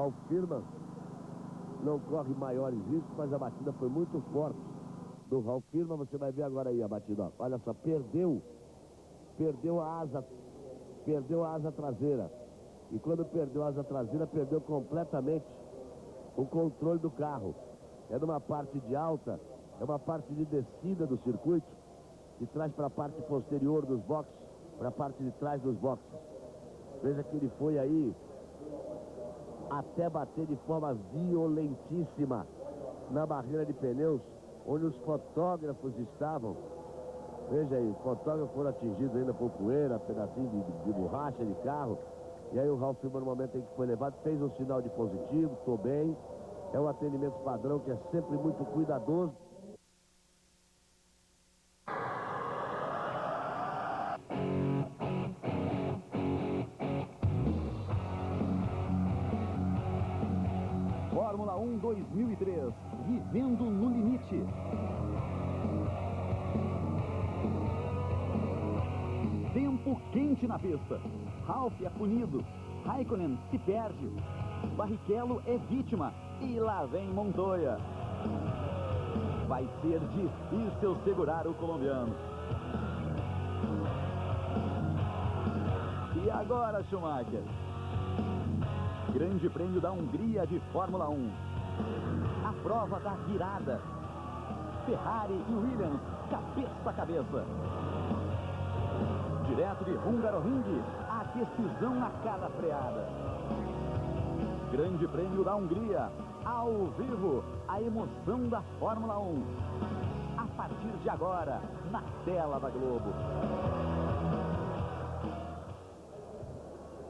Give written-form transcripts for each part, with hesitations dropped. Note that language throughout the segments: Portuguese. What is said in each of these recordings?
Ralf Firman não corre maiores riscos, mas a batida foi muito forte do Ralf Firman. Você vai ver agora aí a batida, ó. Olha só, perdeu a asa traseira. E quando perdeu a asa traseira, perdeu completamente o controle do carro. É numa parte de alta, é uma parte de descida do circuito, que traz para a parte posterior dos boxes, para a parte de trás dos boxes. Veja que ele foi aí até bater de forma violentíssima na barreira de pneus, onde os fotógrafos estavam. Veja aí, os fotógrafos foram atingidos ainda por poeira, pedacinho de borracha de carro. E aí o Ralf Firman, no momento em que foi levado, fez um sinal de positivo, estou bem. É um atendimento padrão que é sempre muito cuidadoso. Fórmula 1 2003, vivendo no limite. Tempo quente na pista. Ralf é punido. Raikkonen se perde. Barrichello é vítima. E lá vem Montoya. Vai ser difícil segurar o colombiano. E agora, Schumacher? Grande Prêmio da Hungria de Fórmula 1. A prova da virada. Ferrari e Williams, cabeça a cabeça. Direto de Hungaroring, a decisão na cada freada. Grande Prêmio da Hungria, ao vivo, a emoção da Fórmula 1. A partir de agora, na tela da Globo.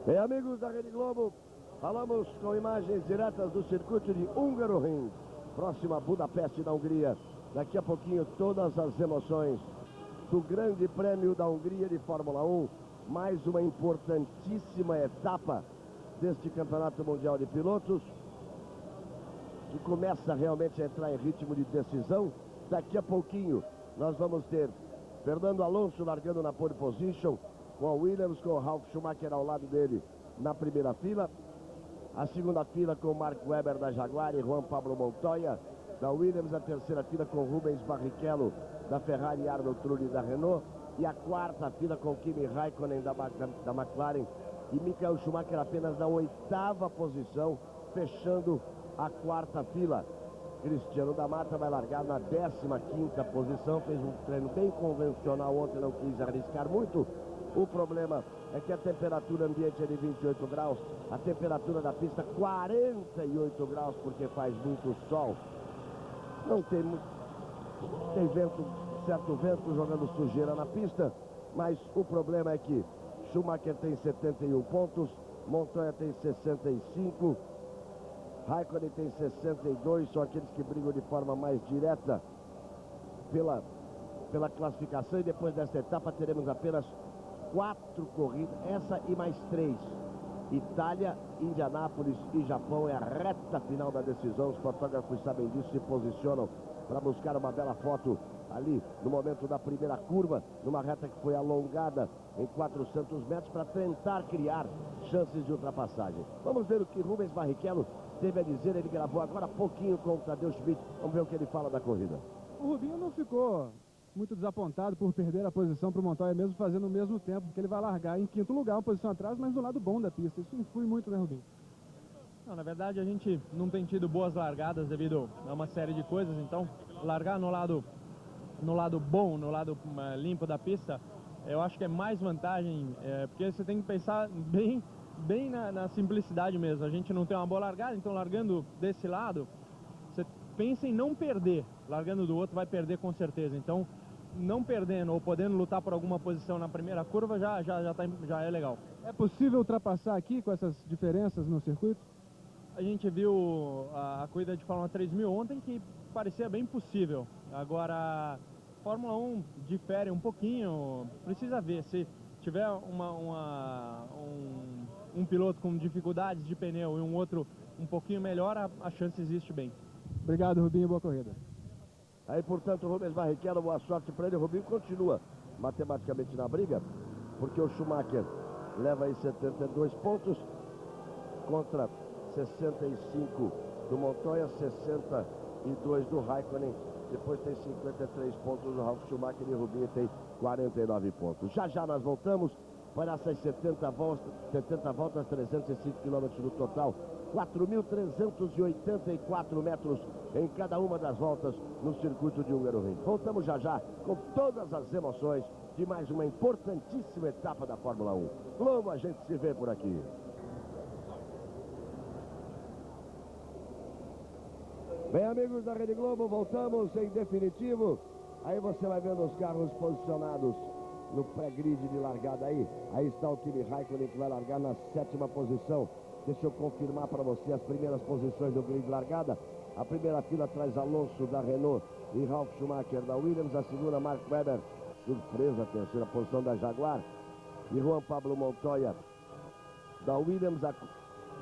Bem, amigos da Rede Globo, falamos com imagens diretas do circuito de Hungaroring, próxima a Budapeste, na Hungria. Daqui a pouquinho, todas as emoções do Grande Prêmio da Hungria de Fórmula 1. Mais uma importantíssima etapa deste Campeonato Mundial de Pilotos, que começa realmente a entrar em ritmo de decisão. Daqui a pouquinho nós vamos ter Fernando Alonso largando na pole position, com a Williams, com o Ralf Schumacher ao lado dele na primeira fila. A segunda fila com o Mark Webber da Jaguar e Juan Pablo Montoya da Williams. A terceira fila com Rubens Barrichello da Ferrari e Arnold Trulli da Renault. E a quarta fila com Kimi Raikkonen da McLaren e Michael Schumacher apenas na oitava posição, fechando a quarta fila. Cristiano da Mata vai largar na 15ª posição, fez um treino bem convencional ontem, não quis arriscar muito. O problema é que a temperatura ambiente é de 28 graus, a temperatura da pista 48 graus, porque faz muito sol. Não tem vento, certo vento jogando sujeira na pista, mas o problema é que Schumacher tem 71 pontos, Montoya tem 65, Raikkonen tem 62, são aqueles que brigam de forma mais direta pela classificação. E depois dessa etapa teremos apenas 4 corridas, essa e mais 3. Itália, Indianápolis e Japão é a reta final da decisão. Os fotógrafos sabem disso, se posicionam para buscar uma bela foto ali no momento da primeira curva, numa reta que foi alongada em 400 metros para tentar criar chances de ultrapassagem. Vamos ver o que Rubens Barrichello teve a dizer. Ele gravou agora há pouquinho com o Tadeu Schmidt. Vamos ver o que ele fala da corrida. O Rubinho não ficou muito desapontado por perder a posição para o Montoya, mesmo fazendo o mesmo tempo, porque ele vai largar em quinto lugar, uma posição atrás, mas do lado bom da pista. Isso influi muito, né, Rubinho? Não, na verdade a gente não tem tido boas largadas devido a uma série de coisas, então largar no lado bom, no lado limpo da pista, eu acho que é mais vantagem, porque você tem que pensar bem na simplicidade mesmo. A gente não tem uma boa largada, então largando desse lado, você pensa em não perder, largando do outro vai perder com certeza. Então, não perdendo ou podendo lutar por alguma posição na primeira curva já é legal. É possível ultrapassar aqui com essas diferenças no circuito? A gente viu a corrida de Fórmula 3000 ontem, que parecia bem possível. Agora, Fórmula 1 difere um pouquinho, precisa ver. Se tiver um piloto com dificuldades de pneu e um outro um pouquinho melhor, a chance existe bem. Obrigado, Rubinho, boa corrida. Aí, portanto, Rubens Barrichello, boa sorte para ele. O Rubinho continua matematicamente na briga, porque o Schumacher leva aí 72 pontos contra 65 do Montoya, 62 do Raikkonen. Depois tem 53 pontos do Ralf Schumacher e Rubinho tem 49 pontos. Já já nós voltamos para essas 70 voltas, 305 quilômetros no total, 4.384 metros em cada uma das voltas no circuito de Hungaroring. Voltamos já já com todas as emoções de mais uma importantíssima etapa da Fórmula 1. Globo, a gente se vê por aqui. Bem, amigos da Rede Globo, voltamos em definitivo. Aí você vai vendo os carros posicionados no pré-grid de largada aí. Aí está o time Raikkonen que vai largar na 7ª posição. Deixa eu confirmar para você as primeiras posições do grid de largada. A primeira fila traz Alonso da Renault e Ralf Schumacher da Williams. A segunda, Mark Webber, surpresa, a terceira posição da Jaguar. E Juan Pablo Montoya da Williams. A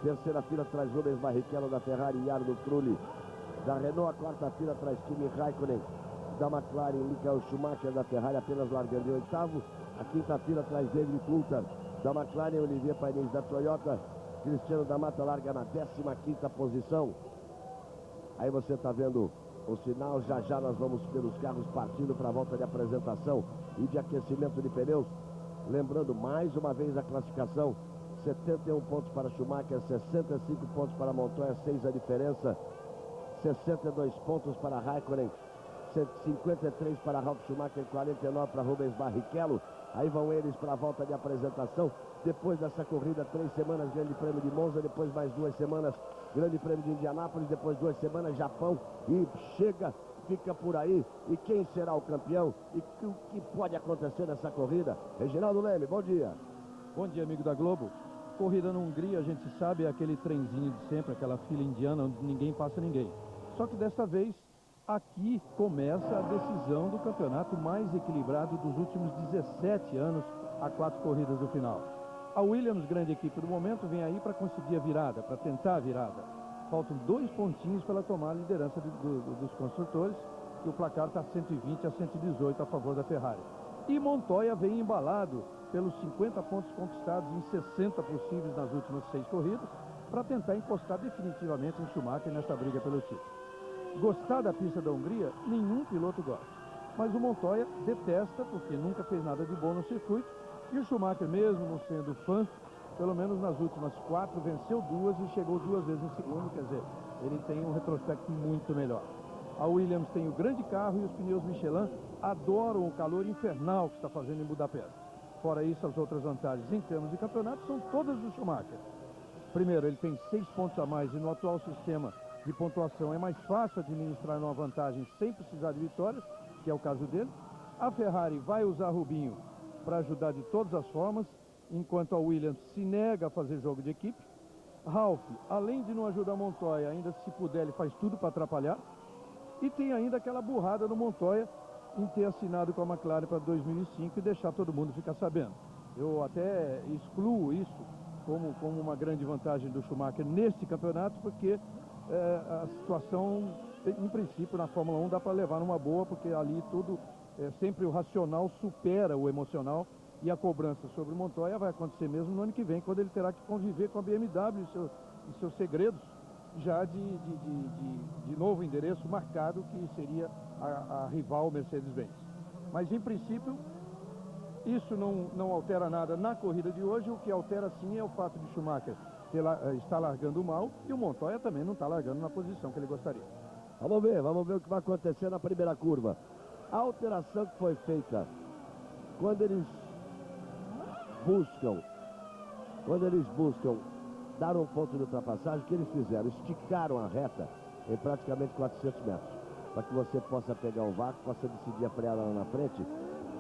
terceira fila traz Rubens Barrichello da Ferrari e Jarno Trulli da Renault. A quarta fila traz Kimi Raikkonen da McLaren, Michael Schumacher da Ferrari apenas largando em oitavo. A quinta fila traz David Coulthard da McLaren, Olivier Panis da Toyota, Cristiano da Mata larga na 15ª posição. Aí você está vendo o sinal, já já nós vamos ter os carros partindo para a volta de apresentação e de aquecimento de pneus. Lembrando mais uma vez a classificação: 71 pontos para Schumacher, 65 pontos para Montoya, 6 a diferença, 62 pontos para Raikkonen, 53 para Ralf Schumacher, 49 para Rubens Barrichello. Aí vão eles para a volta de apresentação. Depois dessa corrida, 3 semanas, Grande Prêmio de Monza, depois mais 2 semanas, Grande Prêmio de Indianápolis, depois 2 semanas, Japão, e chega, fica por aí. E quem será o campeão? E o que pode acontecer nessa corrida? Reginaldo Leme, bom dia. Bom dia, amigo da Globo. Corrida na Hungria, a gente sabe, é aquele trenzinho de sempre, aquela fila indiana onde ninguém passa ninguém. Só que desta vez, aqui começa a decisão do campeonato mais equilibrado dos últimos 17 anos, a 4 corridas do final. A Williams, grande equipe do momento, vem aí para conseguir a virada, para tentar a virada. Faltam 2 pontinhos para ela tomar a liderança dos construtores, e o placar está 120 a 118 a favor da Ferrari. E Montoya vem embalado pelos 50 pontos conquistados em 60 possíveis nas últimas 6 corridas, para tentar encostar definitivamente em Schumacher nesta briga pelo título. Gostar da pista da Hungria, nenhum piloto gosta. Mas o Montoya detesta, porque nunca fez nada de bom no circuito. E o Schumacher, mesmo não sendo fã, pelo menos nas últimas 4, venceu 2 e chegou 2 vezes em segundo. Quer dizer, ele tem um retrospecto muito melhor. A Williams tem o grande carro e os pneus Michelin adoram o calor infernal que está fazendo em Budapeste. Fora isso, as outras vantagens em termos de campeonato são todas do Schumacher. Primeiro, ele tem 6 pontos a mais e no atual sistema de pontuação é mais fácil administrar uma vantagem sem precisar de vitórias, que é o caso dele. A Ferrari vai usar Rubinho para ajudar de todas as formas, enquanto a Williams se nega a fazer jogo de equipe. Ralf, além de não ajudar Montoya, ainda se puder ele faz tudo para atrapalhar. E tem ainda aquela burrada no Montoya em ter assinado com a McLaren para 2005 e deixar todo mundo ficar sabendo. Eu até excluo isso como uma grande vantagem do Schumacher neste campeonato, porque a situação, em princípio, na Fórmula 1 dá para levar numa boa, porque ali tudo, sempre o racional supera o emocional, e a cobrança sobre o Montoya vai acontecer mesmo no ano que vem, quando ele terá que conviver com a BMW e seus segredos, já de novo endereço marcado, que seria a rival Mercedes-Benz. Mas, em princípio, isso não altera nada na corrida de hoje. O que altera sim é o fato de Schumacher está largando mal, e o Montoya também não está largando na posição que ele gostaria. Vamos ver o que vai acontecer na primeira curva. A alteração que foi feita quando eles buscam dar um ponto de ultrapassagem, o que eles fizeram? Esticaram a reta em praticamente 400 metros, para que você possa pegar um vácuo, possa decidir a freada lá na frente,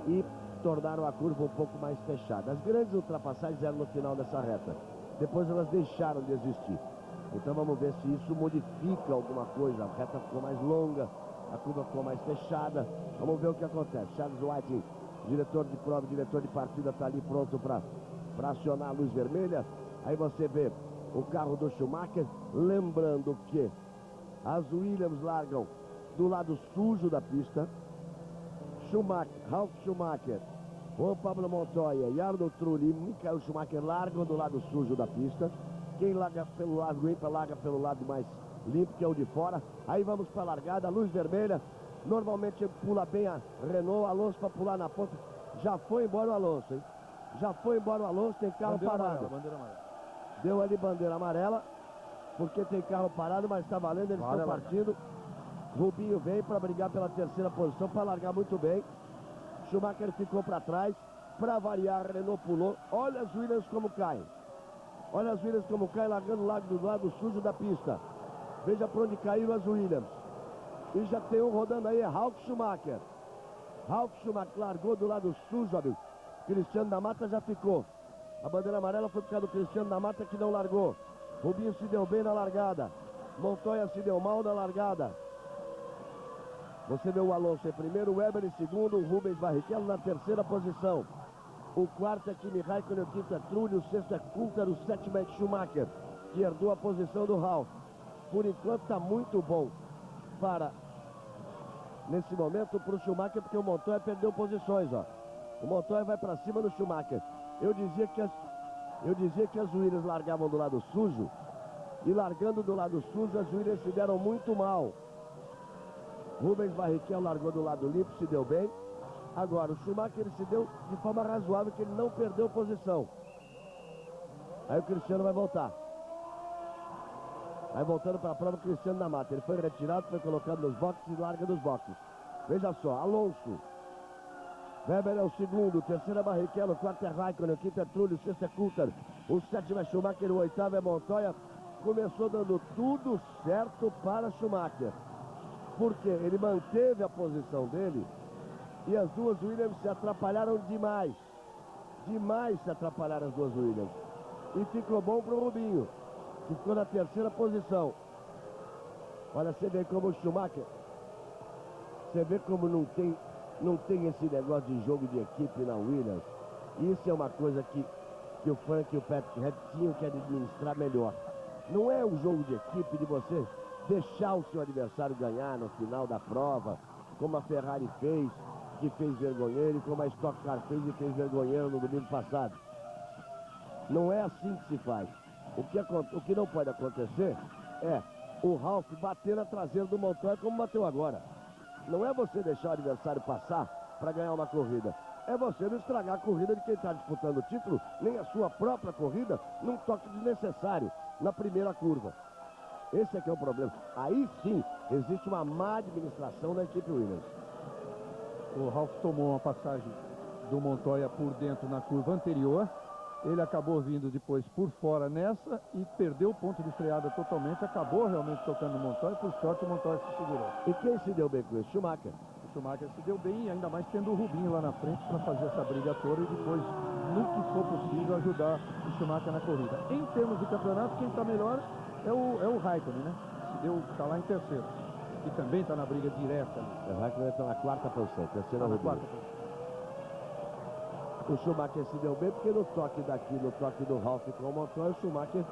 e tornaram a curva um pouco mais fechada. As grandes ultrapassagens eram no final dessa reta. Depois elas deixaram de existir. Então vamos ver se isso modifica alguma coisa. A reta ficou mais longa, a curva ficou mais fechada. Vamos ver o que acontece. Charles Whiting, diretor de prova, diretor de partida, está ali pronto para acionar a luz vermelha. Aí você vê o carro do Schumacher. Lembrando que as Williams largam do lado sujo da pista. Ralf Schumacher, Juan Pablo Montoya, Jarno Trulli e Michael Schumacher largam do lado sujo da pista. Quem larga pelo lado ímpar, larga pelo lado mais limpo, que é o de fora. Aí vamos para a largada, luz vermelha. Normalmente pula bem a Renault, Alonso para pular na ponta. Já foi embora o Alonso, hein? Já foi embora o Alonso, tem carro Bandeira parado. amarela, bandeira amarela. Deu ali bandeira amarela, porque tem carro parado, mas está valendo, eles Vale estão a largada. partindo. Rubinho vem para brigar pela terceira posição, para largar muito bem. Schumacher ficou para trás. Para variar, Renault pulou. Olha as Williams como caem. Olha as Williams como caem, largando do lado sujo da pista. Veja por onde caíram as Williams. E já tem um rodando aí, Ralf Schumacher. Ralf Schumacher largou do lado sujo, amigo. Cristiano da Mata já ficou. A bandeira amarela foi por causa do Cristiano da Mata, que não largou. Rubinho se deu bem na largada. Montoya se deu mal na largada. Você vê o Alonso em primeiro, o Weber em segundo, o Rubens Barrichello na terceira posição. O quarto é Kimi Raikkonen, o quinto é Trulli, o sexto é Coulthard, o sétimo é Schumacher, que herdou a posição do Ralf. Por enquanto está muito bom para, nesse momento, para o Schumacher, porque o Montoya perdeu posições, ó. O Montoya vai para cima do Schumacher. Eu dizia que as Williams largavam do lado sujo, e largando do lado sujo, as Williams se deram muito mal. Rubens Barrichello largou do lado limpo, se deu bem. Agora, o Schumacher ele se deu de forma razoável, que ele não perdeu posição. Aí o Cristiano vai voltar. Vai voltando para a prova o Cristiano da Mata. Ele foi retirado, foi colocado nos boxes e larga dos boxes. Veja só, Alonso. Weber é o segundo, o terceiro é Barrichello, o quarto é Raikkonen, o quinto é Trulli, o sexto é Coulthard, o sétimo é Schumacher, o oitavo é Montoya. Começou dando tudo certo para Schumacher. Porque ele manteve a posição dele e as duas Williams se atrapalharam demais. Demais se atrapalharam as duas Williams. E ficou bom para o Rubinho, que ficou na terceira posição. Olha, você vê como o Schumacher, você vê como não tem esse negócio de jogo de equipe na Williams. Isso é uma coisa que o Frank e o Patrick Head tinham que administrar melhor. Não é um jogo de equipe de você deixar o seu adversário ganhar no final da prova, como a Ferrari fez, que fez vergonheiro, e como a Stock Car fez e fez vergonheiro no domingo passado. Não é assim que se faz. O que não pode acontecer é o Ralf bater na traseira do Montoya como bateu agora. Não é você deixar o adversário passar para ganhar uma corrida. É você não estragar a corrida de quem está disputando o título, nem a sua própria corrida, num toque desnecessário na primeira curva. Esse é que é o problema. Aí sim, existe uma má administração da equipe Williams. O Ralf tomou uma passagem do Montoya por dentro na curva anterior. Ele acabou vindo depois por fora nessa e perdeu o ponto de freada totalmente. Acabou realmente tocando no Montoya. Por sorte, o Montoya se segurou. E quem se deu bem com isso? Schumacher. O Schumacher se deu bem, ainda mais tendo o Rubinho lá na frente para fazer essa briga toda e depois, no que for possível, ajudar o Schumacher na corrida. Em termos de campeonato, quem está melhor é o Raikkonen, né? Está lá em terceiro. E também está na briga direta ali. O Raikkonen está na quarta posição, terceira Tá na Rubinho. quarta posição. O Schumacher se deu bem porque no toque daqui, no toque do Ralf com o Montoya, o Schumacher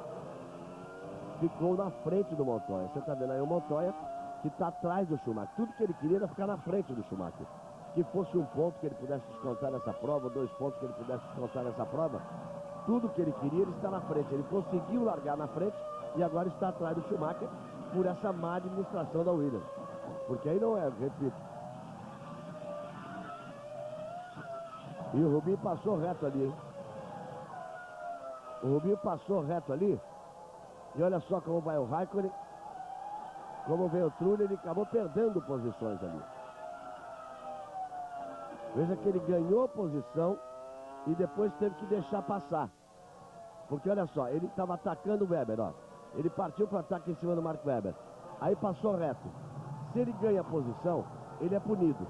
ficou na frente do Montoya. Você está vendo aí o Montoya que está atrás do Schumacher. Tudo que ele queria era ficar na frente do Schumacher. Que fosse um ponto que ele pudesse descontar nessa prova, 2 pontos que ele pudesse descontar nessa prova. Tudo que ele queria, ele está na frente. Ele conseguiu largar na frente e agora está atrás do Schumacher por essa má administração da Williams. Porque aí não é, repito. E o Rubinho passou reto ali, hein? O Rubinho passou reto ali. E olha só como vai o Raikkonen. Como veio o Trulli, ele acabou perdendo posições ali. Veja que ele ganhou posição e depois teve que deixar passar. Porque olha só, ele estava atacando o Weber, ó. Ele partiu para o ataque em cima do Mark Webber. Aí passou reto. Se ele ganha posição, ele é punido.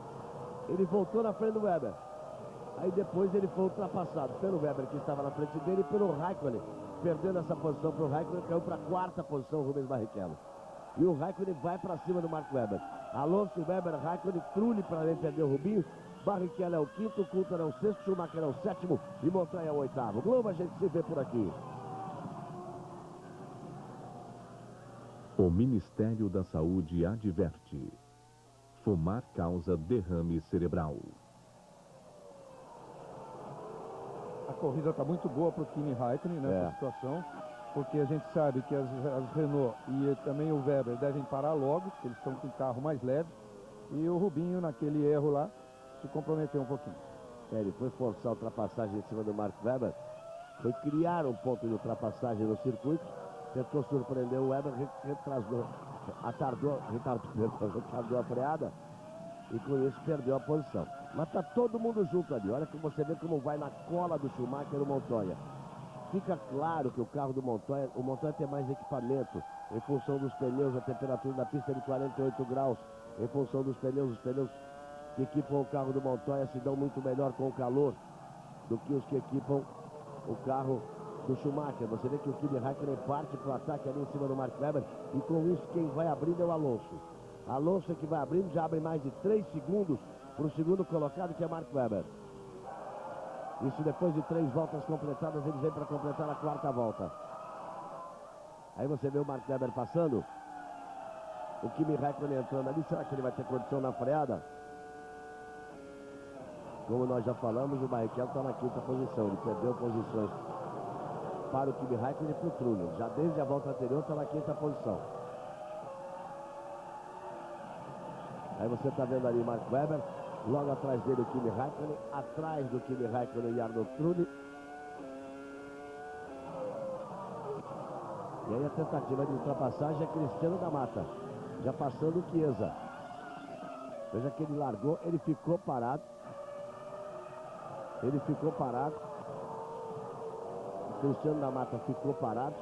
Ele voltou na frente do Weber. Aí depois ele foi ultrapassado pelo Weber, que estava na frente dele, e pelo Raikkonen. Perdendo essa posição para o Raikkonen, caiu para a quarta posição o Rubens Barrichello. E o Raikkonen vai para cima do Mark Webber. Alonso, Weber, Raikkonen, Trulli para além perder o Rubinho. Barrichello é o quinto, Coulthard é o sexto, Schumacher é o sétimo e Montoya é o oitavo. Globo, a gente se vê por aqui. O Ministério da Saúde adverte: fumar causa derrame cerebral. A corrida está muito boa para o Kimi Raikkonen nessa É. situação. porque a gente sabe que as Renault e também o Weber devem parar logo, porque eles estão com o carro mais leve, e o Rubinho, naquele erro lá, se comprometeu um pouquinho. Ele foi forçar a ultrapassagem em cima do Mark Webber, foi criar um ponto de ultrapassagem no circuito, tentou surpreender o Weber, retardou a freada e com isso perdeu a posição. Mas tá todo mundo junto ali, olha que você vê como vai na cola do Schumacher o Montoya. Fica claro que o carro do Montoya, o Montoya tem mais equipamento em função dos pneus, a temperatura da pista é de 48 graus, em função dos pneus, os pneus que equipam o carro do Montoya se dão muito melhor com o calor do que os que equipam o carro do Schumacher. Você vê que o Kimi Raikkonen parte para o ataque ali em cima do Mark Webber e com isso quem vai abrindo é o Alonso. Alonso é que vai abrindo, já abre mais de 3 segundos para o segundo colocado, que é Mark Webber. Isso depois de 3 voltas completadas, ele vem para completar a 4ª volta. Aí você vê o Mark Webber passando, o Kimi Raikkonen entrando ali. Será que ele vai ter condição na freada? Como nós já falamos, o Barrichello está na 5ª posição. Ele perdeu posições para o Kimi Raikkonen e para o Trulli. Já desde a volta anterior está na 5ª posição. Aí você está vendo ali o Mark Webber, logo atrás dele o Kimi Raikkonen, atrás do Kimi Raikkonen e Arnold Trulli. E aí a tentativa de ultrapassagem é Cristiano da Mata, já passando o Chiesa. Veja que ele largou, ele ficou parado. Ele ficou parado. O Cristiano da Mata ficou parado,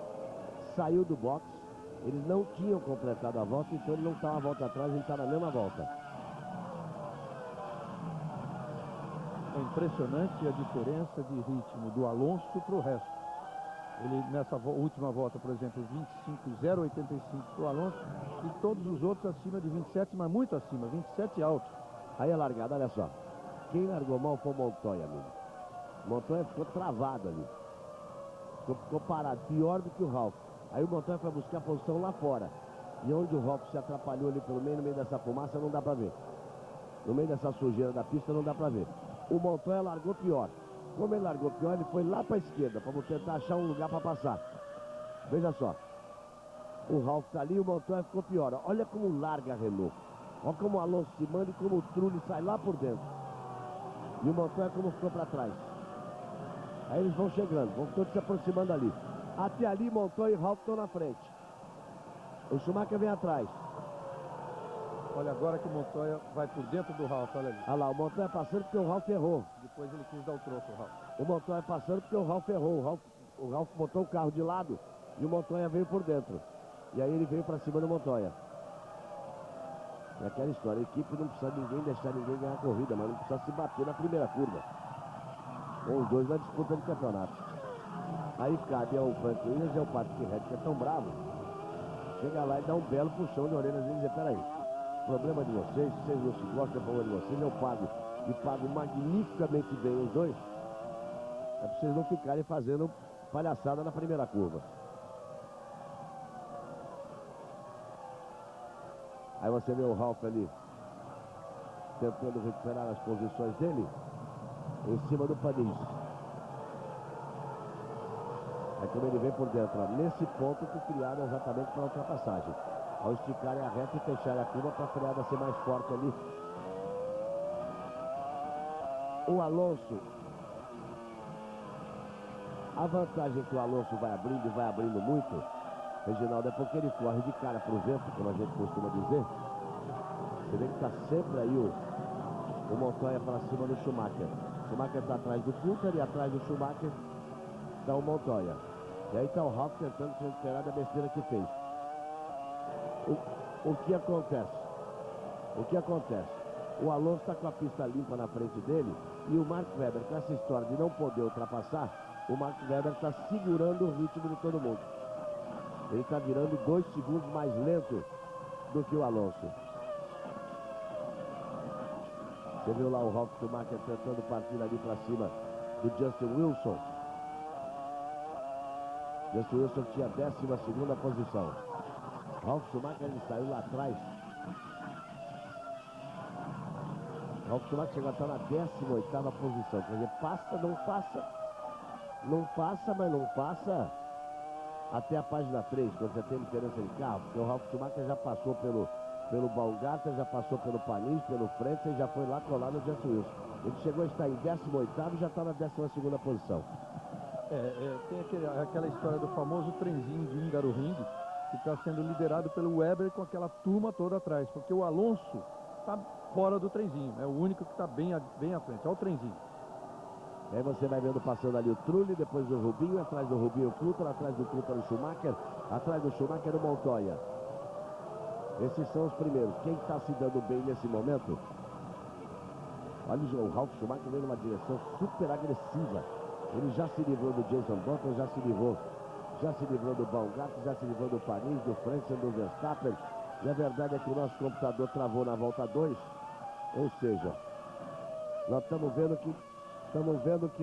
saiu do box. Eles não tinham completado a volta, então ele não está uma volta atrás, ele está na mesma volta. É impressionante a diferença de ritmo do Alonso para o resto. Ele nessa última volta, por exemplo, 25,085 para o Alonso e todos os outros acima de 27, mas muito acima, 27 alto. Aí a largada, olha só. Quem largou mal foi o Montoya, amigo. O Montoya ficou travado ali. Ficou parado, pior do que o Ralf. Aí o Montoya foi buscar a posição lá fora. E onde o Ralf se atrapalhou ali pelo meio, no meio dessa fumaça, não dá pra ver. No meio dessa sujeira da pista, não dá pra ver. O Montoya largou pior. Como ele largou pior, ele foi lá pra esquerda, para tentar achar um lugar para passar. Veja só. O Ralf tá ali, o Montoya ficou pior. Olha como larga a Renault. Olha como o Alonso se manda e como o Trulli sai lá por dentro. E o Montoya como ficou para trás. Aí eles vão chegando, vão todos se aproximando ali. Até ali, Montoya e Ralf estão na frente. O Schumacher vem atrás. Olha agora que o Montoya vai por dentro do Ralf, olha ali. Olha lá, o Montoya passando porque o Ralf errou. Depois ele quis dar o troco, o Ralf. O Montoya passando porque o Ralf errou. O Ralf botou o carro de lado e o Montoya veio por dentro. E aí ele veio para cima do Montoya. É aquela história, a equipe não precisa deixar ninguém ganhar a corrida, mas não precisa se bater na primeira curva. Com os dois na disputa de campeonato. Aí cabe ao Frank Williams e ao Patrick Reed, que é tão bravo. Chega lá e dá um belo puxão de orelhas e dizer, peraí, problema de vocês, se vocês não se gostam, é problema de vocês, eu pago. E pago magnificamente bem os dois. É pra vocês não ficarem fazendo palhaçada na primeira curva. Aí você vê o Ralf ali tentando recuperar as posições dele em cima do Panis. Aí como ele vem por dentro, ó, nesse ponto que criaram exatamente para a ultrapassagem. Ao esticarem a reta e fecharem a curva para a freada ser mais forte ali. O Alonso, a vantagem que o Alonso vai abrindo muito, Reginaldo, é porque ele corre de cara para o vento, como a gente costuma dizer. Você vê que está sempre aí o Montoya para cima do Schumacher. O Schumacher está atrás do Coulter e atrás do Schumacher está o Montoya. E aí está o Ralf tentando se recuperar da besteira que fez. O que acontece? O que acontece? O Alonso está com a pista limpa na frente dele e o Mark Webber, com essa história de não poder ultrapassar, o Mark Webber está segurando o ritmo de todo mundo. Ele está virando 2 segundos mais lento do que o Alonso. Você viu lá o Ralf Schumacher tentando partir ali para cima do Justin Wilson. Justin Wilson tinha a 12ª posição. Ralf Schumacher, ele saiu lá atrás. Ralf Schumacher chegou a estar na 18ª posição. Quer dizer, passa, não passa. Não passa, mas não passa. até a página 3, quando você tem diferença de carro, porque o Ralf Schumacher já passou pelo Baumgartner, já passou pelo Panis, pelo Frentzen e já foi lá colar no Just Wilson. Ele chegou a estar em 18º e já está na 12ª posição. Tem aquela história do famoso trenzinho de Hungaroring, que está sendo liderado pelo Weber com aquela turma toda atrás, porque o Alonso está fora do trenzinho, é o único que está bem à frente, olha o trenzinho. Aí você vai vendo passando ali o Trulli, depois o Rubinho, atrás do Rubinho o Clutter, atrás do Clutter o Schumacher, atrás do Schumacher o Montoya. Esses são os primeiros. Quem está se dando bem nesse momento? Olha o Ralf Schumacher vem numa direção super agressiva. Ele já se livrou do Jason Button, já se livrou do Baumgartner, já se livrou do Paris, do Frentzen, do Verstappen. E a verdade é que o nosso computador travou na volta 2. Ou seja, nós estamos vendo que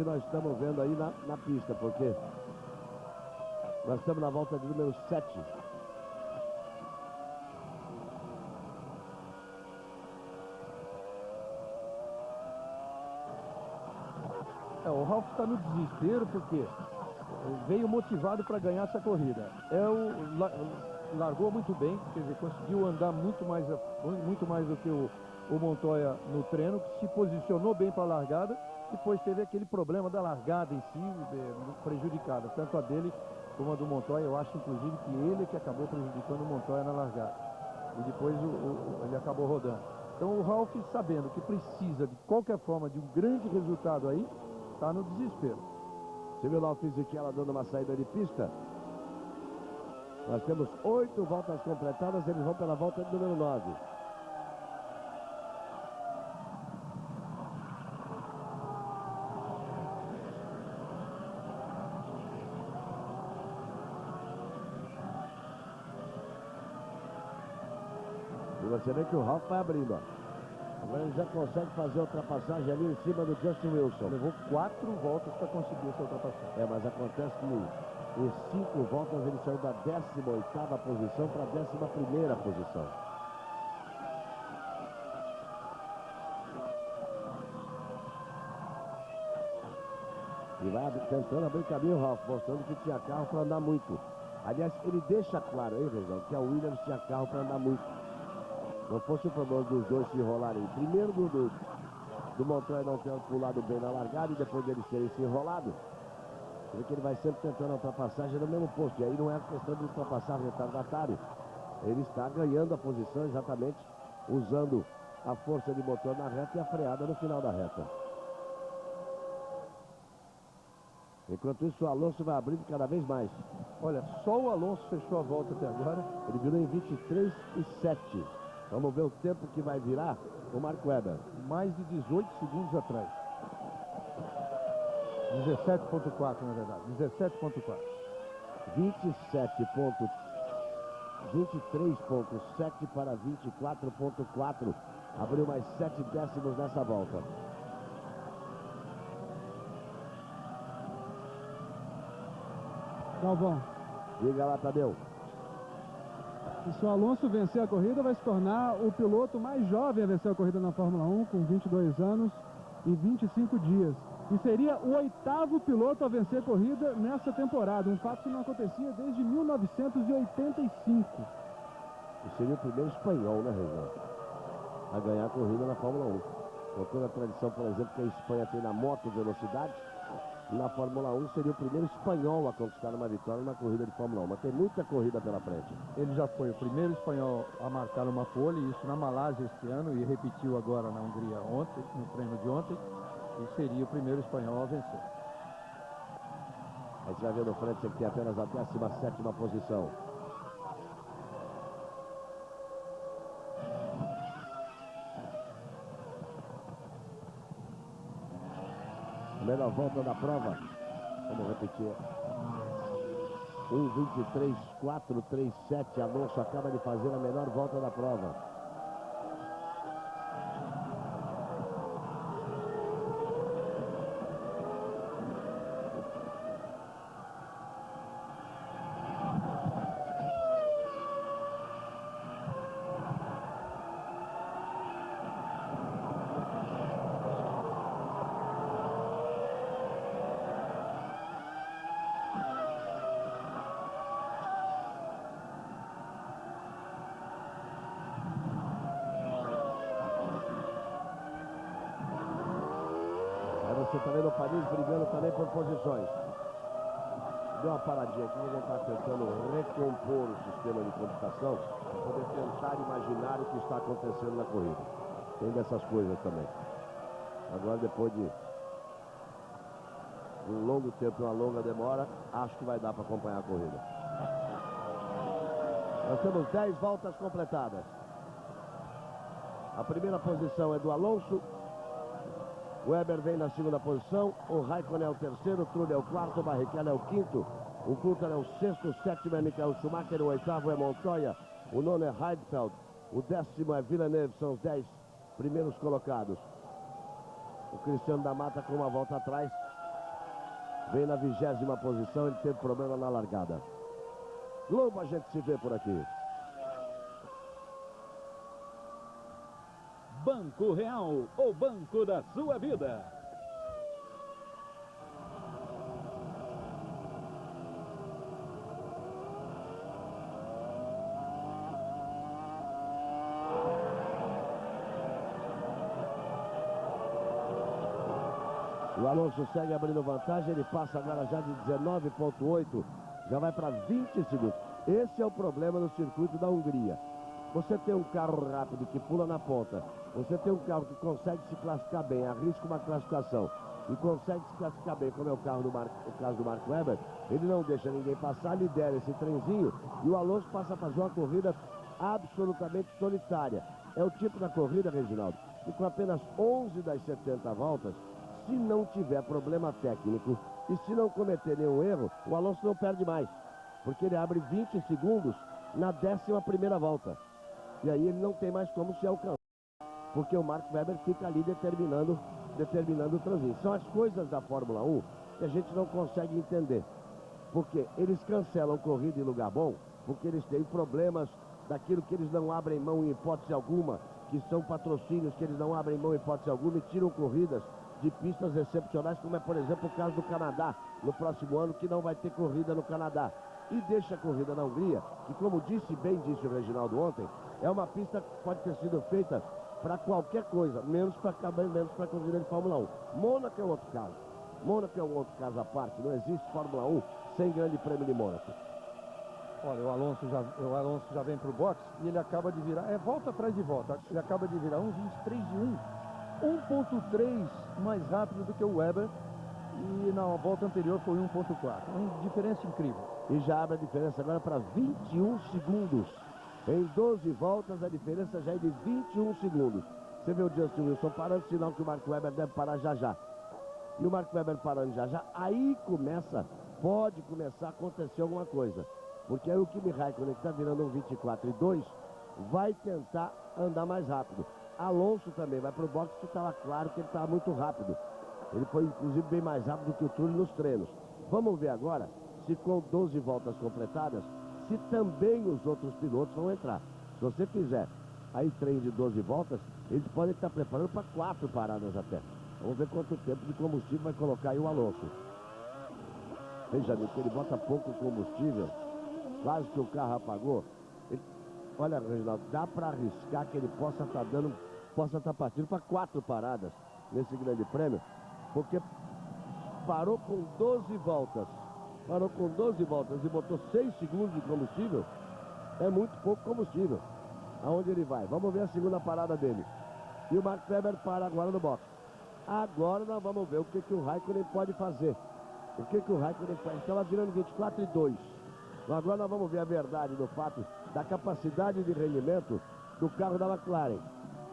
nós estamos vendo aí na pista, porque nós estamos na volta de número 7. O Ralf está no desespero porque veio motivado para ganhar essa corrida. Largou muito bem, quer dizer, conseguiu andar muito mais do que o Montoya no treino, que se posicionou bem para a largada, depois teve aquele problema da largada em si, prejudicada, tanto a dele como a do Montoya. Eu acho, inclusive, que ele que acabou prejudicando o Montoya na largada. E depois ele acabou rodando. Então o Ralf, sabendo que precisa, de qualquer forma, de um grande resultado aí, está no desespero. Você viu lá o Fisichella dando uma saída de pista? Nós temos 8 voltas completadas, eles vão pela volta de número 9. E você vê que o Ralf vai abrindo, ó. Agora ele já consegue fazer a ultrapassagem ali em cima do Justin Wilson. Levou 4 voltas para conseguir essa ultrapassagem. Mas acontece que em 5 voltas ele saiu da 18ª posição para a 11ª posição. E vai tentando abrir caminho o Ralf, mostrando que tinha carro para andar muito. Aliás, ele deixa claro aí, Reginaldo, que a Williams tinha carro para andar muito. Não fosse o problema dos dois se enrolarem. Primeiro do Montoya não ter pulado bem na largada e depois deles terem se enrolado. Você vê que ele vai sempre tentando a ultrapassagem no mesmo posto. E aí não é questão de ultrapassar retardatário. Ele está ganhando a posição exatamente usando a força de motor na reta e a freada no final da reta. Enquanto isso, o Alonso vai abrindo cada vez mais. Olha, só o Alonso fechou a volta até agora. Ele virou em 23 e 7. Vamos ver o tempo que vai virar o Mark Webber. Mais de 18 segundos atrás. 17.4, na verdade. 17.4. 23.7 para 24.4. Abriu mais 7 décimos nessa volta. Galvão. Diga lá, Tadeu. E se o Alonso vencer a corrida, vai se tornar o piloto mais jovem a vencer a corrida na Fórmula 1, com 22 anos e 25 dias. E seria o 8º piloto a vencer a corrida nessa temporada, um fato que não acontecia desde 1985. E seria o primeiro espanhol, né, Reginaldo, a ganhar a corrida na Fórmula 1. Com toda a tradição, por exemplo, que a Espanha tem na moto velocidade, na Fórmula 1 seria o primeiro espanhol a conquistar uma vitória na corrida de Fórmula 1. Mas tem muita corrida pela frente. Ele já foi o primeiro espanhol a marcar uma pole, isso na Malásia este ano, e repetiu agora na Hungria ontem, no treino de ontem, e seria o primeiro espanhol a vencer. Aí você vai ver no frente que tem apenas a 17ª posição. Melhor volta da prova. Vamos repetir. 1:23.437. Alonso acaba de fazer a melhor volta da prova. Você está vendo o Paris brigando também por posições. Deu uma paradinha aqui, ele está tentando recompor o sistema de computação para poder tentar imaginar o que está acontecendo na corrida. Tem dessas coisas também. Agora, depois de um longo tempo, uma longa demora, acho que vai dar para acompanhar a corrida. Nós temos 10 voltas completadas. A primeira posição é do Alonso. O Weber vem na segunda posição. O Raikkonen é o terceiro. O Trulli é o quarto. O Barrichello é o quinto. O Coulthard é o sexto. O sétimo é Michael Schumacher. O oitavo é Montoya. O nono é Heidfeld. O décimo é Villeneuve. São os 10 primeiros colocados. O Cristiano da Mata, com uma volta atrás, vem na 20ª posição. Ele teve problema na largada. Globo, a gente se vê por aqui. Banco Real, o banco da sua vida. O Alonso segue abrindo vantagem, ele passa agora já de 19,8, já vai para 20 segundos. Esse é o problema no circuito da Hungria. Você tem um carro rápido que pula na ponta, você tem um carro que consegue se classificar bem, arrisca uma classificação e consegue se classificar bem, como é o caso do Mark Webber, ele não deixa ninguém passar, lidera esse trenzinho e o Alonso passa a fazer uma corrida absolutamente solitária. É o tipo da corrida, Reginaldo, que com apenas 11 das 70 voltas, se não tiver problema técnico e se não cometer nenhum erro, o Alonso não perde mais, porque ele abre 20 segundos na 11ª volta. E aí ele não tem mais como se alcançar, porque o Mark Webber fica ali determinando o trânsito. São as coisas da Fórmula 1 que a gente não consegue entender, porque eles cancelam corrida em lugar bom, porque eles têm problemas daquilo que eles não abrem mão em hipótese alguma, que são patrocínios que eles não abrem mão em hipótese alguma e tiram corridas de pistas excepcionais, como é, por exemplo, o caso do Canadá, no próximo ano, que não vai ter corrida no Canadá. E deixa a corrida na Hungria, que, como bem disse o Reginaldo ontem, é uma pista que pode ter sido feita para qualquer coisa, menos para corrida de Fórmula 1. Mônaco é outro caso. Mônaco é um outro caso à parte. Não existe Fórmula 1 sem Grande Prêmio de Mônaco. Olha, o Alonso já vem para o box e ele acaba de virar, volta atrás de volta, ele acaba de virar 1,23 de 1,3 mais rápido do que o Weber, e na volta anterior foi 1,4. Uma diferença incrível. E já abre a diferença agora para 21 segundos. Em 12 voltas a diferença já é de 21 segundos. Você vê o Justin Wilson parando, sinal que o Mark Webber deve parar já já. E o Mark Webber parando já já, aí pode começar a acontecer alguma coisa. Porque aí o Kimi Raikkonen, que está virando um 24,2, vai tentar andar mais rápido. Alonso também vai para o boxe, que estava claro que ele estava muito rápido. Ele foi, inclusive, bem mais rápido que o Trulli nos treinos. Vamos ver agora se com 12 voltas completadas, se também os outros pilotos vão entrar. Se você fizer aí trem de 12 voltas, eles podem estar preparando para 4 paradas até. Vamos ver quanto tempo de combustível vai colocar aí o Alonso. Veja, que ele bota pouco combustível, quase que o carro apagou. Olha, Reginaldo, dá para arriscar que ele possa estar partindo para 4 paradas nesse grande prêmio, porque parou com 12 voltas. Parou com 12 voltas e botou 6 segundos de combustível. É muito pouco combustível. Aonde ele vai? Vamos ver a segunda parada dele. E o Mark Webber para agora no box. Agora nós vamos ver o que o Raikkonen pode fazer. O que o Raikkonen faz? Estava virando 24,2. Agora nós vamos ver a verdade do fato da capacidade de rendimento do carro da McLaren.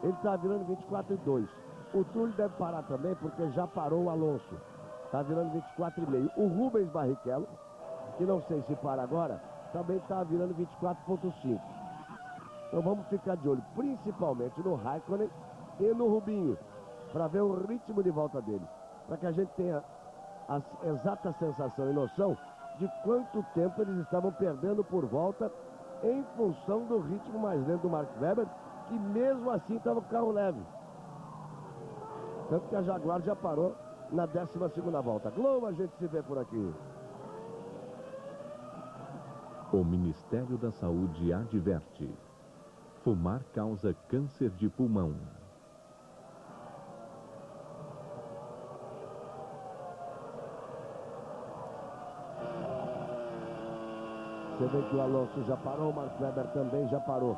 Ele está virando 24,2. O Trulli deve parar também, porque já parou o Alonso. Está virando 24,5. O Rubens Barrichello, que não sei se para agora, também está virando 24,5. Então vamos ficar de olho, principalmente no Raikkonen e no Rubinho, para ver o ritmo de volta deles. Para que a gente tenha a exata sensação e noção de quanto tempo eles estavam perdendo por volta em função do ritmo mais lento do Mark Webber, que mesmo assim estava com o carro leve. Tanto que a Jaguar já parou na 12ª volta. Globo, a gente se vê por aqui. O Ministério da Saúde adverte: fumar causa câncer de pulmão. Você vê que o Alonso já parou, o Mark Webber também já parou.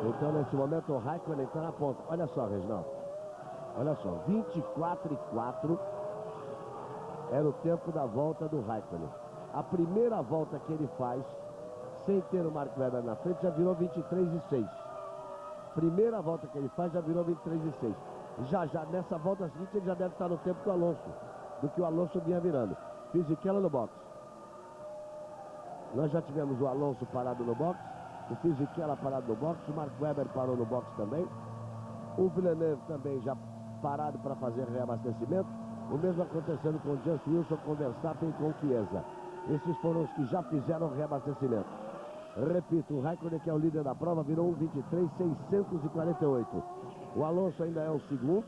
Então, nesse momento, o Raikkonen está na ponta. Olha só, Reginaldo. Olha só, 24:4 era o tempo da volta do Raikkonen. A primeira volta que ele faz, sem ter o Mark Webber na frente, já virou 23:6. Primeira volta que ele faz, já virou 23:6. Já, nessa volta seguinte, ele já deve estar no tempo do Alonso, do que o Alonso vinha virando. Fisichella no box. Nós já tivemos o Alonso parado no box, o Fisichella parado no box, o Mark Webber parou no box também, o Villeneuve também já parado para fazer reabastecimento, o mesmo acontecendo com o Just Wilson, com o Verstappen e com o Chiesa. Esses foram os que já fizeram reabastecimento. Repito, o Raikkonen, que é o líder da prova, virou 1:23.648. O Alonso ainda é o segundo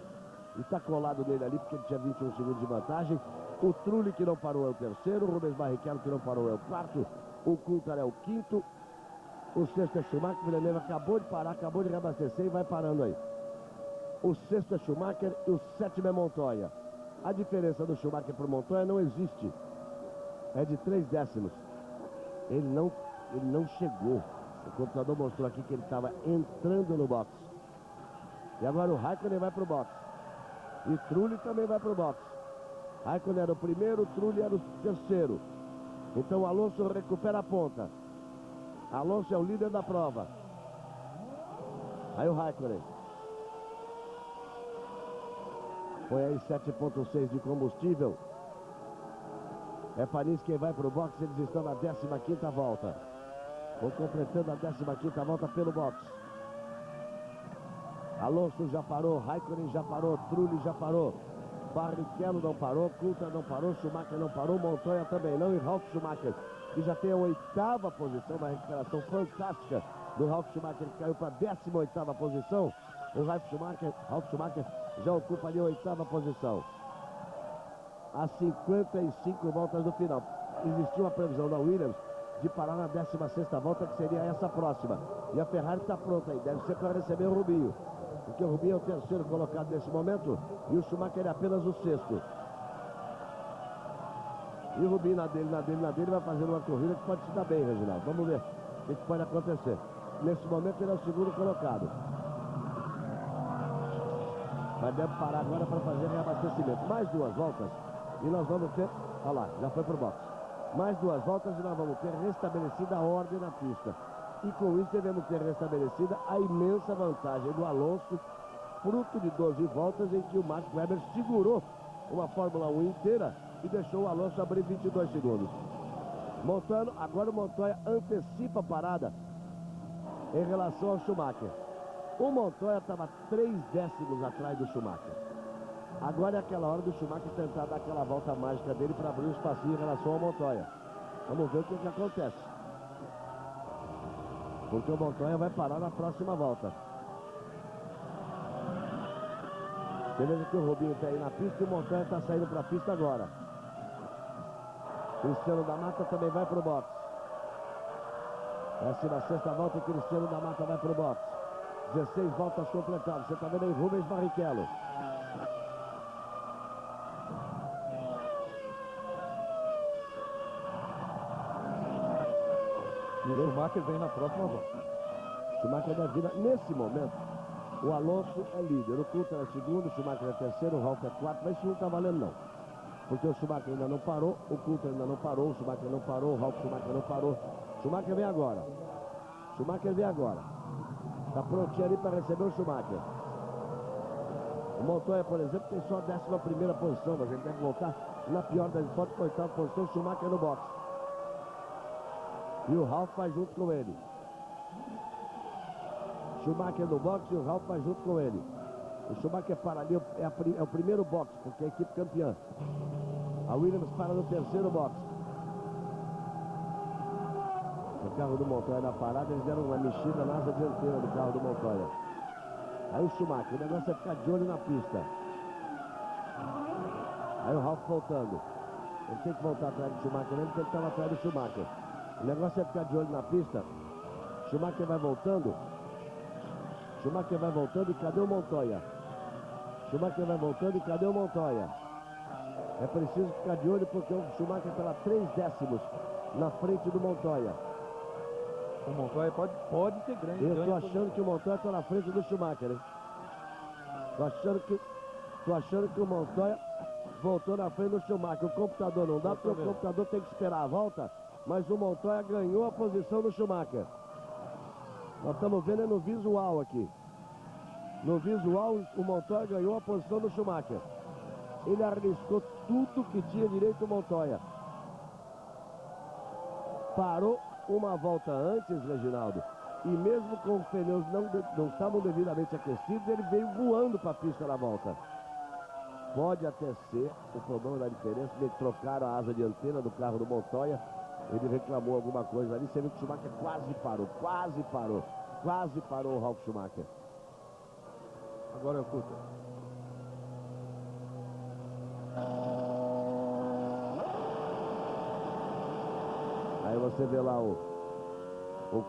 e está colado nele ali porque ele tinha 21 segundos de vantagem. O Trulli, que não parou, é o terceiro. O Rubens Barrichello, que não parou, é o quarto. O Coulthard é o quinto. O sexto é Schumacher. O Villeneuve acabou de parar, acabou de reabastecer e vai parando aí. O sexto é Schumacher e o sétimo é Montoya. A diferença do Schumacher para o Montoya não existe. É de 3 décimos. Ele não chegou. O computador mostrou aqui que ele estava entrando no box. E agora o Raikkonen vai para o box. E Trulli também vai para o box. Raikkonen era o primeiro, Trulli era o terceiro. Então o Alonso recupera a ponta. Alonso é o líder da prova. Aí o Raikkonen. Põe aí 7,6 de combustível. É Paris quem vai para o box. Eles estão na 15ª volta. Vão completando a 15ª volta pelo box. Alonso já parou, Raikkonen já parou, Trulli já parou, Barrichello não parou, Coulthard não parou, Schumacher não parou, Montoya também não, e Ralf Schumacher, que já tem a 8ª posição, uma recuperação fantástica do Ralf Schumacher, que caiu para a 18ª posição. O Ralf Schumacher já ocupa ali a 8ª posição. A 55 voltas do final. Existiu a previsão da Williams de parar na 16ª volta, que seria essa próxima. E a Ferrari está pronta aí, deve ser para receber o Rubinho. Porque o Rubinho é o terceiro colocado nesse momento e o Schumacher é apenas o sexto. E o Rubinho na dele, vai fazer uma corrida que pode se dar bem, Reginaldo. Vamos ver o que pode acontecer. Nesse momento ele é o segundo colocado. Mas deve parar agora para fazer reabastecimento. Mais 2 voltas e nós vamos ter... Olha lá, já foi pro box. Mais 2 voltas e nós vamos ter restabelecida a ordem na pista. E com isso devemos ter restabelecida a imensa vantagem do Alonso, fruto de 12 voltas em que o Mark Webber segurou uma Fórmula 1 inteira e deixou o Alonso abrir 22 segundos. Montando, agora o Montoya antecipa a parada em relação ao Schumacher. O Montoya estava 3 décimos atrás do Schumacher. Agora é aquela hora do Schumacher tentar dar aquela volta mágica dele para abrir um espacinho em relação ao Montoya. Vamos ver o que acontece. Porque o Montoya vai parar na próxima volta. Beleza que o Rubinho está aí na pista e o Montoya está saindo para a pista agora. Cristiano da Mata também vai para o box. Essa é a 6ª volta, o Cristiano da Mata vai para o box. 16 voltas completadas. Você está vendo aí Rubens Barrichello. E o Schumacher vem na próxima volta. Schumacher da vida, nesse momento, o Alonso é líder, o Coulthard é segundo, o Schumacher é terceiro, o Ralf é quarto, mas isso não está valendo não. Porque o Schumacher ainda não parou, o Coulthard ainda não parou, o Schumacher não parou, o Ralf Schumacher não parou. Schumacher vem agora. Schumacher vem agora. Está prontinho ali para receber o Schumacher. O Montoya, por exemplo, tem só a 11ª posição, mas ele deve voltar na pior das hipóteses, para a 8ª posição, o Schumacher no box. E o Ralf vai junto com ele. Schumacher no box e o Ralf vai junto com ele. O Schumacher para ali, é o primeiro box, porque é a equipe campeã. A Williams para no terceiro box. O carro do Montoya na parada, eles deram uma mexida na asa dianteira do carro do Montoya. Aí o Schumacher, o negócio é ficar de olho na pista. Aí o Ralf voltando. Ele tem que voltar atrás do Schumacher, mesmo que ele estava atrás do Schumacher. O negócio é ficar de olho na pista. Schumacher vai voltando. Schumacher vai voltando e cadê o Montoya? Schumacher vai voltando e cadê o Montoya? É preciso ficar de olho porque o Schumacher está a 3 décimos na frente do Montoya. O Montoya pode ter grande Eu tô ganho. achando que o Montoya tá na frente do Schumacher, hein? Tô achando que o Montoya voltou na frente do Schumacher. O computador não dá, porque o computador tem que esperar a volta, mas o Montoya ganhou a posição do Schumacher. Nós estamos vendo no visual aqui. No visual, o Montoya ganhou a posição do Schumacher. Ele arriscou tudo que tinha direito o Montoya. Parou uma volta antes, Reginaldo, e mesmo com os pneus não estavam devidamente aquecidos, ele veio voando para a pista na volta. Pode até ser o problema da diferença, eles trocaram a asa dianteira do carro do Montoya, ele reclamou alguma coisa ali, você viu que o Schumacher quase parou o Ralf Schumacher. Agora é o Coulter. Aí você vê lá o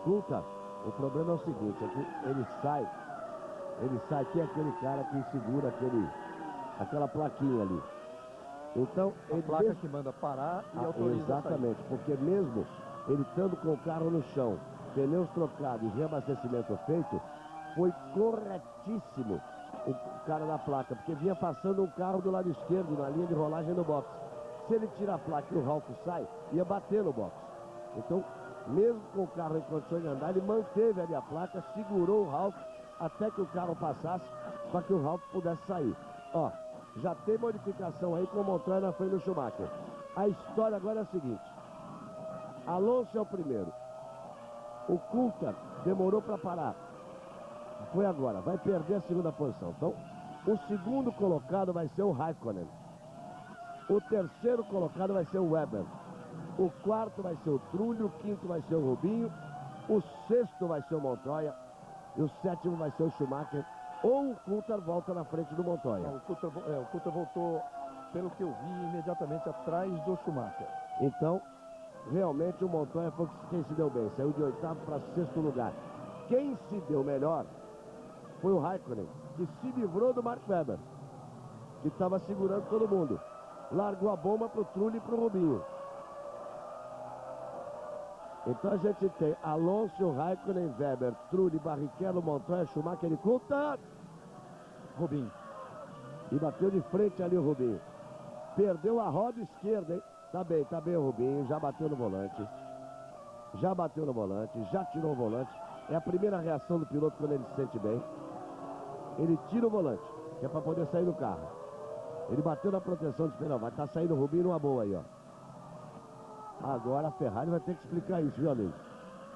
Coulter. O problema é o seguinte, é que ele sai, que é aquele cara que segura aquela plaquinha ali. Então, A placa que manda parar e autoriza exatamente, porque mesmo ele estando com o carro no chão, pneus trocados e reabastecimento feito, foi corretíssimo o cara da placa, porque vinha passando um carro do lado esquerdo na linha de rolagem no box. Se ele tira a placa e o Ralf sai, ia bater no box. Então, mesmo com o carro em condições de andar, ele manteve ali a placa, segurou o Ralf até que o carro passasse, para que o Ralf pudesse sair. Ó, já tem modificação aí com o Montoya na frente do Schumacher. A história agora é a seguinte: Alonso é o primeiro. O Coulter demorou para parar. Foi agora, vai perder a segunda posição. Então, o segundo colocado vai ser o Raikkonen. O terceiro colocado vai ser o Webber. O quarto vai ser o Trulli, o quinto vai ser o Rubinho, o sexto vai ser o Montoya e o sétimo vai ser o Schumacher, ou o Coulter volta na frente do Montoya. O Coulter voltou, pelo que eu vi, imediatamente atrás do Schumacher. Então, realmente o Montoya foi quem se deu bem, saiu de oitavo para sexto lugar. Quem se deu melhor foi o Raikkonen, que se livrou do Mark Webber, que estava segurando todo mundo. Largou a bomba para o Trulli e para o Rubinho. Então a gente tem Alonso, Raikkonen, Webber, Trulli, Barrichello, Montoya, Schumacher e Coulter. Rubinho. E bateu de frente ali o Rubinho. Perdeu a roda esquerda, hein? Tá bem o Rubinho, já bateu no volante. Já tirou o volante. É a primeira reação do piloto quando ele se sente bem. Ele tira o volante, que é para poder sair do carro. Ele bateu na proteção dos pneus, vai estar saindo o Rubinho numa boa aí, ó. Agora a Ferrari vai ter que explicar isso, viu, amigo?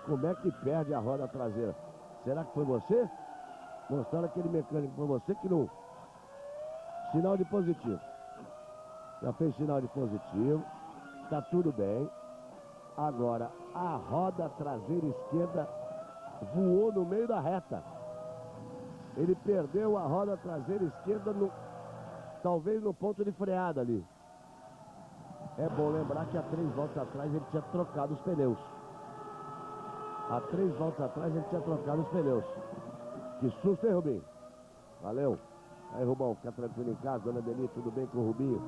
Como é que perde a roda traseira? Será que foi você? Mostraram aquele mecânico, foi você que não... Sinal de positivo. Já fez sinal de positivo. Tá tudo bem. Agora, a roda traseira esquerda voou no meio da reta. Ele perdeu a roda traseira esquerda, talvez no ponto de freada ali. É bom lembrar que há 3 voltas atrás ele tinha trocado os pneus. Que susto, hein, Rubinho? Valeu. Aí, Rubão, fica tranquilo em casa. Dona Deli, tudo bem com o Rubinho?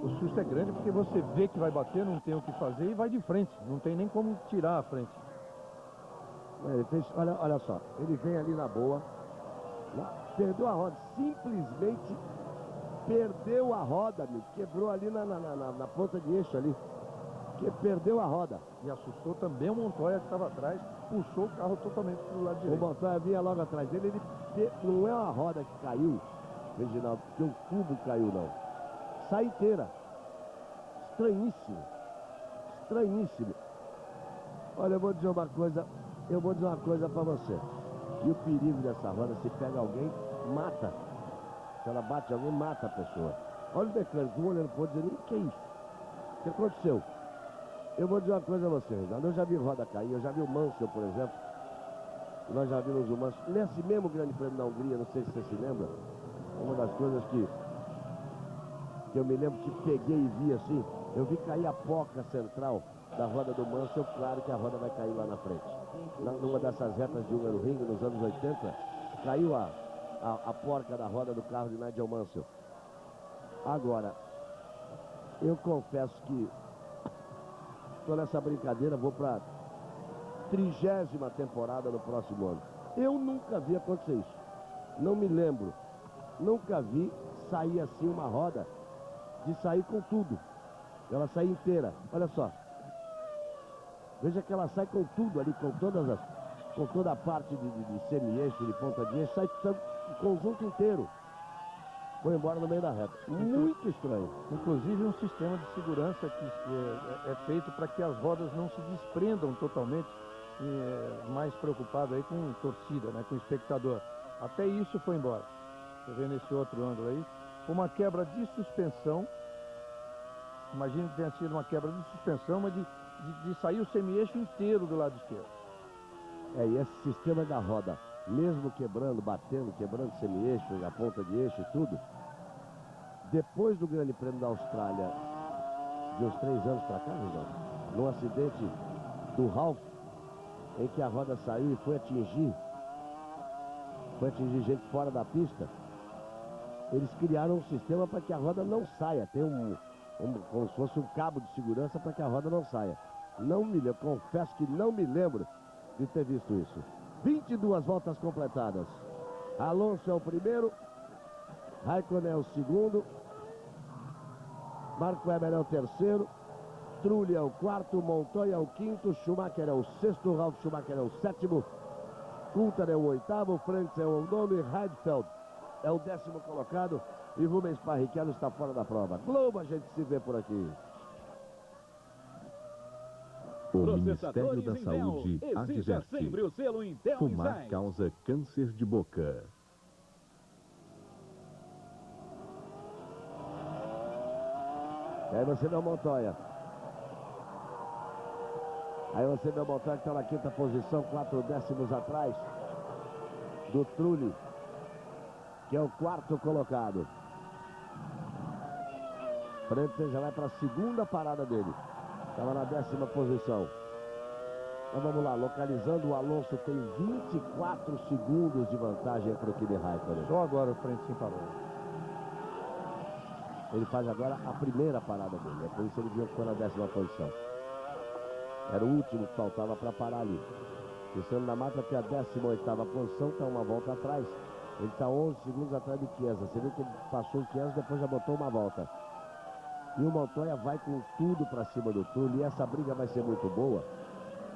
O susto é grande porque você vê que vai bater, não tem o que fazer e vai de frente. Não tem nem como tirar a frente. Ele fez, olha só, ele vem ali na boa. Perdeu a roda, simplesmente perdeu a roda, amigo. Quebrou ali na ponta de eixo ali. Que perdeu a roda. E assustou também o Montoya que estava atrás, puxou o carro totalmente para o lado direito. O Montoya vinha logo atrás dele, não é uma roda que caiu, Reginaldo, porque o cubo caiu, não. Sai inteira. Estranhíssimo. Olha, eu vou dizer uma coisa para você. E o perigo dessa roda, se pega alguém, mata. Se ela bate alguém, mata a pessoa. Olha o mecânico, um olhando pro outro, dizendo, o que é isso? O que aconteceu? Eu vou dizer uma coisa a você, Reginaldo. Eu já vi roda cair, eu já vi o Mansell, por exemplo. Nós já vimos o Mansell. Nesse mesmo Grande Prêmio da Hungria, não sei se você se lembra, uma das coisas que eu me lembro que peguei e vi assim, eu vi cair a porca central da roda do Mansell, claro que a roda vai cair lá na frente. Numa dessas retas de Hungaroring, nos anos 80, caiu a porca da roda do carro de Nigel Mansell. Agora, eu confesso que Estou nessa brincadeira, vou para 30ª temporada no próximo ano. Eu nunca vi acontecer isso. Não me lembro. Nunca vi sair assim uma roda, de sair com tudo. Ela sai inteira. Olha só. Veja que ela sai com tudo ali, com toda a parte de semi-eixo, de ponta de eixo, sai o conjunto inteiro. Foi embora no meio da reta. Muito estranho. Inclusive um sistema de segurança que é feito para que as rodas não se desprendam totalmente, mais preocupado aí com torcida, né, com espectador. Até isso foi embora. Você vê nesse outro ângulo aí, uma quebra de suspensão. Imagina que tenha sido uma quebra de suspensão, mas de sair o semi-eixo inteiro do lado esquerdo. E esse sistema da roda, mesmo quebrando, batendo, quebrando semi-eixo, a ponta de eixo e tudo, depois do Grande Prêmio da Austrália, de uns 3 anos para cá, num acidente do Ralph, em que a roda saiu e foi atingir gente fora da pista, eles criaram um sistema para que a roda não saia. Tem como se fosse um cabo de segurança para que a roda não saia. Não me lembro, confesso que não me lembro de ter visto isso. 22 voltas completadas. Alonso é o primeiro, Raikkonen é o segundo, Marco Webber é o terceiro, Trulli é o quarto, Montoya é o quinto, Schumacher é o sexto, Ralf Schumacher é o sétimo, Coulthard é o oitavo, Franks é o nono e Heidfeld é o 10º colocado. E Rubens Barrichello está fora da prova. Globo, a gente se vê por aqui. O Ministério da Saúde adverte: fumar causa câncer de boca. E aí você vê o Montoya. Aí você vê o Montoya que está na 5ª posição, 4 décimos atrás do Trulli, que é o 4º colocado. Francis já vai para a 2ª parada dele. Estava na 10ª posição. Então vamos lá, localizando, o Alonso tem 24 segundos de vantagem para o Kimi Raikkonen. Só agora o Francis parou. Ele faz agora a primeira parada dele, por isso ele viu que ficou na 10ª posição. Era o último que faltava para parar ali. Cristiano da Mata tem a 18ª posição, está uma volta atrás. Ele está 11 segundos atrás do Chiesa. Você viu que ele passou o Chiesa, depois já botou uma volta. E o Montoya vai com tudo para cima do Trulli. E essa briga vai ser muito boa.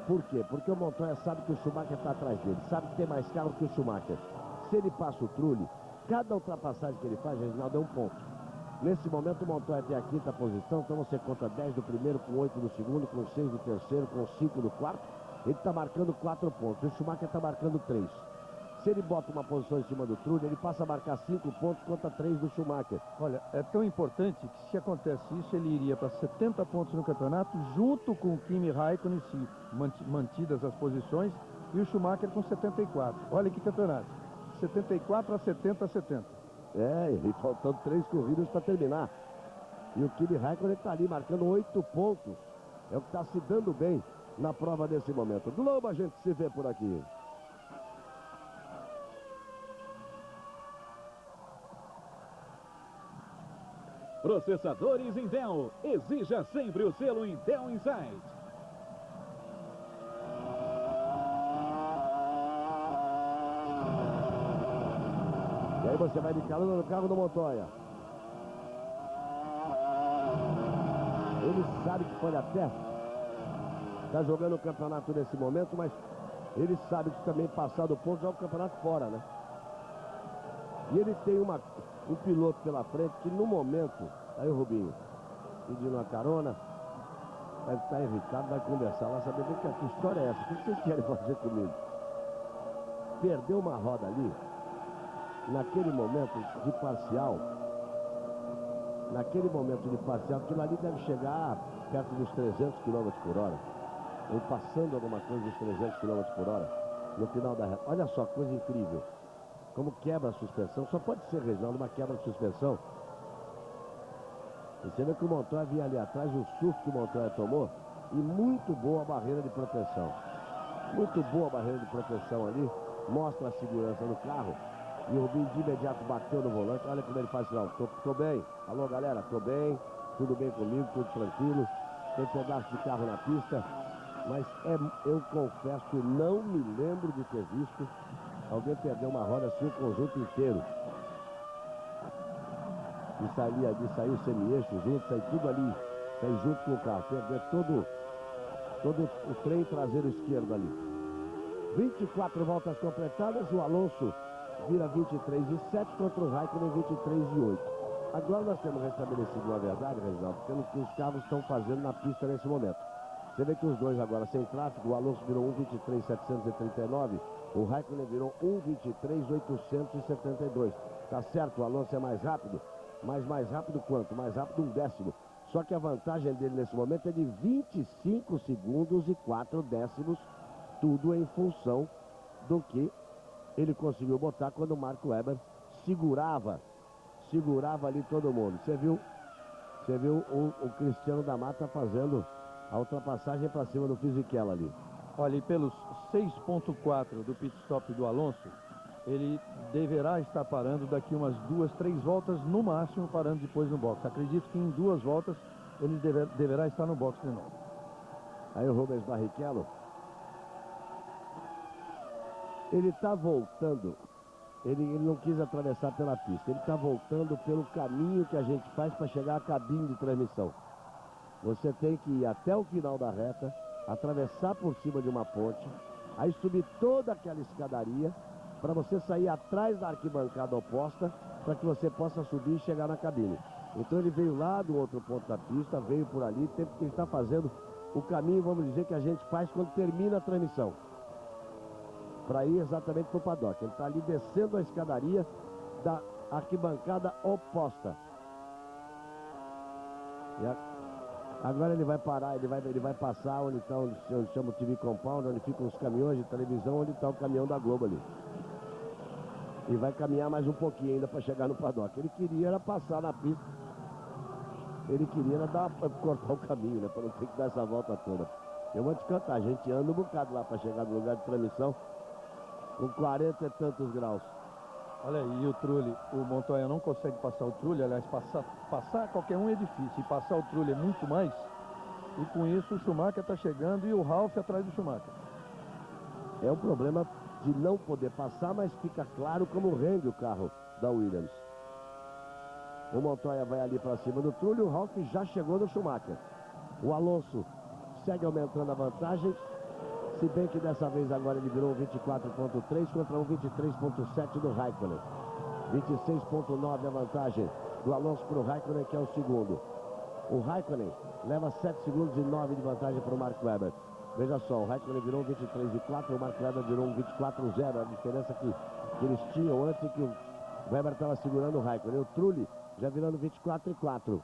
Por quê? Porque o Montoya sabe que o Schumacher está atrás dele. Sabe que tem mais carro que o Schumacher. Se ele passa o Trulli, cada ultrapassagem que ele faz, Reginaldo, é um ponto. Nesse momento o Montoya tem a 5ª posição. Então você conta 10 do primeiro, com 8 do segundo, com 6 do terceiro, com 5 do quarto. Ele está marcando 4 pontos. O Schumacher está marcando 3. Se ele bota uma posição em cima do Trulli, ele passa a marcar 5 pontos contra 3 do Schumacher. Olha, é tão importante que se acontece isso, ele iria para 70 pontos no campeonato, junto com o Kimi Raikkonen, se mantidas as posições, e o Schumacher com 74. Olha que campeonato. 74 a 70 a 70. E faltando 3 corridas para terminar. E o Kimi Raikkonen está ali marcando 8 pontos. É o que está se dando bem na prova nesse momento. Globo, a gente se vê por aqui. Processadores Intel. Exija sempre o selo Intel Inside. E aí você vai de carona no carro do Montoya. Ele sabe que pode até estar jogando o campeonato nesse momento, mas ele sabe que também passado o ponto joga o campeonato fora, né? E ele tem um piloto pela frente que no momento, aí o Rubinho pedindo uma carona, deve estar irritado, vai conversar lá, saber que história é essa, o que vocês querem fazer comigo? Perdeu uma roda ali, naquele momento de parcial, aquilo ali deve chegar perto dos 300 km por hora, ou passando alguma coisa dos 300 km por hora, no final da reta. Olha só, coisa incrível. Como quebra a suspensão, só pode ser, Reginaldo, uma quebra de suspensão. Você vê que o Montoya vinha ali atrás, o susto que o Montoya tomou, e muito boa a barreira de proteção. Muito boa a barreira de proteção ali, mostra a segurança no carro. E o Rubinho de imediato bateu no volante, olha como ele faz sinal, tô bem. Alô galera, tô bem, tudo bem comigo, tudo tranquilo. tem pedaço de carro na pista, mas eu confesso que não me lembro de ter visto alguém perder uma roda assim o conjunto inteiro. De sair o semi-eixo junto, sair tudo ali, sair junto com o carro, perder todo o trem traseiro esquerdo ali. 24 voltas completadas, o Alonso vira 23,7 contra o Raikkonen 23,8. Agora nós temos restabelecido uma verdade, Reginaldo, pelo que os carros estão fazendo na pista nesse momento. Você vê que os dois agora sem tráfego, o Alonso virou 1,23,739, o Raikkonen virou 1,23,872. Tá certo, o Alonso é mais rápido, mas mais rápido quanto? Mais rápido 1/10. Só que a vantagem dele nesse momento é de 25 segundos e 4 décimos, tudo em função do que ele conseguiu botar quando o Marco Webber segurava ali todo mundo. Você viu o Cristiano da Mata fazendo a ultrapassagem para cima do Fisichella ali. Olha, e pelos 6,4 do pit stop do Alonso, ele deverá estar parando daqui umas 2, 3 voltas no máximo, parando depois no box. Acredito que em 2 voltas ele deverá estar no box de novo. Aí o Rubens Barrichello, ele está voltando, ele não quis atravessar pela pista, ele está voltando pelo caminho que a gente faz para chegar à cabine de transmissão. Você tem que ir até o final da reta, atravessar por cima de uma ponte, aí subir toda aquela escadaria para você sair atrás da arquibancada oposta, para que você possa subir e chegar na cabine. Então ele veio lá do outro ponto da pista, veio por ali, ele está fazendo o caminho, vamos dizer, que a gente faz quando termina a transmissão, para ir exatamente para o paddock. Ele está ali descendo a escadaria da arquibancada oposta. Agora ele vai parar, ele vai passar onde chama o TV Compound, onde ficam os caminhões de televisão, onde está o caminhão da Globo ali. E vai caminhar mais um pouquinho ainda para chegar no paddock. Ele queria era passar na pista. Ele queria era cortar o caminho, né? Para não ter que dar essa volta toda. Eu vou te contar, a gente anda um bocado lá para chegar no lugar de transmissão com 40 e tantos graus. Olha aí, e o Trulli, o Montoya não consegue passar o Trulli, aliás, passar qualquer um é difícil, e passar o Trulli é muito mais, e com isso o Schumacher está chegando e o Ralf atrás do Schumacher. É um problema de não poder passar, mas fica claro como rende o carro da Williams. O Montoya vai ali para cima do Trulli, o Ralf já chegou no Schumacher. O Alonso segue aumentando a vantagem, se bem que dessa vez agora ele virou um 24,3 contra um 23,7 do Raikkonen. 26,9 a vantagem do Alonso para o Raikkonen, que é o segundo. O Raikkonen leva 7 segundos e 9 de vantagem para o Mark Webber. Veja só, o Raikkonen virou um 23,4, o Mark Webber virou um 24,0. A diferença que eles tinham antes, que o Webber estava segurando o Raikkonen. O Trulli já virando 24,4.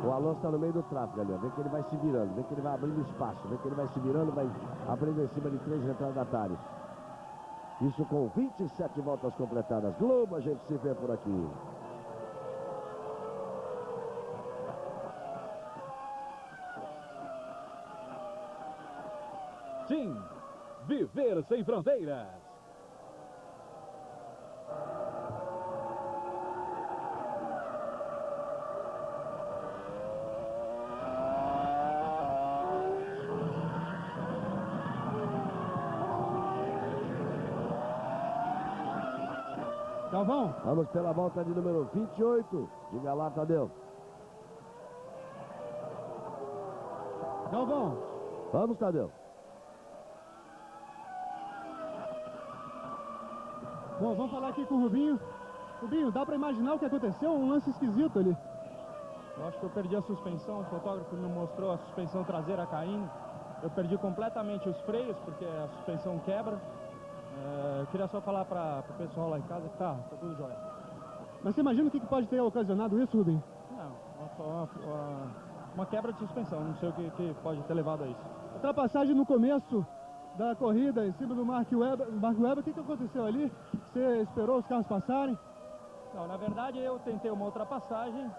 O Alonso está no meio do tráfego ali, ó. Vê que ele vai se virando, vê que ele vai abrindo espaço, vê que ele vai se virando, vai abrindo em cima de 3 retardatários. Isso com 27 voltas completadas. Globo, a gente se vê por aqui. Sim, viver sem fronteiras. Galvão, Vamos pela volta de número 28. Diga lá, Tadeu. Galvão, Vamos, Tadeu. bom, vamos falar aqui com o Rubinho. Rubinho, dá pra imaginar o que aconteceu? Um lance esquisito ali. Eu acho que eu perdi a suspensão, o fotógrafo me mostrou a suspensão traseira caindo. Eu perdi completamente os freios, porque a suspensão quebra. Eu queria só falar para o pessoal lá em casa que tá tudo jóia. Mas você imagina o que pode ter ocasionado isso, Rubinho? Não, uma quebra de suspensão, não sei o que pode ter levado a isso. Ultrapassagem no começo da corrida em cima do Mark Webber. O que aconteceu ali? Você esperou os carros passarem? Não, na verdade eu tentei uma ultrapassagem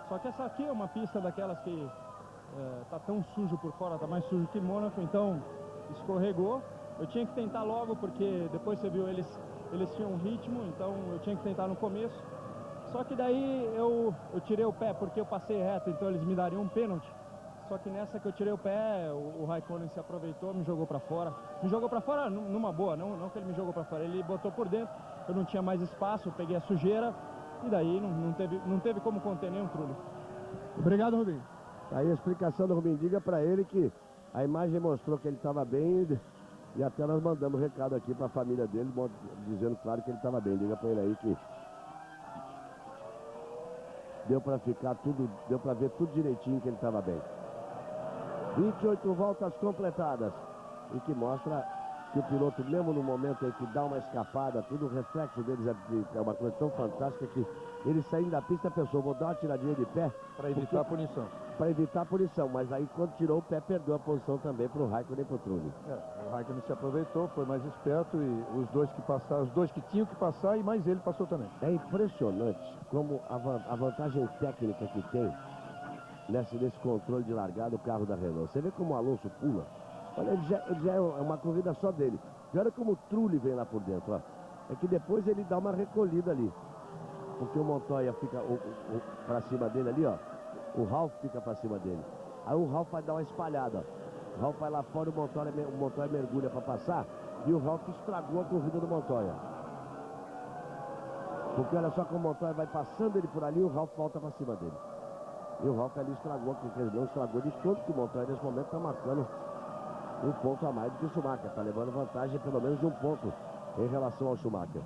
só que essa aqui é uma pista daquelas que tá tão sujo por fora, tá mais sujo que Mônaco, então escorregou. Eu tinha que tentar logo, porque depois você viu, eles tinham um ritmo, então eu tinha que tentar no começo. Só que daí eu tirei o pé porque eu passei reto, então eles me dariam um pênalti. Só que nessa que eu tirei o pé, o Raikkonen se aproveitou, me jogou pra fora. Me jogou pra fora numa boa, não que ele me jogou pra fora, ele botou por dentro, eu não tinha mais espaço, peguei a sujeira e daí não teve como conter nenhum Trulli. Obrigado, Rubinho. Aí a explicação do Rubinho, diga pra ele que a imagem mostrou que ele estava bem e até nós mandamos recado aqui pra família dele, dizendo claro que ele estava bem. Diga pra ele aí que deu pra ficar tudo, deu pra ver tudo direitinho que ele estava bem. 28 voltas completadas, e que mostra que o piloto, mesmo no momento em que dá uma escapada, tudo o reflexo deles é uma coisa tão fantástica que ele saindo da pista pensou, vou dar uma tiradinha de pé Para evitar a punição. para evitar a punição, mas aí quando tirou o pé perdeu a posição também para o Raikkonen e para o Trulli. O Raikkonen se aproveitou, foi mais esperto e os dois que passaram, os dois que tinham que passar e mais ele passou também. É impressionante como a vantagem técnica que tem nesse controle de largada do carro da Renault. Você vê como o Alonso pula. Olha, ele já é uma corrida só dele. E olha como o Trulli vem lá por dentro. Ó. É que depois ele dá uma recolhida ali. Porque o Montoya fica para cima dele ali, ó. O Ralf fica para cima dele. Aí o Ralf vai dar uma espalhada. O Ralf vai lá fora, o Montoya mergulha para passar. E o Ralf estragou a corrida do Montoya. Porque olha só como o Montoya vai passando ele por ali e o Ralf volta para cima dele. E o Ralf ali estragou, porque ele não estragou de todo, que o Montoya nesse momento está marcando um ponto a mais do que o Schumacher. Está levando vantagem pelo menos de um ponto em relação ao Schumacher.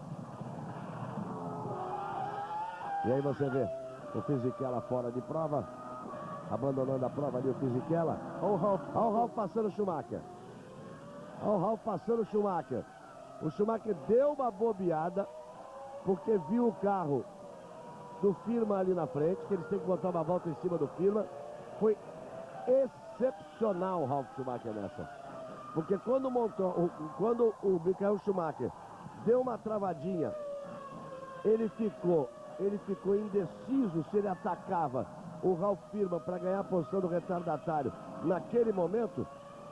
E aí você vê o Fisichella fora de prova, abandonando a prova ali o Fisichella. Olha o Ralf passando o Schumacher. Olha o Ralf passando o Schumacher. O Schumacher deu uma bobeada, porque viu o carro do Firma ali na frente, que eles têm que botar uma volta em cima do Firma. Foi excepcional o Ralf Schumacher nessa. Porque quando o Michael Schumacher deu uma travadinha, ele ficou indeciso se ele atacava o Ralf Firma para ganhar a posição do retardatário. Naquele momento,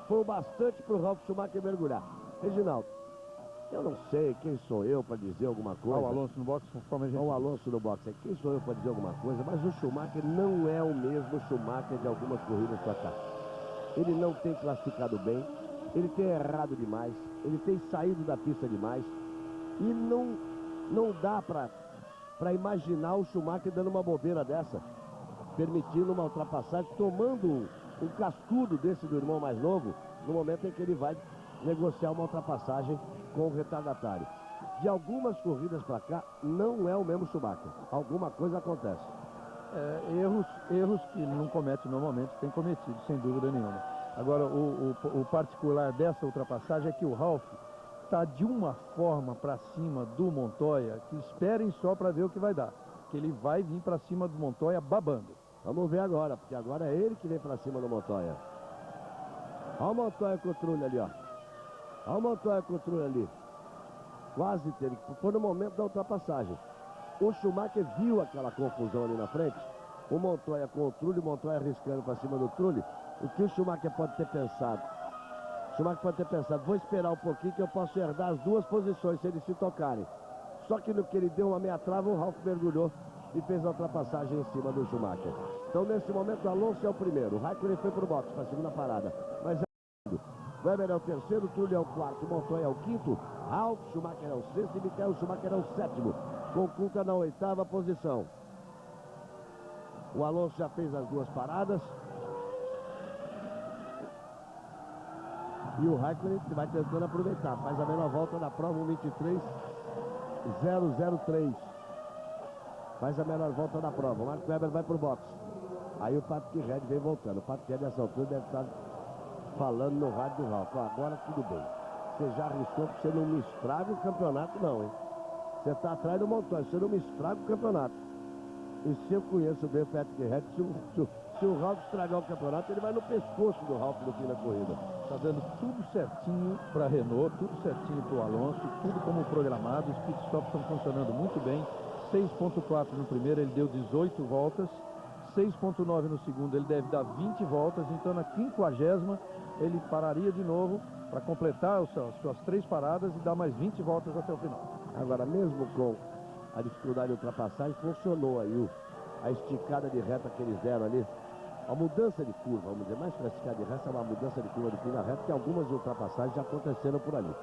foi o bastante para o Ralf Schumacher mergulhar. Reginaldo, eu não sei quem sou eu para dizer alguma coisa. Olha o Alonso no boxe, conforme a gente... Olha o Alonso no boxe. Quem sou eu para dizer alguma coisa? Mas o Schumacher não é o mesmo Schumacher de algumas corridas para cá. Ele não tem classificado bem, ele tem errado demais, ele tem saído da pista demais. E não dá para imaginar o Schumacher dando uma bobeira dessa, permitindo uma ultrapassagem, tomando um cascudo desse do irmão mais novo, no momento em que ele vai negociar uma ultrapassagem com o retardatário. De algumas corridas para cá, não é o mesmo Schumacher. Alguma coisa acontece. Erros que ele não comete normalmente, tem cometido, sem dúvida nenhuma. Agora, o particular dessa ultrapassagem é que o Ralf está de uma forma para cima do Montoya, que esperem só para ver o que vai dar. Que ele vai vir para cima do Montoya babando. Vamos ver agora, porque agora é ele que vem para cima do Montoya. Olha o Montoya com o Trulli ali, ó. Olha o Montoya com o Trulli ali. Quase teve, foi no momento da ultrapassagem. O Schumacher viu aquela confusão ali na frente. O Montoya com o Trulli, o Montoya arriscando para cima do Trulli. O que o Schumacher pode ter pensado? O Schumacher pode ter pensado, vou esperar um pouquinho que eu posso herdar as duas posições se eles se tocarem. Só que no que ele deu uma meia trava, o Ralf mergulhou e fez a ultrapassagem em cima do Schumacher. Então nesse momento o Alonso é o primeiro. O Raikkonen foi para o boxe, para a segunda parada. Mas é o Weber é o terceiro, Trulli é o quarto, Montoya é o quinto, Ralf Schumacher é o sexto e Michael Schumacher é o sétimo. Com Kuka na oitava posição. O Alonso já fez as duas paradas. E o Raikkonen vai tentando aproveitar. Faz a menor volta da prova, 1:23.003. Faz a menor volta da prova. O Marco Weber vai pro boxe. Aí o Patrick Red vem voltando. O Patrick Red nessa altura deve estar falando no rádio do Ralf. Agora tudo bem. Você já arriscou que você não me estraga o campeonato, não, hein? Você está atrás do Montoya, você não me estraga o campeonato. E se eu conheço bem o Patrick Red, se o Ralf estragar o campeonato, ele vai no pescoço do Ralf no fim da corrida. Está dando tudo certinho para a Renault, tudo certinho para o Alonso, tudo como programado. Os pitstops estão funcionando muito bem. 6.4 no primeiro, ele deu 18 voltas. 6.9 no segundo, ele deve dar 20 voltas. Então na 50ª ele pararia de novo para completar as suas 3 paradas e dar mais 20 voltas até o final. Agora, mesmo com a dificuldade de ultrapassagem, funcionou aí a esticada de reta que eles deram ali. A mudança de curva, vamos dizer, mais para esticada de reta, é uma mudança de curva de fim da reta, que algumas ultrapassagens já aconteceram por ali.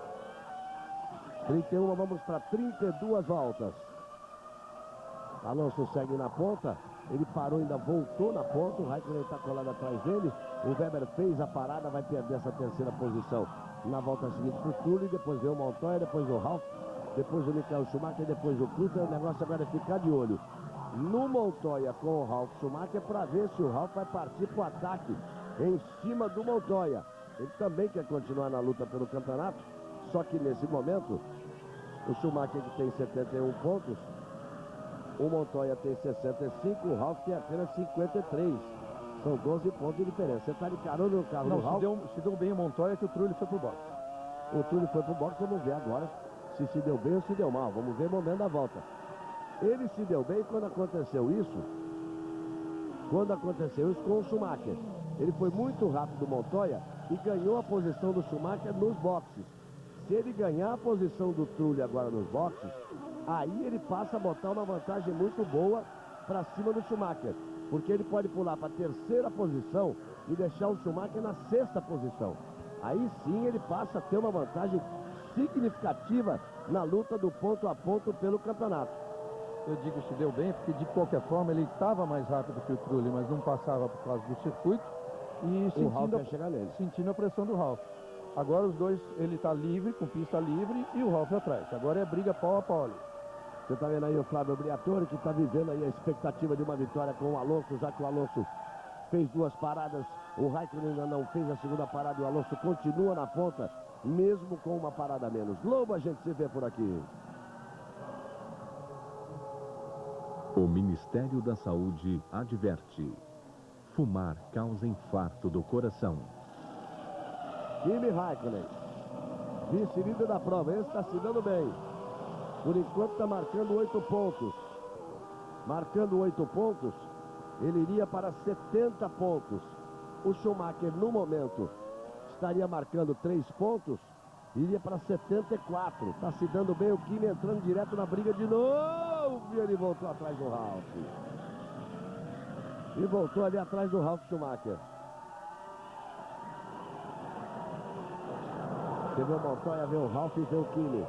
31, vamos para 32 voltas. Alonso segue na ponta, ele parou, ainda voltou na ponta, o Raikkonen está colado atrás dele, o Weber fez a parada, vai perder essa terceira posição na volta seguinte para o Trulli, depois veio o Montoya, depois o Ralf, depois o Michael Schumacher, depois o Kutter. O negócio agora é ficar de olho no Montoya com o Ralf Schumacher para ver se o Ralf vai partir para o ataque em cima do Montoya. Ele também quer continuar na luta pelo campeonato, só que nesse momento o Schumacher, que tem 71 pontos, o Montoya tem 65, o Ralf tem apenas 53. São 12 pontos de diferença. Você está de carona no carro do Ralf? Se deu bem o Montoya, que o Trulli foi pro box. O Trulli foi pro box, vamos ver agora se deu bem ou se deu mal. Vamos ver o momento da volta. Ele se deu bem quando aconteceu isso com o Schumacher. Ele foi muito rápido, o Montoya, e ganhou a posição do Schumacher nos boxes. Se ele ganhar a posição do Trulli agora nos boxes, aí ele passa a botar uma vantagem muito boa para cima do Schumacher, porque ele pode pular para a terceira posição e deixar o Schumacher na sexta posição. Aí sim ele passa a ter uma vantagem significativa na luta do ponto a ponto pelo campeonato. Eu digo se deu bem, porque de qualquer forma ele estava mais rápido que o Trulli, mas não passava por causa do circuito e sentindo a pressão do Ralf. Agora os dois, ele está livre, com pista livre, e o Ralf atrás. Agora é briga pau a pau ali. Você está vendo aí o Flávio Briatore, que está vivendo aí a expectativa de uma vitória com o Alonso, já que o Alonso fez duas paradas, o Raikkonen ainda não fez a segunda parada, e o Alonso continua na ponta, mesmo com uma parada a menos. Globo, a gente se vê por aqui. O Ministério da Saúde adverte: fumar causa infarto do coração. Kimi Raikkonen, vice-líder da prova, esse está se dando bem. Por enquanto está marcando 8 pontos. Marcando 8 pontos, ele iria para 70 pontos. O Schumacher, no momento, estaria marcando 3 pontos, iria para 74. Está se dando bem o Kimi, entrando direto na briga de novo. E ele voltou atrás do Ralf. E voltou ali atrás do Ralf Schumacher. Você vê o Montoya, vê o Ralf e vê o Kimi.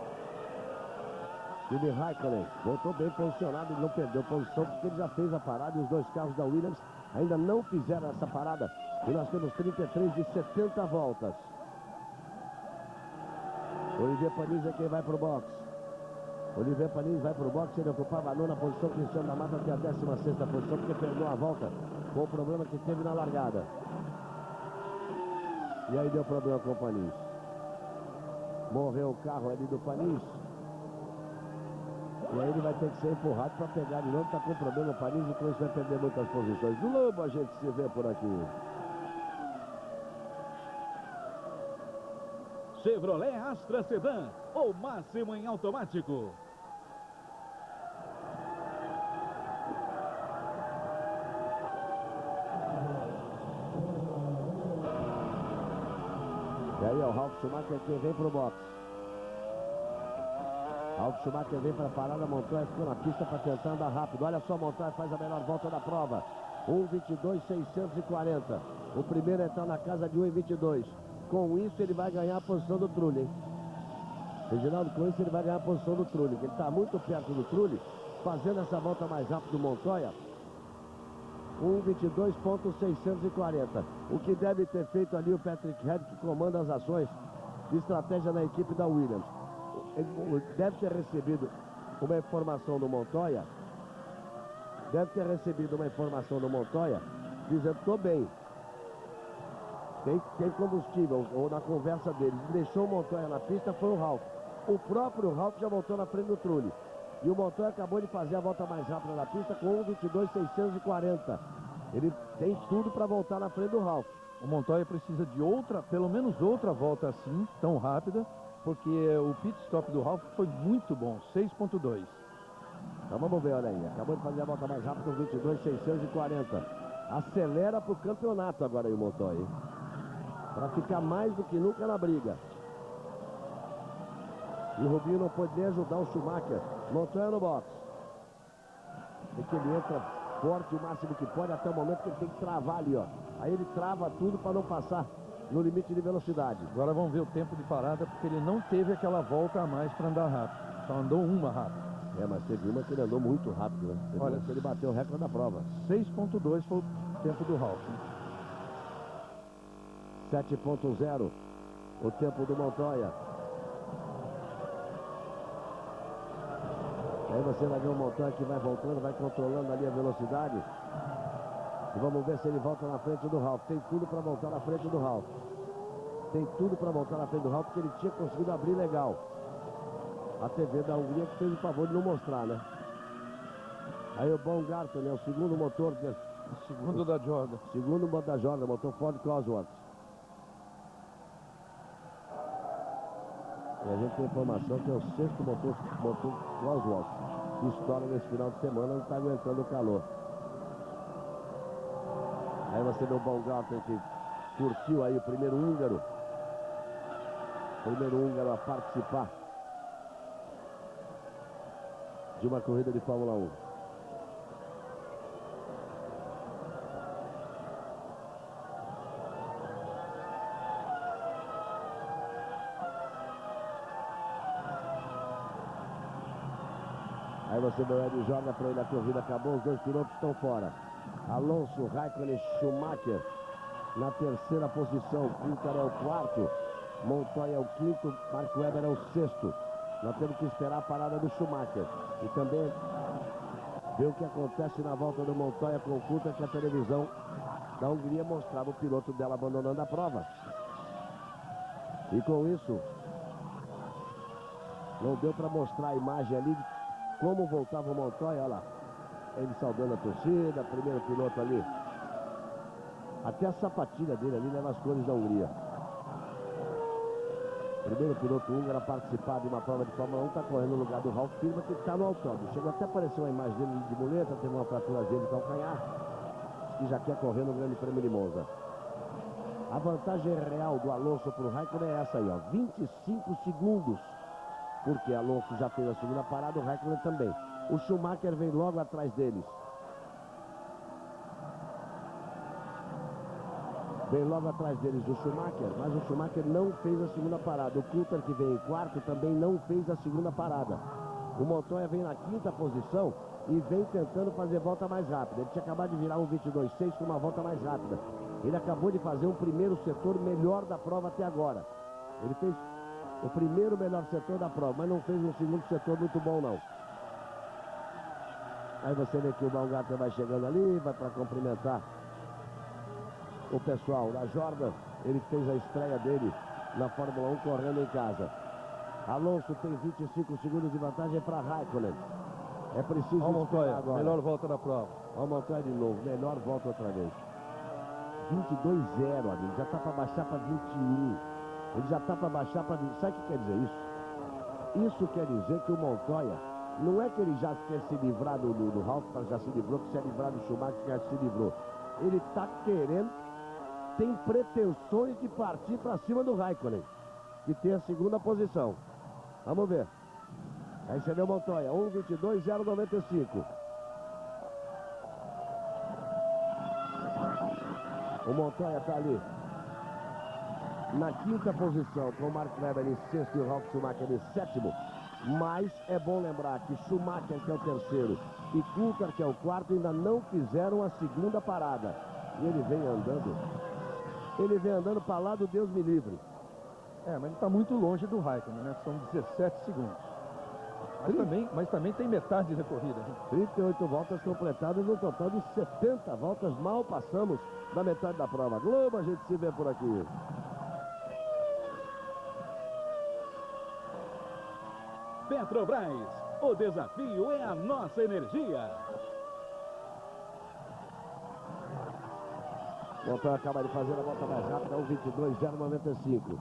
Kimi Raikkonen voltou bem posicionado, ele não perdeu posição porque ele já fez a parada, e os dois carros da Williams ainda não fizeram essa parada. E nós temos 33 de 70 voltas. Olivier Panis é quem vai para o box. Olivier Panis vai para o box, ele ocupava a 9ª posição, Cristiano da Mata tem a 16ª posição, porque perdeu a volta com o problema que teve na largada. E aí deu problema com o Panis. Morreu o carro ali do Panis. E aí ele vai ter que ser empurrado para pegar de novo, está com problema o Panis, e com isso vai perder muitas posições. Globo, a gente se vê por aqui. Chevrolet Astra Sedan, o máximo em automático. E aí o Ralf Schumacher que vem para o box. Ralf Schumacher vem para a parada, Montoya ficou na pista para tentar andar rápido. Olha só, Montoya faz a melhor volta da prova. 1:22.640. O primeiro está na casa de 1:22. Com isso ele vai ganhar a posição do Trulli, hein? Reginaldo, com isso ele vai ganhar a posição do Trulli, que ele está muito perto do Trulli, fazendo essa volta mais rápido do Montoya. 1:22.640. O que deve ter feito ali o Patrick Head, que comanda as ações de estratégia na equipe da Williams. Ele deve ter recebido uma informação do Montoya. Dizendo: estou bem. Tem combustível. Ou na conversa dele, deixou o Montoya na pista, foi o Ralf. O próprio Ralf já voltou na frente do Trulli. E o Montoya acabou de fazer a volta mais rápida na pista com 1:22.640. Ele tem tudo para voltar na frente do Ralf. O Montoya precisa de pelo menos outra volta assim, tão rápida, porque o pit stop do Ralf foi muito bom, 6.2. Então vamos ver, olha aí. Acabou de fazer a volta mais rápida com 22.640. Acelera para o campeonato agora aí o Montoya, para ficar mais do que nunca na briga. E o Rubinho não pode nem ajudar o Schumacher. Montoya no box. é que ele entra forte o máximo que pode até o momento que ele tem que travar ali, ó. Aí ele trava tudo para não passar no limite de velocidade. Agora vamos ver o tempo de parada, porque ele não teve aquela volta a mais para andar rápido. Só andou uma rápida. É, mas teve uma que ele andou muito rápido, né? Olha, Olha, ele bateu o recorde da prova. 6.2 foi o tempo do Ralf. 7.0 o tempo do Montoya. Aí você vai ver o Montoya que vai voltando, vai controlando ali a velocidade. E vamos ver se ele volta na frente do Ralf. Tem tudo para voltar na frente do Ralf. Tem tudo para voltar na frente do Ralf, porque ele tinha conseguido abrir legal. A TV da Hungria que fez o favor de não mostrar, né? Aí o Baumgarten, né? O segundo motor. O segundo da Jordan. Segundo motor da Jordan, motor Ford Cosworth. E a gente tem informação que é o sexto motor Cosworth que estoura nesse final de semana, não está aguentando o calor. Aí você vê o Baumgarten que curtiu aí o primeiro húngaro. Primeiro húngaro a participar de uma corrida de Fórmula 1. Aí você vê o Ed joga para ele, a corrida acabou, os dois pilotos estão fora. Alonso, Raikkonen e Schumacher na terceira posição. Coulthard é o quarto, Montoya é o quinto, Mark Webber é o sexto. Nós temos que esperar a parada do Schumacher. E também ver o que acontece na volta do Montoya com o Coulthard, que a televisão da Hungria mostrava o piloto dela abandonando a prova. E com isso, não deu para mostrar a imagem ali de como voltava o Montoya, olha lá. Ele saudando a torcida, primeiro piloto ali. Até a sapatilha dele ali leva as cores da Hungria. Primeiro piloto húngaro a participar de uma prova de Fórmula 1, está correndo no lugar do Ralf Firma, que está no autódromo. Chegou até a aparecer uma imagem dele de muleta, teve uma fraturazinha de calcanhar, e já quer correr no Grande Prêmio de Monza. A vantagem real do Alonso para o Raikkonen é essa aí, ó, 25 segundos. Porque Alonso já fez a segunda parada, o Raikkonen também. O Schumacher vem logo atrás deles. Vem logo atrás deles o Schumacher, mas o Schumacher não fez a segunda parada. O Coulthard, que vem em quarto, também não fez a segunda parada. O Montoya vem na quinta posição e vem tentando fazer volta mais rápida. Ele tinha acabado de virar um 22.6 com uma volta mais rápida. Ele acabou de fazer um primeiro setor melhor da prova até agora. Ele fez o primeiro melhor setor da prova, mas não fez um segundo setor muito bom, não. Aí você vê que o Baumgarten vai chegando ali, vai para cumprimentar o pessoal da Jordan. Ele fez a estreia dele na Fórmula 1 correndo em casa. Alonso tem 25 segundos de vantagem para Raikkonen. É preciso Olha o Montoya, agora. melhor volta da prova. Olha o Montoya de novo, melhor volta outra vez. 22-0, amigo, já está para baixar para 21. Ele já está para baixar para 20. Sabe o que quer dizer isso? Isso quer dizer que o Montoya, não é que ele já quer se livrar do Ralf, já se livrou, que se é livrar do Schumacher, que já se livrou. Ele está querendo, tem pretensões de partir para cima do Raikkonen, que tem a segunda posição. Vamos ver. Aí você vê o Montoya, 1:22.095. O Montoya está ali na quinta posição, com o Mark Webber em sexto e o Ralf Schumacher em sétimo. Mas é bom lembrar que Schumacher, que é o terceiro, e Coulthard, que é o quarto, ainda não fizeram a segunda parada. E ele vem andando para lá do Deus me livre. É, mas ele está muito longe do Raikkonen, né? São 17 segundos. Mas também tem metade da corrida. Né? 38 voltas completadas, no total de 70 voltas. Mal passamos da metade da prova. Globo, a gente se vê por aqui. Petrobras, o desafio é a nossa energia. O Montoya acaba de fazer a volta mais rápida, 1:22.095.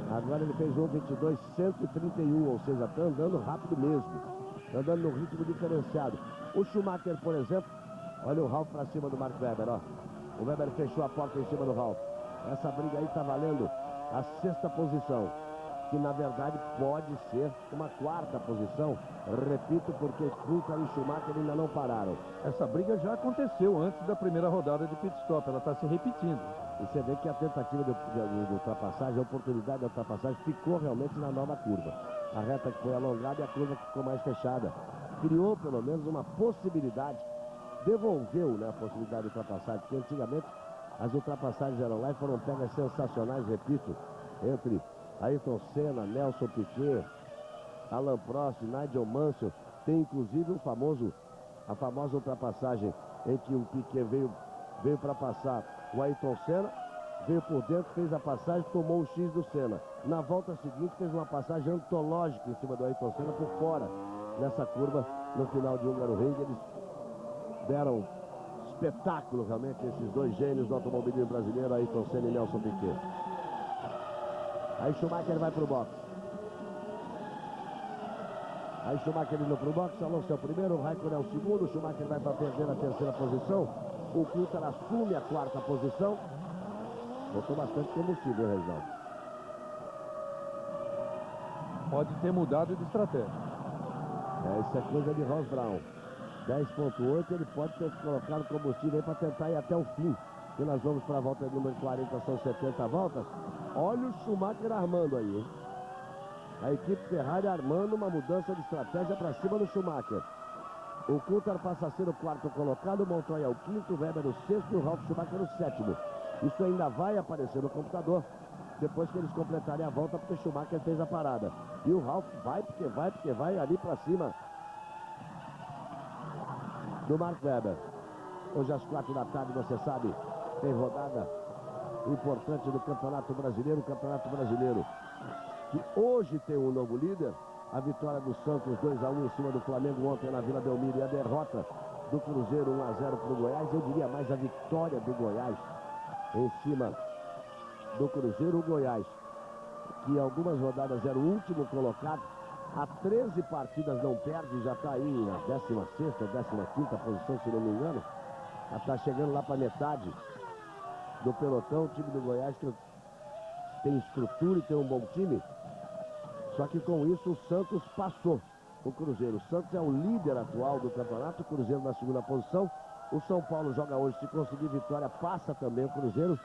Agora ele fez 1:22.131, ou seja, está andando rápido mesmo. Está andando no ritmo diferenciado. O Schumacher, por exemplo, olha o Ralf para cima do Mark Webber, ó. O Webber fechou a porta em cima do Ralf. Essa briga aí está valendo a sexta posição. que na verdade pode ser uma quarta posição. Repito, porque Coulthard e Schumacher ainda não pararam. Essa briga já aconteceu antes da primeira rodada de pit stop, ela está se repetindo. E você vê que a tentativa de ultrapassagem, a oportunidade de ultrapassagem ficou realmente na nova curva. A reta que foi alongada e a curva que ficou mais fechada. Criou pelo menos uma possibilidade, devolveu, né, a possibilidade de ultrapassagem, porque antigamente as ultrapassagens eram lá e foram pegas sensacionais, repito, entre Ayrton Senna, Nelson Piquet, Alain Prost, Nigel Mansell. Tem inclusive a famosa ultrapassagem em que o Piquet veio para passar o Ayrton Senna, veio por dentro, fez a passagem, tomou o X do Senna. Na volta seguinte fez uma passagem antológica em cima do Ayrton Senna por fora, nessa curva no final de Hungaroring. Eles deram espetáculo realmente, esses dois gênios do automobilismo brasileiro, Ayrton Senna e Nelson Piquet. Aí Schumacher vai pro box. Aí Schumacher indo pro box, Alonso é o primeiro, Raikkonen é o segundo, Schumacher vai para perder a terceira posição. O Coulthard assume a quarta posição. Botou bastante combustível, Reginaldo. Pode ter mudado de estratégia. Isso é coisa de Ross Brown. 10.8, ele pode ter colocado combustível aí para tentar ir até o fim. E nós vamos para a volta número 40, são 70 voltas. Olha o Schumacher armando aí, hein? A equipe Ferrari armando uma mudança de estratégia para cima do Schumacher. O Coulthard passa a ser o quarto colocado, o Montoya o quinto, o Weber o sexto e o Ralf Schumacher o sétimo. Isso ainda vai aparecer no computador depois que eles completarem a volta, porque Schumacher fez a parada. E o Ralf vai ali para cima do Mark Webber. Hoje às 4 da tarde, você sabe, tem rodada importante do Campeonato Brasileiro. O Campeonato Brasileiro que hoje tem um novo líder. A vitória do Santos 2-1 em cima do Flamengo ontem na Vila Belmiro, e a derrota do Cruzeiro 1-0 para o Goiás. Eu diria mais a vitória do Goiás em cima do Cruzeiro. O Goiás, que algumas rodadas era o último colocado, há 13 partidas não perde, já está aí na 16ª ou 15ª posição, se não me engano. Já está chegando lá para metade do pelotão. O time do Goiás que tem estrutura e tem um bom time. Só que com isso o Santos passou o Cruzeiro. O Santos é o líder atual do campeonato, o Cruzeiro na segunda posição. O São Paulo joga hoje, se conseguir vitória, passa também o Cruzeiro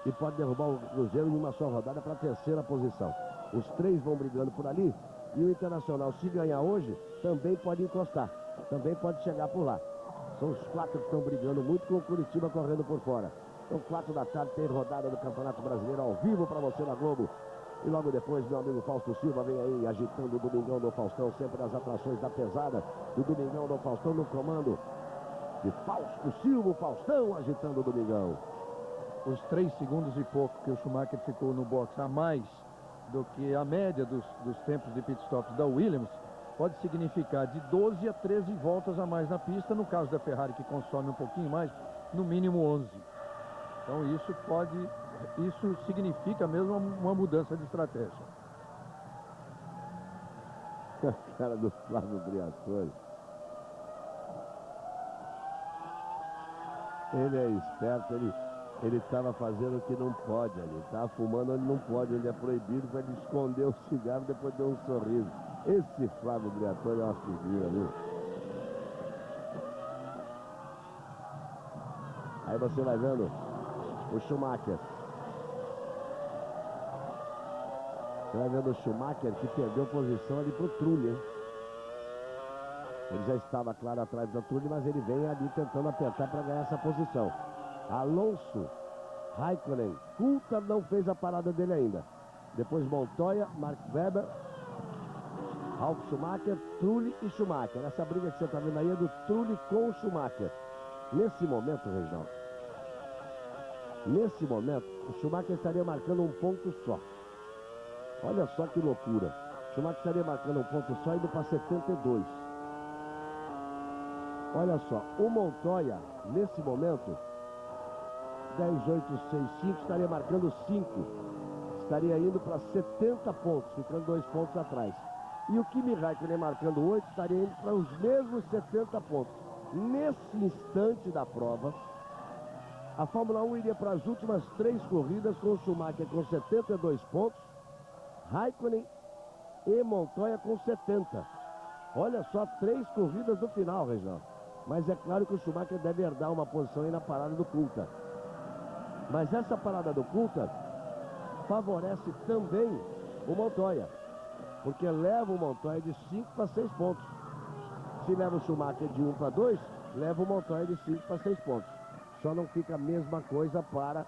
e pode derrubar o Cruzeiro em uma só rodada para a terceira posição. Os três vão brigando por ali e o Internacional, se ganhar hoje, também pode encostar, também pode chegar por lá. São os quatro que estão brigando muito, com o Curitiba correndo por fora. Então 4 da tarde tem rodada do Campeonato Brasileiro ao vivo para você na Globo. E logo depois, meu amigo Fausto Silva vem aí agitando o Domingão do Faustão, sempre as atrações da pesada do Domingão do Faustão no comando de Fausto Silva, o Faustão agitando o Domingão. Os 3 segundos e pouco que o Schumacher ficou no box a mais do que a média dos tempos de pitstops da Williams, pode significar de 12 a 13 voltas a mais na pista. No caso da Ferrari, que consome um pouquinho mais, no mínimo 11. Então isso significa mesmo uma mudança de estratégia. A cara do Flávio Briatore. Ele é esperto, ele estava fazendo o que não pode ali. Estava fumando onde não pode, onde é proibido, para ele esconder o cigarro, depois deu um sorriso. Esse Flávio Briatore é uma figura, viu? Aí você vai vendo o Schumacher. Você vai vendo o Schumacher que perdeu posição ali pro Trulli, hein? Ele já estava, claro, atrás do Trulli, mas ele vem ali tentando apertar para ganhar essa posição. Alonso, Raikkonen, Coulthard não fez a parada dele ainda. Depois Montoya, Mark Webber, Ralf Schumacher, Trulli e Schumacher. Essa briga que você está vendo aí é do Trulli com o Schumacher. Nesse momento, Reginaldo, nesse momento, o Schumacher estaria marcando um ponto só. Olha só que loucura. O Schumacher estaria marcando um ponto só, indo para 72. Olha só, o Montoya, nesse momento, 10.865, estaria marcando 5. Estaria indo para 70 pontos, ficando 2 pontos atrás. E o Kimi Raikkonen marcando 8, estaria indo para os mesmos 70 pontos. Nesse instante da prova, a Fórmula 1 iria para as últimas 3 corridas com o Schumacher com 72 pontos, Raikkonen e Montoya com 70. Olha só, 3 corridas do final, Reginaldo. Mas é claro que o Schumacher deve herdar uma posição aí na parada do Coulthard. Mas essa parada do Coulthard favorece também o Montoya, porque leva o Montoya de 5 para 6 pontos. Se leva o Schumacher de 1 para 2, leva o Montoya de 5 para 6 pontos. Só não fica a mesma coisa para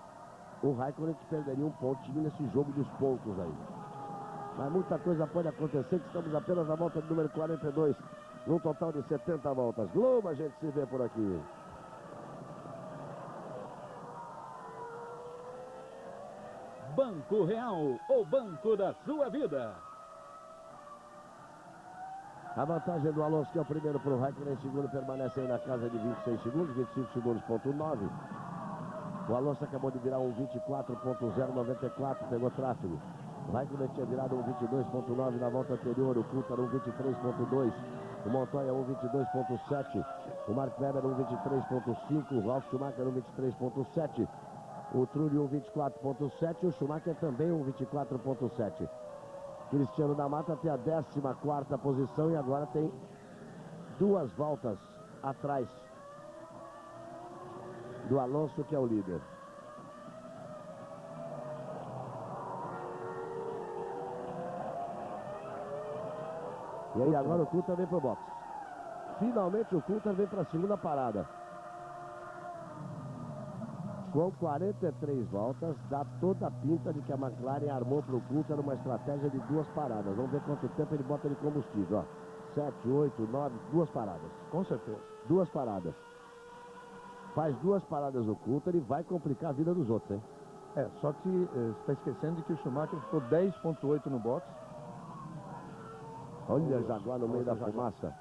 o Raikkonen, que perderia um pontinho nesse jogo dos pontos aí. Mas muita coisa pode acontecer, que estamos apenas na volta número 42, num total de 70 voltas. Globo, a gente se vê por aqui. Banco Real, o banco da sua vida. A vantagem do Alonso, que é o primeiro para o Raikkonen, em segundo permanece aí na casa de 26 segundos, 25 segundos, ponto 9. O Alonso acabou de virar um 24.094, pegou tráfego. O Raikkonen tinha virado um 22.9 na volta anterior, o Coulthard um 23.2, o Montoya um 22.7, o Mark Webber um 23.5, o Ralf Schumacher um 23.7, o Trulli um 24.7 e o Schumacher também um 24.7. Cristiano da Mata tem a 14ª posição e agora tem 2 voltas atrás do Alonso, que é o líder. E aí agora o Coulthard vem pro box. Finalmente o Coulthard vem para a segunda parada. Com 43 voltas, dá toda a pinta de que a McLaren armou para o Coulthard uma estratégia de 2 paradas. Vamos ver quanto tempo ele bota de combustível. Ó. 7, 8, 9, 2 paradas. Com certeza. 2 paradas. Faz 2 paradas o Coulthard e vai complicar a vida dos outros, hein? Só que você está esquecendo de que o Schumacher ficou 10.8 no box. Olha a Jaguar no meio da fumaça.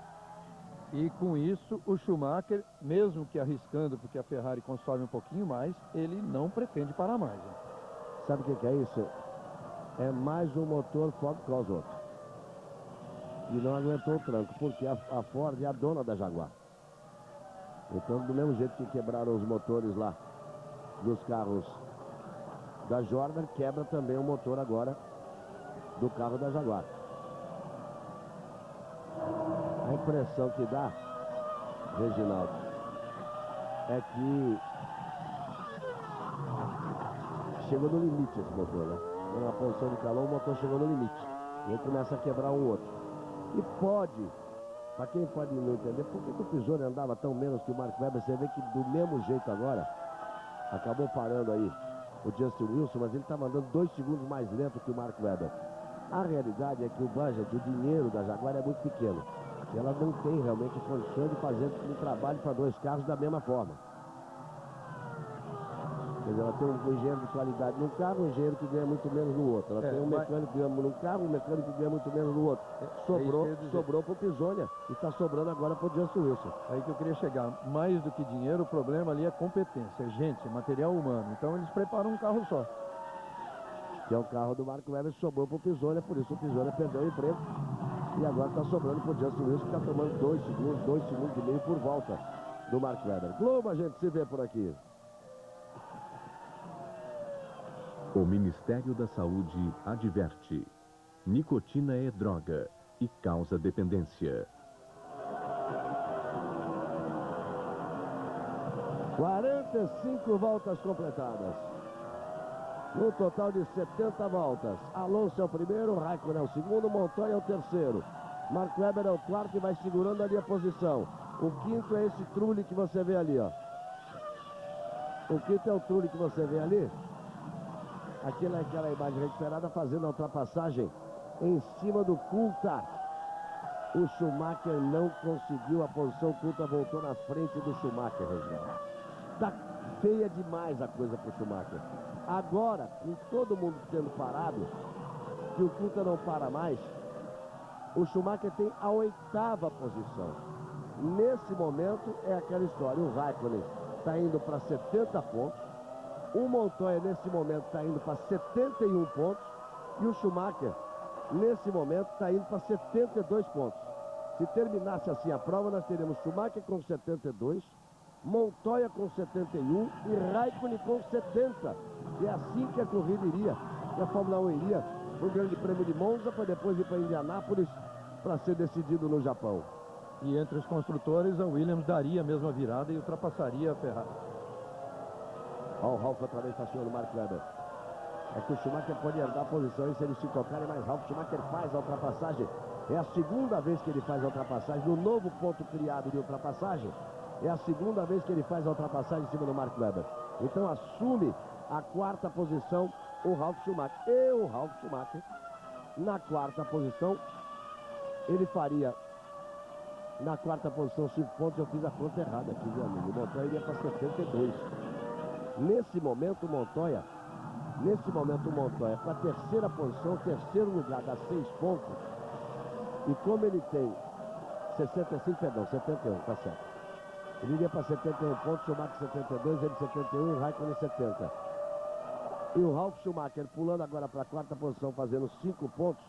E com isso, o Schumacher, mesmo que arriscando, porque a Ferrari consome um pouquinho mais, ele não pretende parar mais. Hein? Sabe o que é isso? É mais um motor Ford Cosworth. E não aguentou o tranco, porque a Ford é a dona da Jaguar. Então, do mesmo jeito que quebraram os motores lá dos carros da Jordan, quebra também o motor agora do carro da Jaguar. A impressão que dá, Reginaldo, é que chegou no limite esse motor, né? Na posição de calor, o motor chegou no limite. E aí começa a quebrar um outro. E pode, para quem pode não entender, por que o Pisoni andava tão menos que o Mark Webber? Você vê que do mesmo jeito agora, acabou parando aí o Justin Wilson, mas ele estava andando 2 segundos mais lento que o Mark Webber. A realidade é que o budget, o dinheiro da Jaguar é muito pequeno. E ela não tem realmente condição de fazer um trabalho para 2 carros da mesma forma. Quer dizer, ela tem um engenheiro de qualidade num carro, um engenheiro que ganha muito menos no outro. Ela tem um mecânico que ganha num carro, um mecânico que ganha muito menos no outro. Sobrou para o Pisoni e está sobrando agora para o Justin Wilson. Aí que eu queria chegar. Mais do que dinheiro, o problema ali é competência, é gente, é material humano. Então eles preparam um carro só. Que é o carro do Mark Webber, sobrou para o Pisoni, por isso o Pisoni perdeu o emprego. E agora está sobrando para o Justin Wilson, que está tomando 2 segundos e meio por volta do Mark Webber. Globo, a gente se vê por aqui. O Ministério da Saúde adverte: nicotina é droga e causa dependência. 45 voltas completadas. No total de 70 voltas. Alonso é o primeiro, Raikkonen é o segundo, Montoya é o terceiro. Mark Webber é o quarto e vai segurando ali a posição. O quinto é esse Trulli que você vê ali, ó. O quinto é o Trulli que você vê ali. Aquela imagem recuperada fazendo a ultrapassagem em cima do Coulthard. O Schumacher não conseguiu a posição, o Coulthard voltou na frente do Schumacher, Reginaldo. Tá feia demais a coisa pro Schumacher. Agora, com todo mundo tendo parado, que o Coulthard não para mais, o Schumacher tem a 8ª posição. Nesse momento é aquela história, o Raikkonen está indo para 70 pontos, o Montoya nesse momento está indo para 71 pontos e o Schumacher nesse momento está indo para 72 pontos. Se terminasse assim a prova, nós teríamos Schumacher com 72, Montoya com 71 e Raikkonen com 70. É assim que a corrida iria, que a Fórmula 1 iria para o Grande Prêmio de Monza, para depois ir para Indianápolis para ser decidido no Japão. E entre os construtores, a Williams daria a mesma virada e ultrapassaria a Ferrari. Olha o Ralf outra vez passeando o Mark Webber. É que o Schumacher pode herdar a posição e se eles se tocarem, mas Ralf Schumacher faz a ultrapassagem. É a segunda vez que ele faz a ultrapassagem no novo ponto criado de ultrapassagem. É a segunda vez que ele faz a ultrapassagem em cima do Mark Webber. Então assume a quarta posição o Ralf Schumacher. E o Ralf Schumacher, na quarta posição, ele faria, na quarta posição, 5 pontos. Eu fiz a conta errada aqui, meu amigo. O Montoya iria para 72. Nesse momento, o Montoya, para a terceira posição, terceiro lugar, dá 6 pontos. E como ele tem 71, tá certo. Ele iria para 71 pontos, Schumacher 72, ele 71, Raikkonen 70. E o Ralf Schumacher, pulando agora para a quarta posição, fazendo 5 pontos,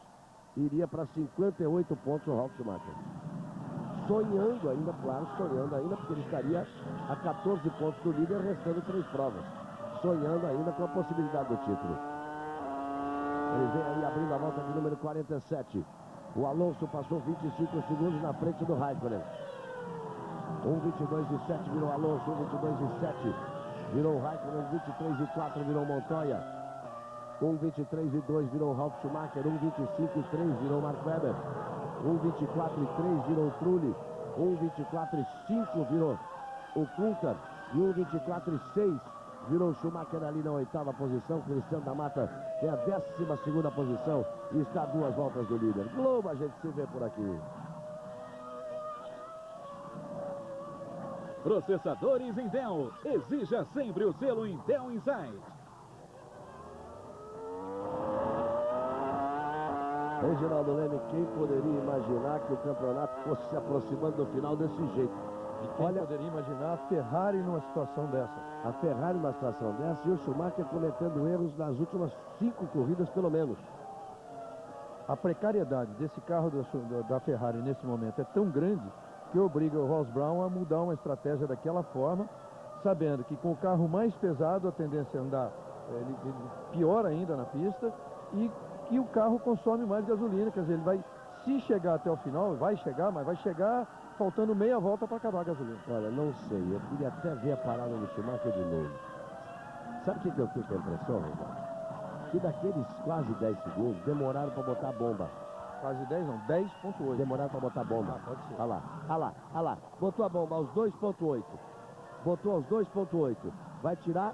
iria para 58 pontos o Ralf Schumacher. Sonhando ainda, claro, porque ele estaria a 14 pontos do líder, restando 3 provas. Sonhando ainda com a possibilidade do título. Ele vem aí abrindo a volta de número 47. O Alonso passou 25 segundos na frente do Raikkonen. 1:22:7 virou Alonso, 1:22:7 virou Raikkonen, 23:4 virou Montoya. 1:23:2 virou Ralf Schumacher, 1:25:3 virou Mark Webber. 1:24:3 virou Trulli. 1:24:5 virou o Coulthard. E 1:24:6 virou o Schumacher ali na 8ª posição. Cristiano da Mata tem a 12ª posição e está a 2 voltas do líder. Globo, a gente se vê por aqui. Processadores Intel. Exija sempre o selo Intel Inside. Reginaldo Leme, quem poderia imaginar que o campeonato fosse se aproximando do final desse jeito? E quem poderia imaginar a Ferrari numa situação dessa? A Ferrari numa situação dessa e o Schumacher cometendo erros nas últimas 5 corridas, pelo menos. A precariedade desse carro da Ferrari nesse momento é tão grande que obriga o Ross Brown a mudar uma estratégia daquela forma, sabendo que com o carro mais pesado a tendência é andar ele pior ainda na pista e que o carro consome mais gasolina, quer dizer, ele vai, se chegar até o final, vai chegar, mas vai chegar faltando meia volta para acabar a gasolina. Olha, não sei, eu queria até ver a parada do Schumacher de novo. Sabe o que eu fico com a impressão, Reginaldo? Que daqueles quase 10 segundos demoraram para botar a bomba. Quase 10 não, 10.8. Demoraram para botar a bomba. Pode ser. Olha lá. Botou a bomba aos 2.8. Botou aos 2.8. Vai tirar,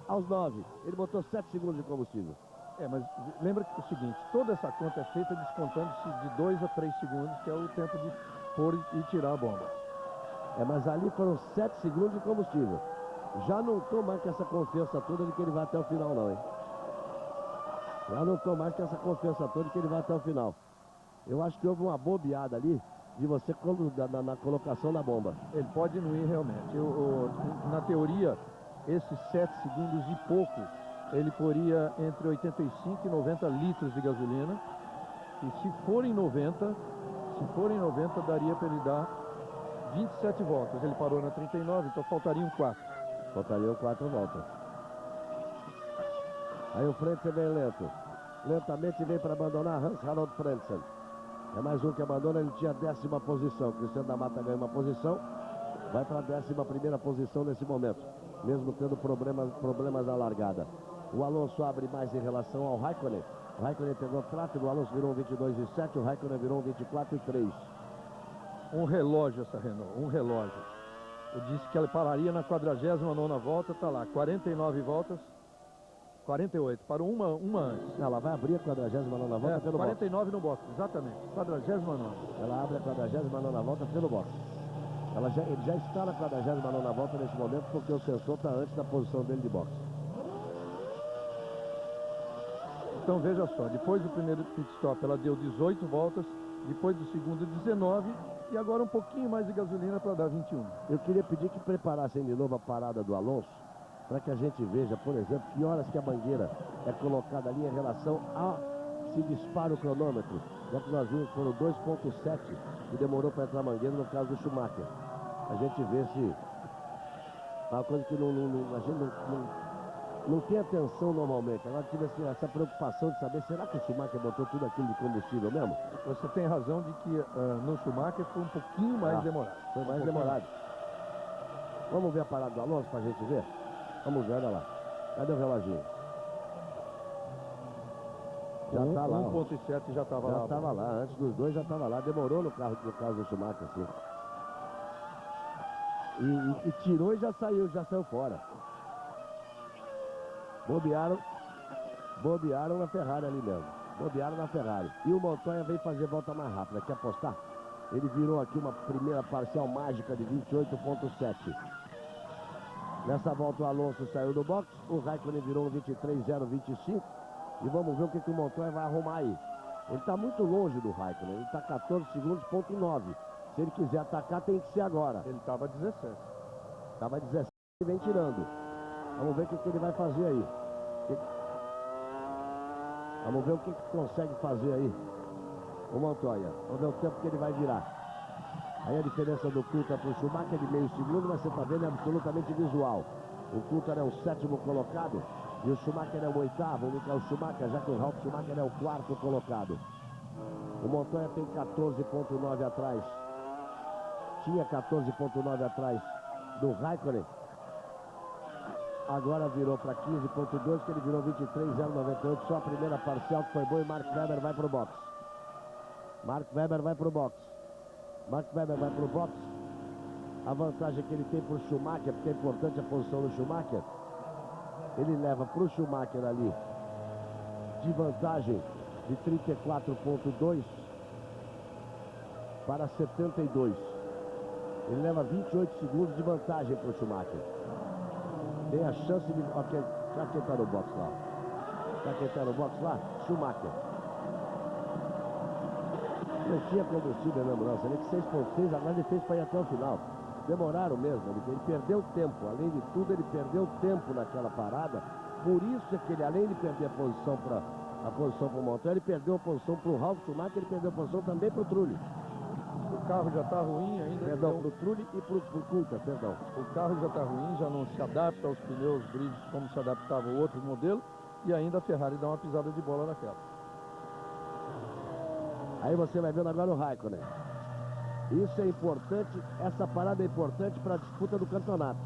aos 9. Ele botou 7 segundos de combustível. Mas lembra que é o seguinte, toda essa conta é feita descontando-se de 2 a 3 segundos, que é o tempo de pôr e tirar a bomba. Mas ali foram 7 segundos de combustível. Já não estou mais com essa confiança toda de que ele vai até o final, não, hein? Já não estou mais com essa confiança toda de que ele vai até o final. Eu acho que houve uma bobeada ali de você na colocação da bomba. Ele pode não ir realmente. Na teoria, esses 7 segundos e pouco, ele poria entre 85 e 90 litros de gasolina. E se forem 90, daria para ele dar 27 voltas. Ele parou na 39, então faltariam 4. Faltariam 4 voltas. Aí o Frentzen vem lento. Lentamente vem para abandonar Hans-Harald Frentzen. É mais um que abandona, ele tinha a 10ª posição. Cristiano da Mata ganha uma posição. Vai para a 11ª posição nesse momento. Mesmo tendo problemas na largada. O Alonso abre mais em relação ao Raikkonen. O Raikkonen pegou tráfego, o Alonso virou um 22:7, o Raikkonen virou um 24:3. Um relógio essa Renault, um relógio. Eu disse que ela pararia na 49ª volta, tá lá, 49 voltas, 48, parou uma antes. Ela vai abrir a 49ª volta pelo 49 no box, exatamente, 49ª. Ela abre a 49ª volta pelo box. Ele já está na 49ª volta nesse momento, porque o sensor está antes da posição dele de boxe. Então veja só, depois do primeiro pit stop ela deu 18 voltas, depois do segundo 19 e agora um pouquinho mais de gasolina para dar 21. Eu queria pedir que preparassem de novo a parada do Alonso, para que a gente veja, por exemplo, que horas que a mangueira é colocada ali em relação a se dispara o cronômetro. Já que nós vimos foram 2.7 que demorou para entrar a mangueira no caso do Schumacher. A gente vê se... É uma coisa que a gente não tem atenção normalmente. Agora tive essa preocupação de saber, será que o Schumacher botou tudo aquilo de combustível mesmo? Você tem razão de que no Schumacher foi um pouquinho mais demorado. Foi mais demorado. Vamos ver a parada do Alonso pra gente ver? Vamos ver, olha lá. Cadê o reloginho? Já tá lá. 1.7 já estava lá. Já estava lá, antes dos dois já estava lá. Demorou no caso do Schumacher, assim. E tirou e já saiu fora. Bobearam na Ferrari ali mesmo. Bobearam na Ferrari. E o Montoya veio fazer volta mais rápida. Quer apostar? Ele virou aqui uma primeira parcial mágica de 28.7. Nessa volta o Alonso saiu do box. O Raikkonen virou um 23.025. E vamos ver o que o Montoya vai arrumar aí. Ele está muito longe do Raikkonen. Ele está 14 segundos, ponto 9. Se ele quiser atacar, tem que ser agora. Ele estava 17. Estava 17 e vem tirando. Vamos ver o que ele vai fazer aí. Vamos ver o que consegue fazer aí o Montoya. Vamos ver o tempo que ele vai virar. Aí a diferença do Coulthard para o Schumacher é de meio segundo, mas você está vendo, é absolutamente visual. O Coulthard é o 7º colocado e o Schumacher é o 8º. O Michael Schumacher, já que o Ralf Schumacher é o 4º colocado. O Montoya tem 14.9 atrás. Tinha 14.9 atrás do Raikkonen. Agora virou para 15.2, que ele virou 23.098. Só a primeira parcial que foi boa e Mark Webber vai para o box. Mark Webber vai para o box. Mark Webber vai para o box. A vantagem que ele tem para o Schumacher, porque é importante a posição do Schumacher. Ele leva para o Schumacher ali de vantagem de 34.2 para 72. Ele leva 28 segundos de vantagem para o Schumacher. Tem a chance de... Ok, já quem está no box lá. Já quem está no box lá? Schumacher. Não tinha combustível mesmo, não. Você vê que 6.6, agora ele fez para ir até o final. Demoraram mesmo. Ele perdeu tempo. Além de tudo, ele perdeu tempo naquela parada. Por isso é que ele, além de perder a posição para o Montoya, ele perdeu a posição para o Ralf Schumacher, ele perdeu a posição também para o Trulli. O carro já está ruim ainda. Perdão, para o Trulli e para o Coulthard, perdão. O carro já está ruim, já não se adapta aos pneus bridges como se adaptava o outro modelo. E ainda a Ferrari dá uma pisada de bola naquela. Aí você vai vendo agora o Raikkonen. Isso é importante, essa parada é importante para a disputa do campeonato.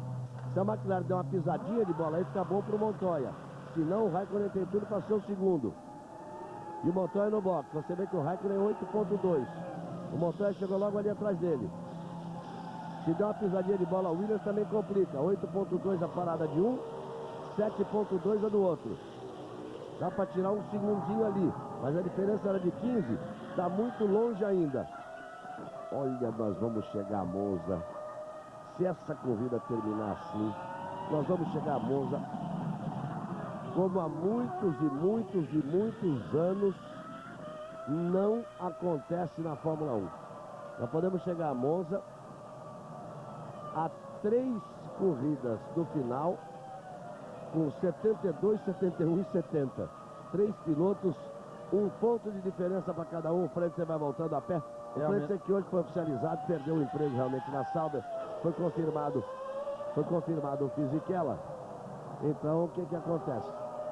Se a McLaren der uma pisadinha de bola aí, fica bom para o Montoya. Senão o Raikkonen tem tudo para ser o segundo. E o Montoya no box. Você vê que o Raikkonen é 8.2. O Montoya chegou logo ali atrás dele. Se der uma pisadinha de bola, o Williams também complica. 8.2 a parada de um, 7.2 a do outro. Dá para tirar um segundinho ali, mas a diferença era de 15. Está muito longe ainda. Olha, nós vamos chegar a Monza. Se essa corrida terminar assim, nós vamos chegar a Monza como há muitos e muitos e muitos anos não acontece na Fórmula 1. Nós podemos chegar a Monza a 3 corridas do final com 72, 71 e 70. 3 pilotos, um ponto de diferença para cada um. O Frentzen vai voltando a pé. O Frentzen que hoje foi oficializado, perdeu o emprego realmente na Sauber. Foi confirmado o Fisichella. Então o que acontece?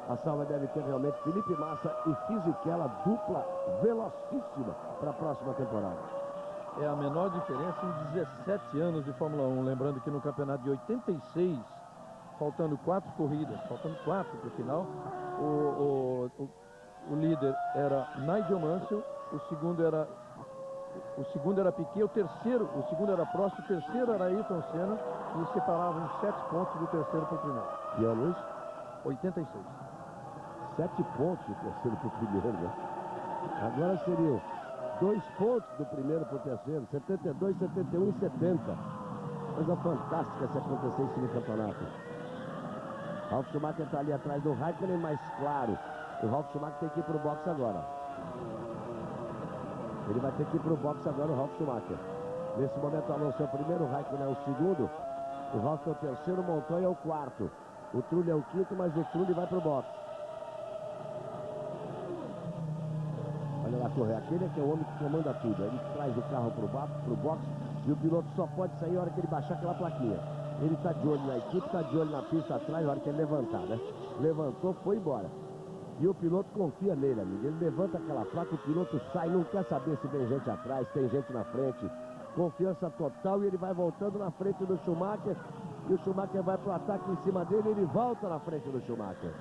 A Sauber deve ter realmente Felipe Massa e Fisichella, dupla velocíssima para a próxima temporada. É a menor diferença em 17 anos de Fórmula 1. Lembrando que no campeonato de 86, faltando 4 corridas, faltando 4 para o final, o líder era Nigel Mansell, o segundo era Piquet, o segundo era Prost, o terceiro era Ayrton Senna, e separavam 7 pontos do terceiro para o primeiro. E a Luiz? 86. 7 pontos do terceiro para o primeiro, né? Agora seriam 2 pontos do primeiro para o terceiro, 72, 71 e 70. Coisa fantástica se acontecesse no campeonato. Ralf Schumacher está ali atrás do Raikkonen, mais claro. O Ralf Schumacher tem que ir para o box agora. Ele vai ter que ir para o box agora, o Ralf Schumacher. Nesse momento, o Alonso é o primeiro, o Raikkonen é o segundo. O Ralf é o terceiro, o Montoya é o quarto. O Trulli é o quinto, mas o Trulli vai para o box. Olha lá correr. Aquele é que é o homem que comanda tudo. Ele traz o carro para o box e o piloto só pode sair na hora que ele baixar aquela plaquinha. Ele está de olho na equipe, está de olho na pista atrás, na hora que ele levantar, né? Levantou, foi embora. E o piloto confia nele, amigo. Ele levanta aquela placa, o piloto sai, não quer saber se vem gente atrás, tem gente na frente. Confiança total e ele vai voltando na frente do Schumacher. E o Schumacher vai pro ataque em cima dele, ele volta na frente do Schumacher.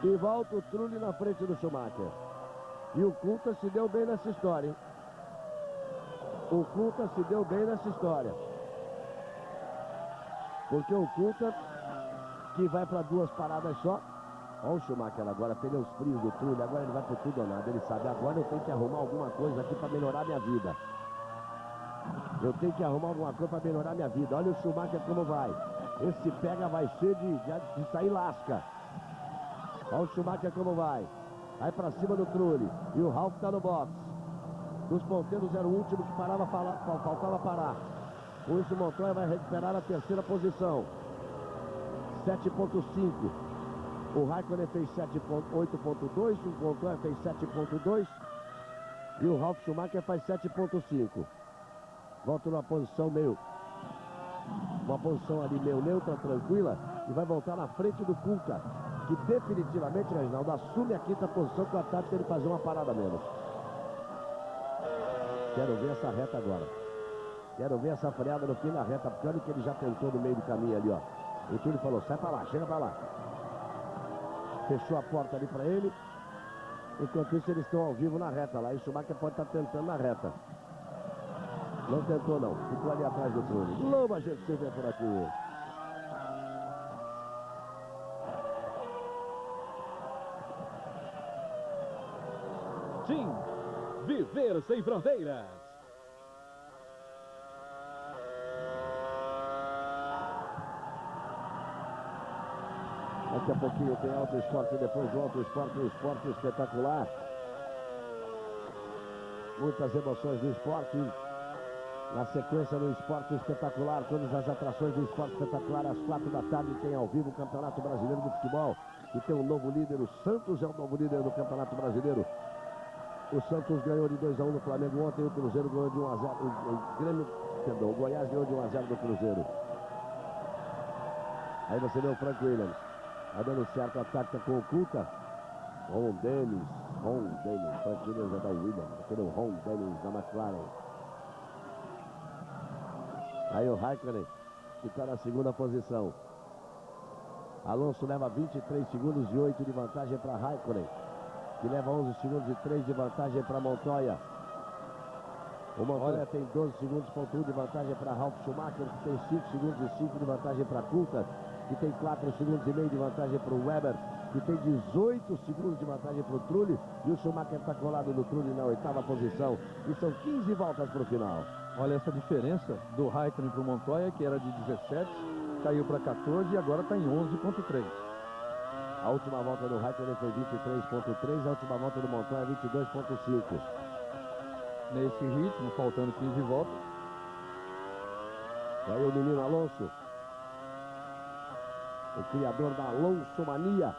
E volta o Trulli na frente do Schumacher. E o Coulthard se deu bem nessa história, hein? O Coulthard se deu bem nessa história. Porque o Coulthard, que vai para 2 paradas só. Olha o Schumacher agora, pneus frios do Trulli. Agora ele vai por tudo ou nada. Ele sabe, agora eu tenho que arrumar alguma coisa aqui para melhorar minha vida. Eu tenho que arrumar alguma coisa para melhorar minha vida. Olha o Schumacher como vai. Esse pega vai ser de sair lasca. Olha o Schumacher como vai. Vai para cima do Trulli. E o Ralf está no box. Dos ponteiros era o último que faltava parar. Com isso o Montoya vai recuperar a 3ª posição. 7.5. O Raikkonen fez 8.2. O Montoya fez 7.2. E o Ralf Schumacher faz 7.5. Volta numa posição uma posição ali meio neutra, tranquila, e vai voltar na frente do Kuka, que definitivamente, Reginaldo, assume a 5ª posição com a tática de fazer uma parada menos. Quero ver essa reta agora. Quero ver essa freada no fim da reta, porque olha que ele já tentou no meio do caminho ali, ó. O Trulli falou, sai pra lá, chega pra lá. Fechou a porta ali pra ele. Enquanto isso, eles estão ao vivo na reta lá. E o Schumacher pode estar tentando na reta. Não tentou, não. Ficou ali atrás do Trulli. Lobo, a gente se vê por aqui. TIM. Viver sem fronteiras. Daqui a pouquinho tem Auto Esporte, depois do Auto Esporte, um esporte espetacular. Muitas emoções do esporte. Na sequência do esporte espetacular, todas as atrações do esporte espetacular, às 4 da tarde tem ao vivo o Campeonato Brasileiro de Futebol. E tem um novo líder, o Santos é o novo líder do Campeonato Brasileiro. O Santos ganhou de 2-1 no Flamengo ontem, o Cruzeiro ganhou de 1-0. O Goiás ganhou de 1-0 do Cruzeiro. Aí você vê o Frank Williams. Vai dando certo a tática com o Kuka. Ron Dennis. Frank Williams é da Williams. Aquele Ron Dennis da McLaren. Aí o Raikkonen, que está na 2ª posição. Alonso leva 23 segundos e 8 de vantagem para Raikkonen, que leva 11 segundos e 3 de vantagem para Montoya. O Montoya tem 12 segundos, ponto 1 de vantagem para Ralf Schumacher, que tem 5 segundos e 5 de vantagem para Coulthard, que tem 4 segundos e meio de vantagem para o Weber, que tem 18 segundos de vantagem para o Trulli, e o Schumacher está colado no Trulli na 8ª posição, e são 15 voltas para o final. Olha essa diferença do Raikkonen para o Montoya, que era de 17, caiu para 14 e agora está em 11.3. A última volta do Raikkonen foi 23.3, a última volta do Montoya é 22.5. Nesse ritmo, faltando 15 voltas. E aí o menino Alonso, o criador da Alonso Mania,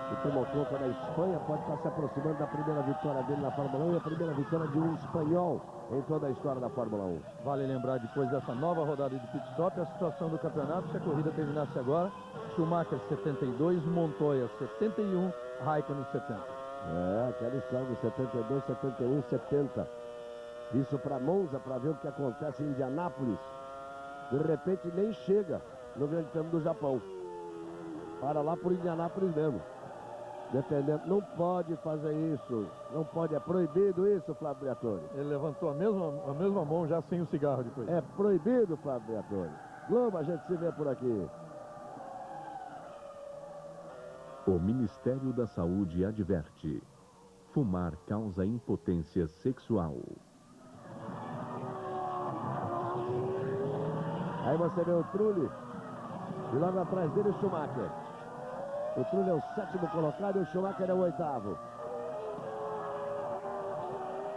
que tomou conta da Espanha, pode estar se aproximando da primeira vitória dele na Fórmula 1 e a primeira vitória de um espanhol em toda a história da Fórmula 1. Vale lembrar, depois dessa nova rodada de pit stop, a situação do campeonato, se a corrida terminasse agora, Schumacher 72, Montoya 71, Raikkonen 70. Aquela história de 72, 71, 70. Isso para Monza, para ver o que acontece em Indianápolis. De repente nem chega no Grande Prêmio do Japão. Para lá por Indianápolis mesmo. Dependendo, não pode fazer isso. Não pode, é proibido isso, Flávio Briatore. Ele levantou a mesma mão já sem o cigarro depois. É proibido, Flávio Briatore. Globo, a gente se vê por aqui. O Ministério da Saúde adverte: fumar causa impotência sexual. Aí você vê o Trulli e logo atrás dele o Schumacher. O Trulli é o 7º colocado e o Schumacher é o 8º.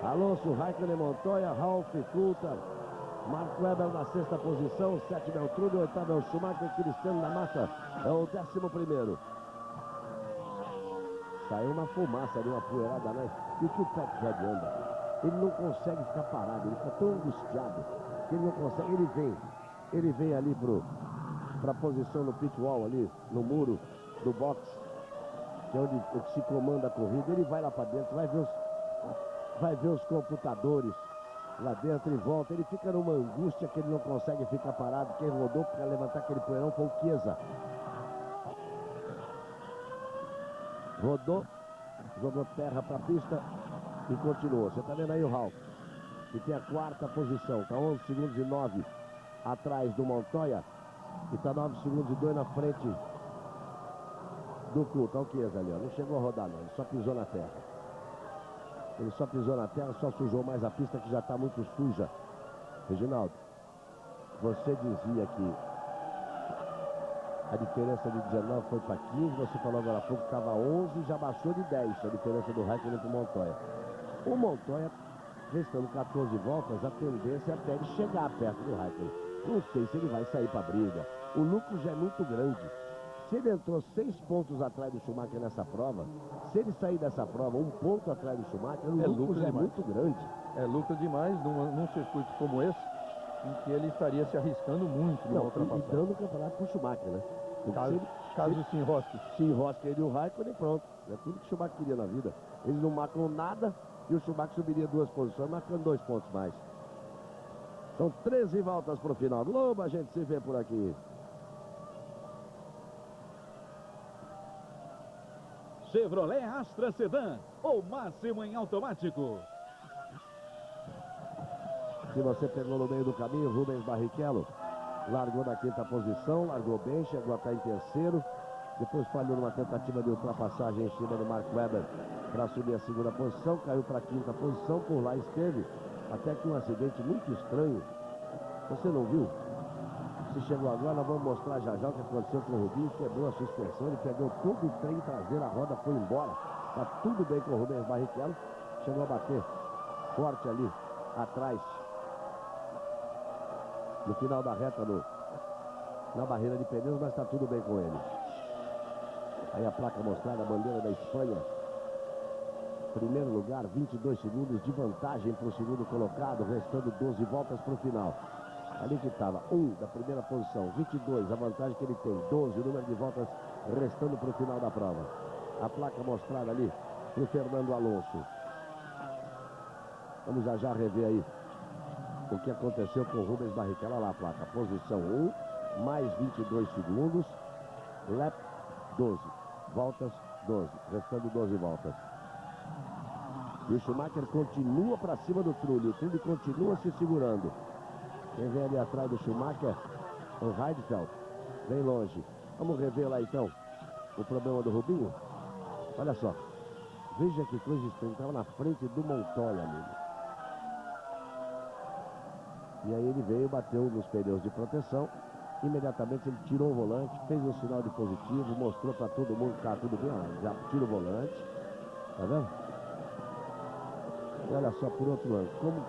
Alonso, Raikkonen, Montoya, Ralf, Coulthard, Mark Webber na 6ª posição, o 7º é o Trulli, o 8º é o Schumacher, Cristiano da Massa é o 11º. Saiu uma fumaça ali, uma poeirada, né? E o que o Pat Red anda? Ele não consegue ficar parado, ele fica tão angustiado. que ele não consegue, ele vem ali para a posição no pit wall ali, no muro do box, que é onde se comanda a corrida. Ele vai lá para dentro, vai ver os computadores lá dentro e volta. Ele fica numa angústia que ele não consegue ficar parado. Quem rodou para levantar aquele poeirão foi o Chiesa. Rodou, jogou terra para a pista e continuou. Você está vendo aí o Ralf, que tem a quarta posição, está 11 segundos e 9 atrás do Montoya e está 9 segundos e 2 na frente do Coulthard. Tá o Chiesa ali, ó. Não chegou a rodar não, ele só pisou na terra. Ele só pisou na terra, só sujou mais a pista, que já está muito suja. Reginaldo, você dizia que a diferença de 19 foi para 15, você falou agora há pouco que estava 11 e já baixou de 10 a diferença do Raikkonen para o Montoya. O Montoya, restando 14 voltas, a tendência é até ele chegar perto do Raikkonen. Não sei se ele vai sair para a briga. O lucro já é muito grande. Se ele entrou 6 pontos atrás do Schumacher nessa prova, se ele sair dessa prova 1 ponto atrás do Schumacher, o lucro já é muito grande. É lucro demais num circuito como esse, em que ele estaria se arriscando muito numa ultrapassagem. E dando o campeonato para o Schumacher, né? Caso se enrosque. Se enrosque ele e o Raikkonen, pronto. É tudo que o Schumacher queria na vida. Eles não marcam nada e o Schumacher subiria 2 posições, marcando 2 pontos mais. São 13 voltas para o final. Globo, a gente se vê por aqui. Chevrolet Astra Sedan, o máximo em automático. Se você pegou no meio do caminho, Rubens Barrichello largou na 5ª posição, largou bem, chegou a estar em 3º. Depois falhou numa tentativa de ultrapassagem em cima do Mark Webber para assumir a 2ª posição, caiu para a 5ª posição, por lá esteve, até que um acidente muito estranho. Você não viu? Se chegou agora, nós vamos mostrar já já o que aconteceu com o Rubinho. Quebrou a suspensão, ele pegou todo o trem traseiro, a roda foi embora. Tá tudo bem com o Rubens Barrichello, chegou a bater forte ali atrás, no final da reta, na barreira de pneus, mas está tudo bem com ele. Aí a placa mostrada, a bandeira da Espanha. Primeiro lugar, 22 segundos de vantagem para o segundo colocado, restando 12 voltas para o final. Ali que estava, 1 da primeira posição, 22, a vantagem que ele tem, 12, o número de voltas restando para o final da prova. A placa mostrada ali para o Fernando Alonso. Vamos já rever aí o que aconteceu com o Rubens Barrichello. Olha lá a placa, posição 1, mais 22 segundos, lap 12, voltas 12, restando 12 voltas. E o Schumacher continua para cima do Trulli, o Trulli continua se segurando. Quem vem ali atrás do Schumacher, o Heidfeld, bem longe. Vamos rever lá então o problema do Rubinho. Olha só, veja que coisa estranha, estava na frente do Montoya, amigo. E aí ele veio, bateu nos pneus de proteção. Imediatamente ele tirou o volante, fez um sinal de positivo, mostrou para todo mundo que está tudo bem. Ó, já tira o volante, tá vendo? E olha só por outro lado, como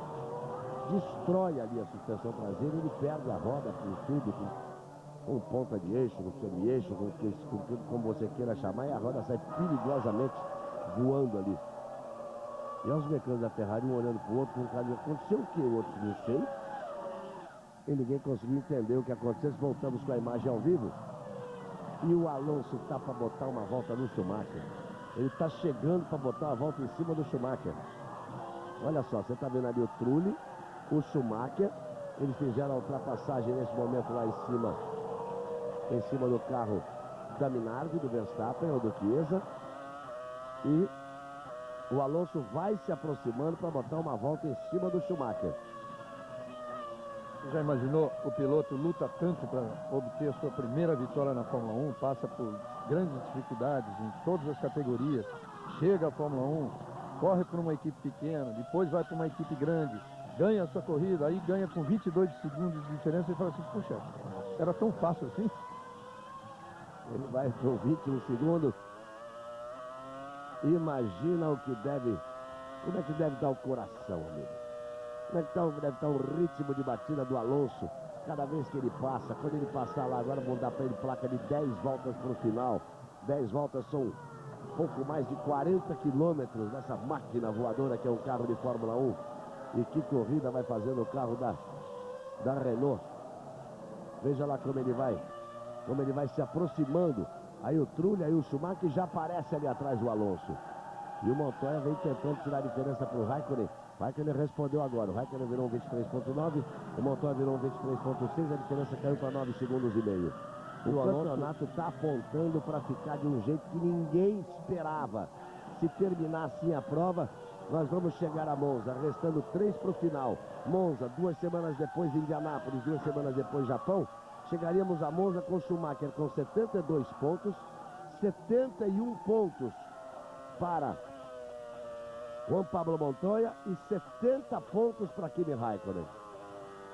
destrói ali a suspensão traseira, ele perde a roda com tudo, com ponta de eixo, com semi-eixo, com tudo como você queira chamar, e a roda sai perigosamente voando ali. E os mecânicos da Ferrari, um olhando para o outro, com um cara, aconteceu o que? O outro, não sei. E ninguém conseguiu entender o que aconteceu. Voltamos com a imagem ao vivo. E o Alonso está para botar uma volta no Schumacher. Ele está chegando para botar uma volta em cima do Schumacher. Olha só, você está vendo ali o Trulli, o Schumacher. Eles fizeram a ultrapassagem nesse momento lá em cima do carro da Minardi, do Verstappen ou do Chiesa. E o Alonso vai se aproximando para botar uma volta em cima do Schumacher. Você já imaginou, o piloto luta tanto para obter a sua primeira vitória na Fórmula 1, passa por grandes dificuldades em todas as categorias, chega à Fórmula 1, corre por uma equipe pequena, depois vai para uma equipe grande, ganha a sua corrida, aí ganha com 22 segundos de diferença e fala assim, puxa, era tão fácil assim? Ele vai com 21 segundos. Imagina o que deve, como é que deve dar o coração, amigo. Como é que deve estar o ritmo de batida do Alonso cada vez que ele passa. Quando ele passar lá agora, vão dar para ele placa de 10 voltas para o final. 10 voltas são um pouco mais de 40 quilômetros nessa máquina voadora que é um carro de Fórmula 1. E que corrida vai fazer no carro da Renault. Veja lá como ele vai se aproximando. Aí o Trulli, aí o Schumacher, já aparece ali atrás o Alonso. E o Montoya vem tentando tirar a diferença para o Raikkonen. O Raikkonen respondeu agora. O Raikkonen virou um 23.9, o Montoya virou um 23.6, a diferença caiu para 9 segundos e meio. O campeonato está apontando para ficar de um jeito que ninguém esperava. Se terminar assim a prova, nós vamos chegar a Monza, restando 3 para o final. Monza, 2 semanas depois Indianápolis, 2 semanas depois Japão. Chegaríamos a Monza com Schumacher com 72 pontos, 71 pontos para Juan Pablo Montoya e 70 pontos para Kimi Raikkonen.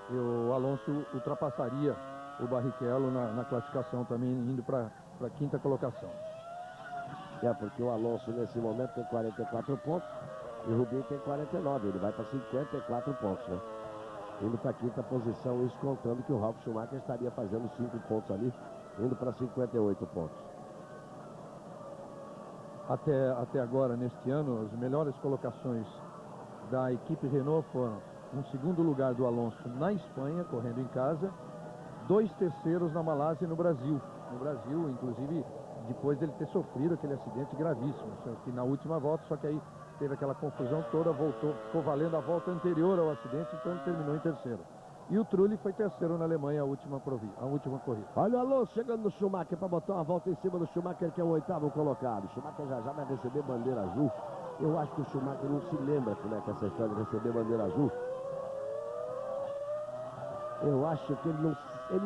E o Alonso ultrapassaria o Barrichello na classificação também, indo para a 5ª colocação. Porque o Alonso nesse momento tem 44 pontos e o Rubinho tem 49, ele vai para 54 pontos, né? Indo para a 5ª posição, isso contando que o Ralf Schumacher estaria fazendo 5 pontos ali, indo para 58 pontos. Até agora, neste ano, as melhores colocações da equipe Renault foram um 2º lugar do Alonso na Espanha, correndo em casa, 2 terceiros na Malásia e no Brasil. No Brasil, inclusive, depois dele ter sofrido aquele acidente gravíssimo, que na última volta, só que aí teve aquela confusão toda, voltou, ficou valendo a volta anterior ao acidente, então ele terminou em terceiro. E o Trulli foi terceiro na Alemanha a última corrida. Olha o Alonso chegando no Schumacher para botar uma volta em cima do Schumacher, que é o 8º colocado. O Schumacher já vai receber bandeira azul. Eu acho que o Schumacher não se lembra como é que é essa história de receber bandeira azul. Eu acho que ele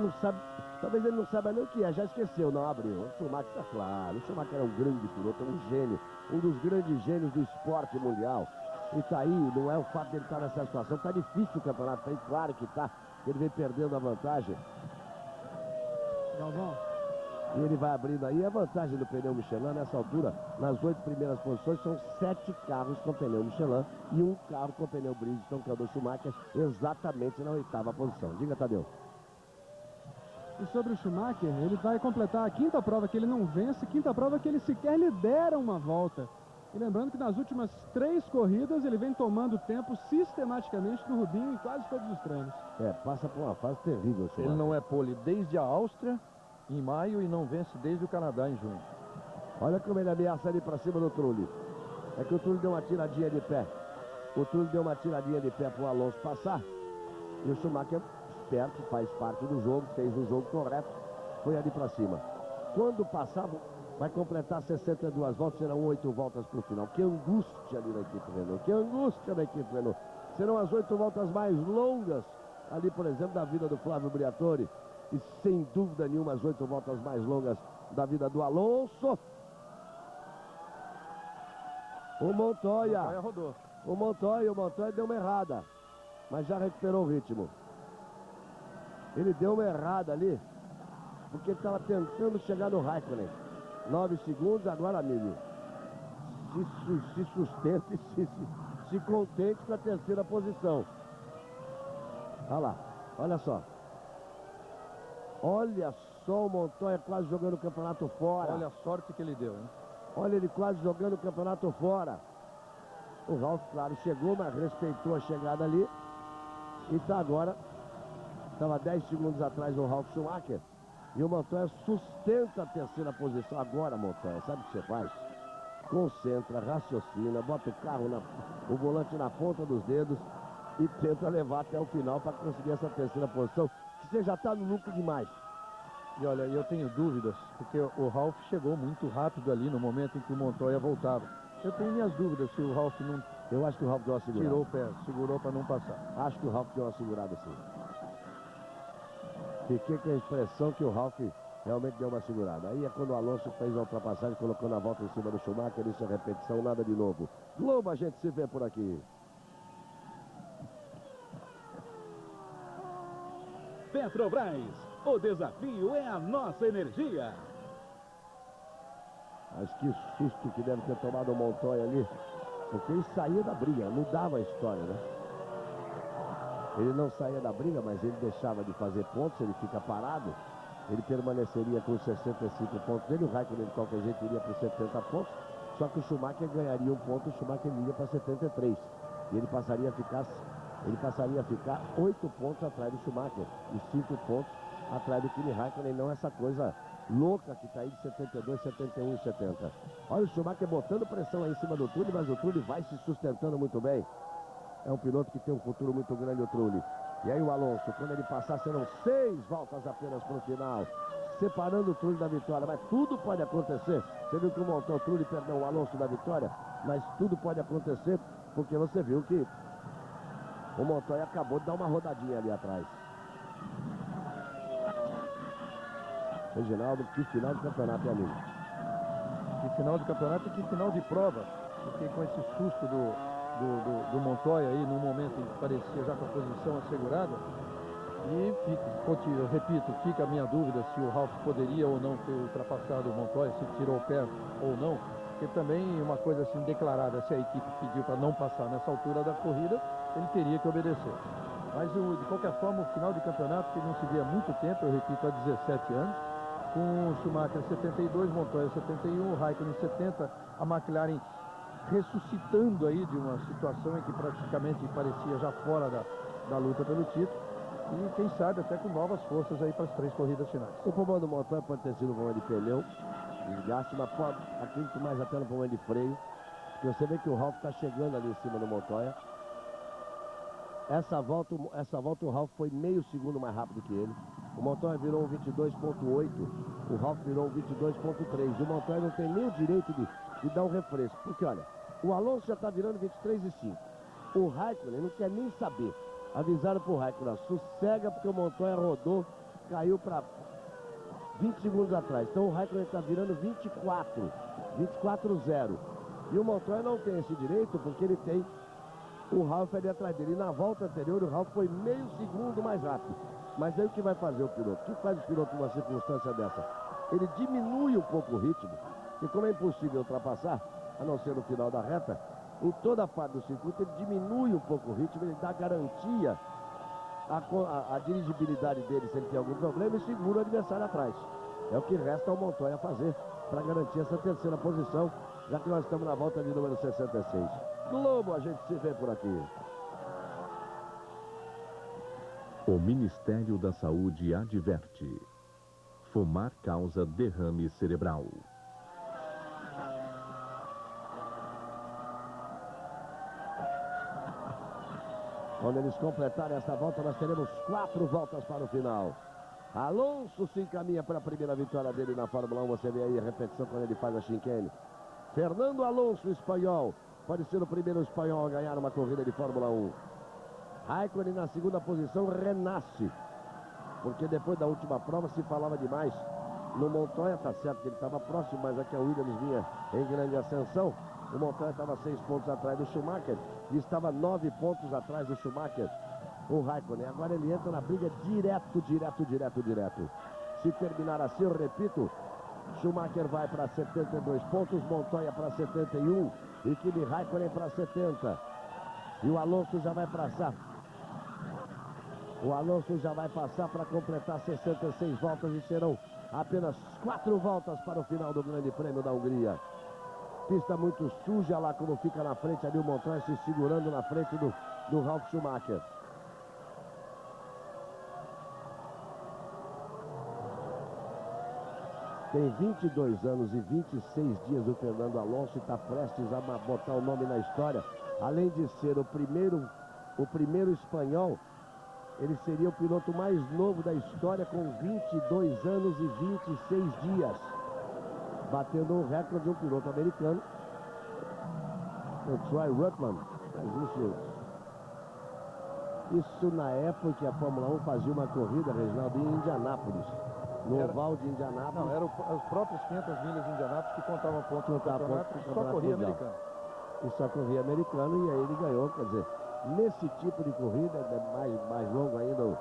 não sabe, talvez ele não saiba nem o que é, já esqueceu, não abriu. O Schumacher está claro, o Schumacher é um grande piloto, é um gênio, um dos grandes gênios do esporte mundial. E tá aí, não é o fato de ele estar nessa situação, tá difícil o campeonato, tá aí, claro que tá, ele vem perdendo a vantagem. Galvão. E ele vai abrindo aí a vantagem do pneu Michelin nessa altura. Nas 8 primeiras posições são 7 carros com pneu Michelin e 1 carro com pneu Bridgestone, que é o do Schumacher, exatamente na 8ª posição. Diga, Tadeu. E sobre o Schumacher, ele vai completar a 5ª prova que ele não vence, 5ª prova que ele sequer lidera uma volta. E lembrando que nas últimas 3 corridas ele vem tomando tempo sistematicamente do Rubinho em quase todos os treinos. Passa por uma fase terrível, Schumacher. Ele não é pole desde a Áustria, em maio, e não vence desde o Canadá, em junho. Olha como ele ameaça ali para cima do Trulli. É que o Trulli deu uma tiradinha de pé. O Trulli deu uma tiradinha de pé para o Alonso passar. E o Schumacher, esperto, faz parte do jogo, fez o jogo correto, foi ali para cima. Quando passar, vai completar 62 voltas, serão 8 voltas para o final. Que angústia ali na equipe Renault, que angústia da equipe Renault. Serão as 8 voltas mais longas, ali, por exemplo, da vida do Flávio Briatore. E sem dúvida nenhuma, as 8 voltas mais longas da vida do Alonso. O Montoya rodou. O Montoya deu uma errada, mas já recuperou o ritmo. Ele deu uma errada ali, porque ele estava tentando chegar no Raikkonen. 9 segundos, agora, amigo, se sustente, se contente com a 3ª posição. Olha lá, olha só. Olha só o Montoya quase jogando o campeonato fora. Olha a sorte que ele deu, hein? Olha ele quase jogando o campeonato fora. O Ralf, claro, chegou, mas respeitou a chegada ali. E tá agora, estava 10 segundos atrás do Ralf Schumacher. E o Montoya sustenta a 3ª posição. Agora, Montoya, sabe o que você faz? Concentra, raciocina, bota o volante na ponta dos dedos e tenta levar até o final para conseguir essa 3ª posição. Que você já está no lucro demais. E olha, eu tenho dúvidas, porque o Ralf chegou muito rápido ali no momento em que o Montoya voltava. Eu tenho minhas dúvidas se o Ralf não... Eu acho que o Ralf deu uma segurada. Tirou o pé, segurou para não passar. Acho que o Ralf deu uma segurada sim. Fiquei com a impressão que o Ralf realmente deu uma segurada. Aí é quando o Alonso fez a ultrapassagem, colocando a volta em cima do Schumacher. Isso é repetição, nada de novo. Globo, a gente se vê por aqui. Petrobras, o desafio é a nossa energia. Mas que susto que deve ter tomado o Montoya ali. Porque ele saía da briga, mudava a história, né? Ele não saía da briga, mas ele deixava de fazer pontos, ele fica parado. Ele permaneceria com os 65 pontos dele. O Raikkonen de qualquer jeito iria para os 70 pontos. Só que o Schumacher ganharia um ponto, o Schumacher iria para 73. E ele passaria a ficar ele passaria a ficar 8 pontos atrás do Schumacher e 5 pontos atrás do Kimi Raikkonen, não essa coisa louca que está aí de 72, 71 e 70. Olha o Schumacher botando pressão aí em cima do Trulli, mas o Trulli vai se sustentando muito bem. É um piloto que tem um futuro muito grande, o Trulli. E aí o Alonso, quando ele passar, serão 6 voltas apenas para o final, separando o Trulli da vitória. Mas tudo pode acontecer. Você viu que o Trulli, perdão, o Alonso da vitória, mas tudo pode acontecer, porque você viu que o Montoya acabou de dar uma rodadinha ali atrás. Reginaldo, que final de campeonato, amigo? Que final de campeonato e que final de prova. Porque com esse susto do Montoya aí, num momento em que parecia já com a posição assegurada, e eu repito, fica a minha dúvida se o Ralf poderia ou não ter ultrapassado o Montoya, se tirou o pé ou não, porque também uma coisa assim declarada, se a equipe pediu para não passar nessa altura da corrida, ele teria que obedecer. Mas de qualquer forma, o final de campeonato que não se vê há muito tempo, eu repito, há 17 anos, com o Schumacher 72, Montoya 71, o Raikkonen 70, a McLaren ressuscitando aí de uma situação em que praticamente parecia já fora da luta pelo título, e quem sabe até com novas forças aí para as 3 corridas finais. O problema do Montoya pode ter sido o problema de pneu, desgaste, mas pode, acredito mais até no problema de freio, porque você vê que o Ralf está chegando ali em cima do Montoya. Essa volta o Ralf foi meio segundo mais rápido que ele. O Montoya virou um 22.8, o Ralf virou um 22.3. O Montoya não tem nem o direito de dar um refresco, porque olha, o Alonso já está virando 23.5. O Raikkonen não quer nem saber. Avisaram pro Raikkonen, sossega porque o Montoya rodou, caiu para 20 segundos atrás. Então o Raikkonen está virando 24.0. E o Montoya não tem esse direito porque ele tem o Ralf ali atrás dele. E na volta anterior o Ralf foi meio segundo mais rápido. Mas aí o que vai fazer o piloto? O que faz o piloto numa circunstância dessa? Ele diminui um pouco o ritmo, porque como é impossível ultrapassar, a não ser no final da reta, em toda a parte do circuito ele diminui um pouco o ritmo, ele dá garantia à dirigibilidade dele se ele tem algum problema e segura o adversário atrás. É o que resta ao Montoya fazer para garantir essa terceira posição, já que nós estamos na volta de número 66. Globo, a gente se vê por aqui. O Ministério da Saúde adverte: fumar causa derrame cerebral. Quando eles completarem essa volta, nós teremos 4 voltas para o final. Alonso se encaminha para a primeira vitória dele na Fórmula 1. Você vê aí a repetição quando ele faz a chicane. Fernando Alonso, espanhol, pode ser o primeiro espanhol a ganhar uma corrida de Fórmula 1. Raikkonen na segunda posição renasce, porque depois da última prova se falava demais no Montoya. Tá certo que ele estava próximo, mas aqui a Williams vinha em grande ascensão. O Montoya estava 6 pontos atrás do Schumacher e estava 9 pontos atrás do Schumacher, o Raikkonen. Agora ele entra na briga direto. Se terminar assim, eu repito, Schumacher vai para 72 pontos, Montoya para 71 e Kimi Raikkonen para 70. E o Alonso já vai passar. O Alonso já vai passar para completar 66 voltas e serão apenas 4 voltas para o final do Grande Prêmio da Hungria. Pista muito suja lá como fica na frente ali o Montoya se segurando na frente do Ralf Schumacher. Tem 22 anos e 26 dias o Fernando Alonso e está prestes a botar o nome na história. Além de ser o primeiro espanhol, ele seria o piloto mais novo da história com 22 anos e 26 dias. Batendo o recorde de um piloto americano, o Troy Ruttman. Isso na época que a Fórmula 1 fazia uma corrida, Reginaldo, em Indianápolis. No oval de Indianápolis. Não, eram as próprias 500 milhas de Indianápolis que contavam pontos no campeonato, só corria americano. E só corria americano, e aí ele ganhou. Quer dizer, nesse tipo de corrida, mais longo ainda.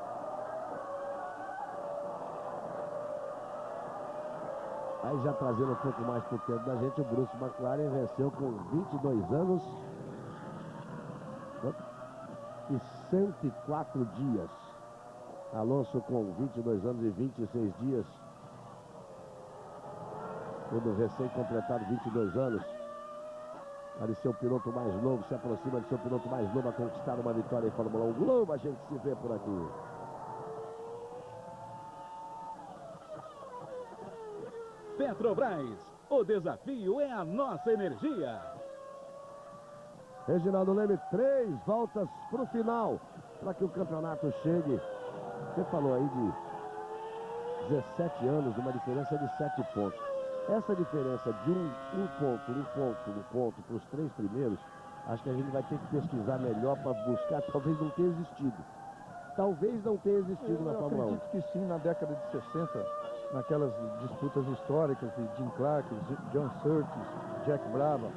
Aí já trazendo um pouco mais pro tempo da gente, o Bruce McLaren venceu com 22 anos e 104 dias. Alonso com 22 anos e 26 dias. Todo recém-completado 22 anos. de ser o piloto mais novo, se aproxima de ser o piloto mais novo a conquistar uma vitória em Fórmula 1 Globo. A gente se vê por aqui. Petrobras, o desafio é a nossa energia. Reginaldo Leme, 3 voltas para o final, para que o campeonato chegue. Você falou aí de 17 anos, uma diferença de 7 pontos. Essa diferença de um ponto para os 3 primeiros, acho que a gente vai ter que pesquisar melhor para buscar. Talvez não tenha existido. Talvez não tenha existido na Fórmula 1. Eu acredito que sim, na década de 60, naquelas disputas históricas de Jim Clark, John Surtees, Jack Brabham,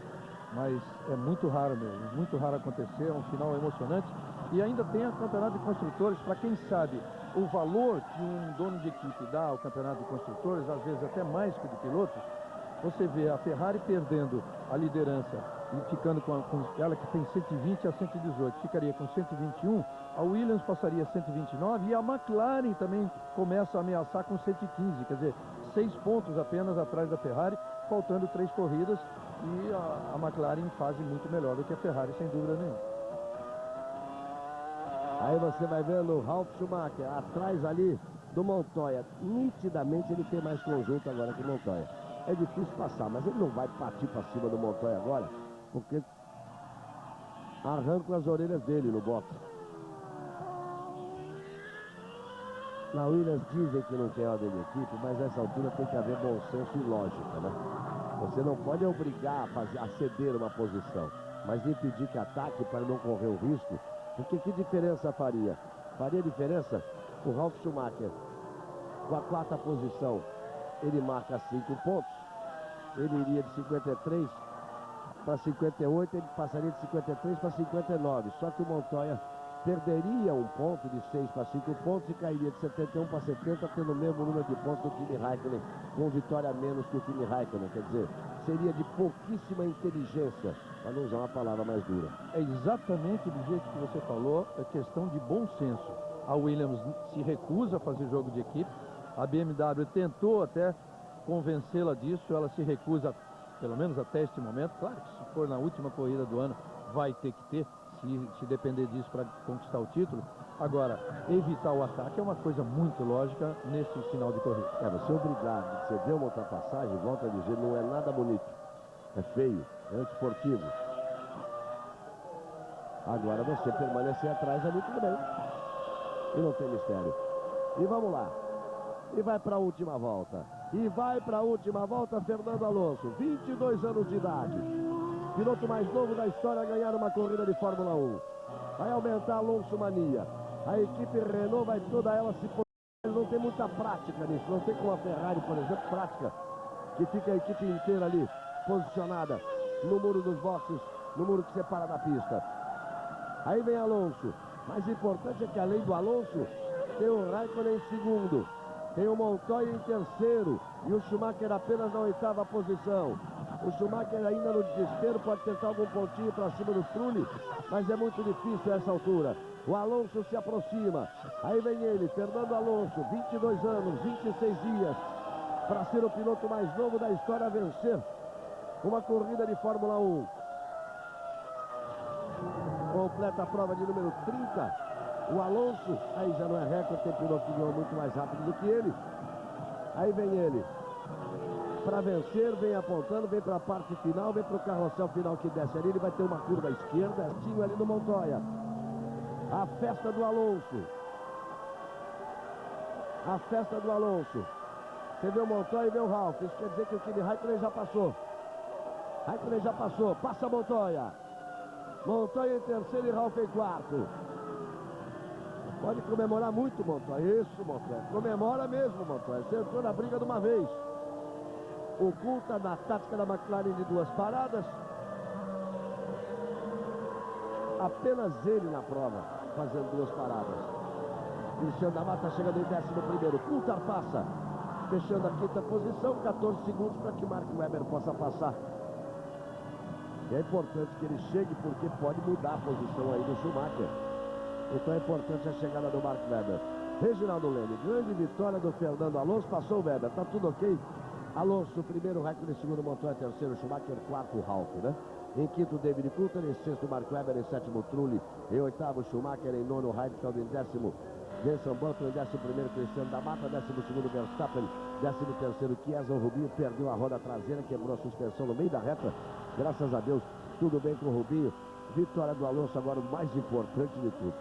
mas é muito raro mesmo, muito raro acontecer, é um final emocionante. E ainda tem o campeonato de construtores, para quem sabe o valor que um dono de equipe dá ao campeonato de construtores, às vezes até mais que de pilotos. Você vê a Ferrari perdendo a liderança e ficando com ela que tem 120 a 118, ficaria com 121, a Williams passaria a 129 e a McLaren também começa a ameaçar com 115, quer dizer, 6 pontos apenas atrás da Ferrari, faltando 3 corridas, e a McLaren em fase muito melhor do que a Ferrari, sem dúvida nenhuma. Aí você vai vendo o Ralf Schumacher atrás ali do Montoya. Nitidamente ele tem mais conjunto agora que o Montoya. É difícil passar, mas ele não vai partir para cima do Montoya agora, porque arrancam as orelhas dele no boxe. Na Williams dizem que não tem ordem de equipe, mas nessa altura tem que haver bom senso e lógica, né? Você não pode obrigar a ceder uma posição, mas impedir que ataque para não correr o risco. Porque que diferença faria? Faria diferença? O Ralf Schumacher, com a 4ª posição, ele marca 5 pontos. Ele iria de 53 para 58, ele passaria de 53 para 59. Só que o Montoya perderia um ponto de 6 para 5 pontos e cairia de 71 para 70, tendo o mesmo número de pontos do Kimi Raikkonen, com vitória a menos que o Kimi Raikkonen. Quer dizer, seria de pouquíssima inteligência, para não usar uma palavra mais dura. É exatamente do jeito que você falou, é questão de bom senso. A Williams se recusa a fazer jogo de equipe, a BMW tentou até convencê-la disso, ela se recusa, pelo menos até este momento. Claro que se for na última corrida do ano, vai ter que ter, se depender disso para conquistar o título. Agora, evitar o ataque é uma coisa muito lógica nesse final de corrida. Você obrigado a ceder uma ultrapassagem, volta a dizer, não é nada bonito. É feio, é antiesportivo. Agora você permanecer atrás ali, tudo bem. E não tem mistério. E vamos lá. E vai para a última volta. E vai para a última volta Fernando Alonso, 22 anos de idade. Piloto mais novo da história a ganhar uma corrida de Fórmula 1. Vai aumentar a Alonso mania. A equipe Renault vai toda ela se posicionar. Ele não tem muita prática nisso. Não tem como a Ferrari, por exemplo, prática. Que fica a equipe inteira ali, posicionada no muro dos boxes, no muro que separa da pista. Aí vem Alonso. Mais importante é que além do Alonso, tem o Raikkonen em segundo. Tem o Montoya em terceiro. E o Schumacher apenas na 8ª posição. O Schumacher ainda no desespero pode tentar algum pontinho para cima do Trulli, mas é muito difícil a essa altura. O Alonso se aproxima. Aí vem ele, Fernando Alonso, 22 anos, 26 dias, para ser o piloto mais novo da história a vencer uma corrida de Fórmula 1. Completa a prova de número 30. O Alonso, aí já não é recorde, tem piloto que ganhou muito mais rápido do que ele. Aí vem ele. Para vencer, vem apontando, vem para a parte final, vem para o carrossel final que desce ali. Ele vai ter uma curva esquerda, certinho ali no Montoya. A festa do Alonso. A festa do Alonso. Você vê o Montoya e vê o Ralf. Isso quer dizer que o Kimi Raikkonen já passou. Raikkonen já passou. Passa Montoya. Montoya em terceiro e Ralf em quarto. Pode comemorar muito, Montoya. Isso, Montoya. Comemora mesmo, Montoya. Você entrou na briga de uma vez. Oculta na tática da McLaren de 2 paradas. Apenas ele na prova, fazendo 2 paradas. Cristiano da Mata chegando em 11º. Coulthard passa, fechando a 5ª posição. 14 segundos para que Mark Webber possa passar. E é importante que ele chegue, porque pode mudar a posição aí do Schumacher. Então é importante a chegada do Mark Webber. Reginaldo Leme, grande vitória do Fernando Alonso. Passou o Webber, tá tudo ok? Alonso, primeiro, Raikkonen, segundo, Montoya, terceiro, Schumacher, quarto, Ralf, né? Em quinto, David Coulthard. Em sexto, Mark Webber. Em sétimo, Trulli. Em oitavo, Schumacher. Em nono, Heidfeld. Em décimo, Jenson Button. Em 11º, Cristiano da Mata. 12º, Verstappen. 13º, Chiesa. O Rubinho perdeu a roda traseira, quebrou a suspensão no meio da reta. Graças a Deus, tudo bem com o Rubinho. Vitória do Alonso, agora o mais importante de tudo.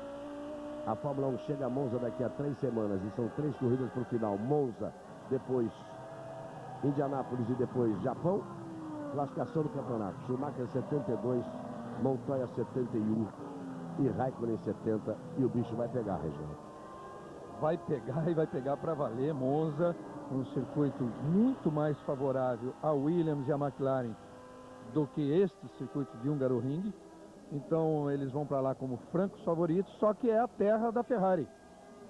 A Fórmula 1 chega a Monza daqui a 3 semanas e são 3 corridas para o final. Monza, depois Indianápolis e depois Japão. Classificação do campeonato: Schumacher 72, Montoya 71 e Raikkonen 70. E o bicho vai pegar, Reginaldo. Vai pegar e vai pegar para valer. Monza, um circuito muito mais favorável a Williams e a McLaren do que este circuito de Hungaroring. Então eles vão para lá como francos favoritos, só que é a terra da Ferrari.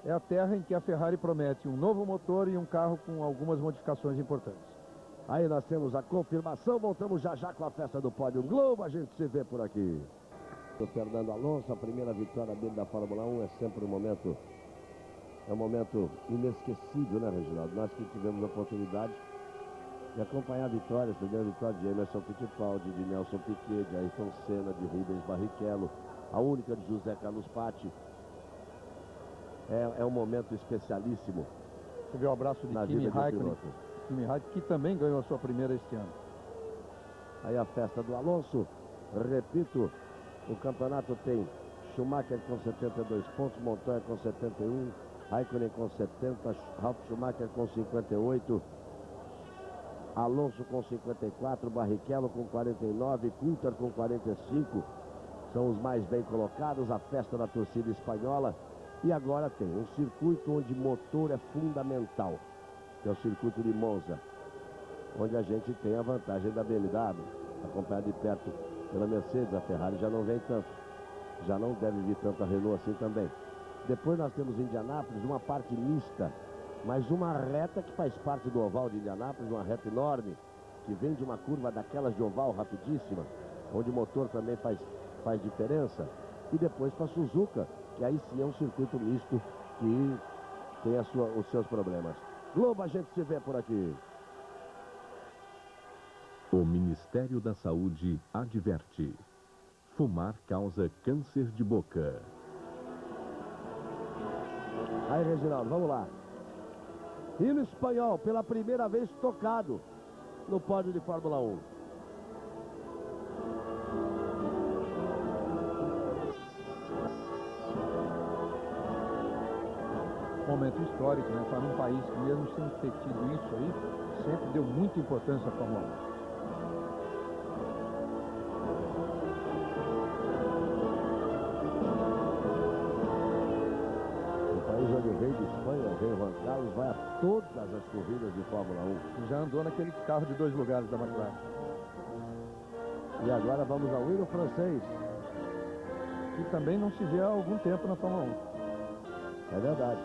É a terra em que a Ferrari promete um novo motor e um carro com algumas modificações importantes. Aí nós temos a confirmação, voltamos já já com a festa do Pódio Globo, a gente se vê por aqui. O Fernando Alonso, a primeira vitória dele da Fórmula 1 é sempre um momento inesquecível, né, Reginaldo? Nós que tivemos a oportunidade de acompanhar vitórias, a primeira vitória de Emerson Fittipaldi, de Nelson Piquet, de Ayrton Senna, de Rubens Barrichello, a única de José Carlos Patti. É um momento especialíssimo. Você vê o abraço de Kimi Raikkonen, que também ganhou a sua primeira este ano. Aí a festa do Alonso, repito, o campeonato tem Schumacher com 72 pontos, Montoya com 71, Raikkonen com 70, Ralf Schumacher com 58, Alonso com 54, Barrichello com 49, Coulthard com 45, são os mais bem colocados. A festa da torcida espanhola. E agora tem um circuito onde motor é fundamental, que é o circuito de Monza, onde a gente tem a vantagem da BMW, acompanhada de perto pela Mercedes. A Ferrari já não vem tanto, já não deve vir tanto a Renault assim também. Depois nós temos Indianápolis, uma parte mista, mas uma reta que faz parte do oval de Indianápolis, uma reta enorme, que vem de uma curva daquelas de oval rapidíssima, onde o motor também faz diferença. E depois para Suzuka, que aí sim é um circuito misto que tem os seus problemas. Globo, a gente se vê por aqui. O Ministério da Saúde adverte: fumar causa câncer de boca. Aí, Reginaldo, vamos lá. Hino espanhol, pela primeira vez tocado no pódio de Fórmula 1. Momento histórico, né? Para um país que, mesmo sem ter tido isso aí, sempre deu muita importância à Fórmula 1. O país onde o rei de Espanha, o rei Juan Carlos, vai a todas as corridas de Fórmula 1. E já andou naquele carro de 2 lugares da McLaren. E agora vamos ao hino francês. Que também não se vê há algum tempo na Fórmula 1. É verdade.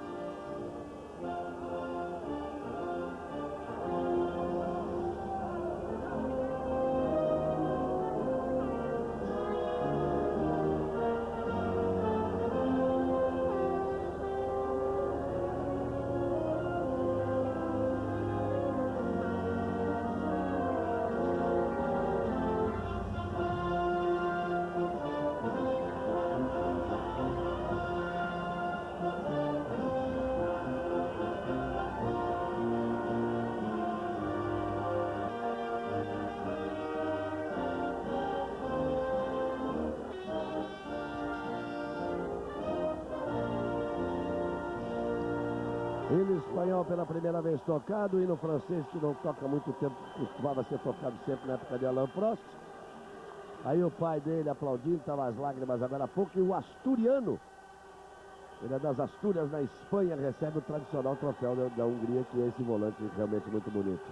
Hino espanhol pela primeira vez tocado, hino francês que não toca há muito tempo, costumava ser tocado sempre na época de Alain Prost. Aí o pai dele aplaudindo, estava as lágrimas agora há pouco. E o asturiano, ele é das Astúrias, na Espanha, recebe o tradicional troféu da Hungria, que é esse volante realmente muito bonito.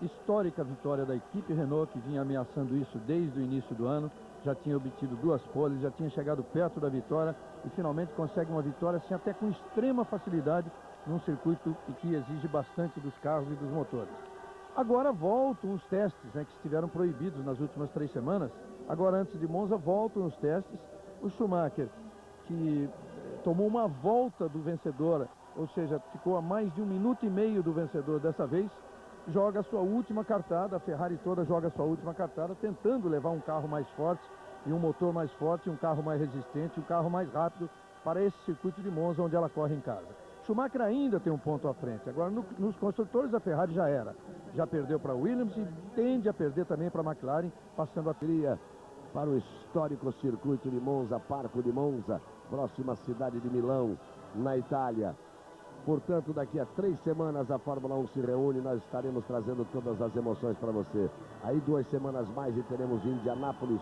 Histórica vitória da equipe Renault, que vinha ameaçando isso desde o início do ano. Já tinha obtido 2 poles, já tinha chegado perto da vitória e finalmente consegue uma vitória, assim, até com extrema facilidade, num circuito que exige bastante dos carros e dos motores. Agora voltam os testes, né, que estiveram proibidos nas últimas 3 semanas. Agora, antes de Monza, voltam os testes. O Schumacher, que tomou uma volta do vencedor, ou seja, ficou a mais de 1 minuto e meio do vencedor dessa vez, joga a sua última cartada, a Ferrari toda joga a sua última cartada, tentando levar um carro mais forte e um motor mais forte, um carro mais resistente, um carro mais rápido para esse circuito de Monza onde ela corre em casa. Schumacher ainda tem um ponto à frente. Agora, nos construtores, a Ferrari já era. Já perdeu para a Williams e tende a perder também para a McLaren, passando a Cria para o histórico circuito de Monza, Parco de Monza, próxima cidade de Milão, na Itália. Portanto, daqui a 3 semanas a Fórmula 1 se reúne, nós estaremos trazendo todas as emoções para você. Aí 2 semanas mais e teremos Indianápolis.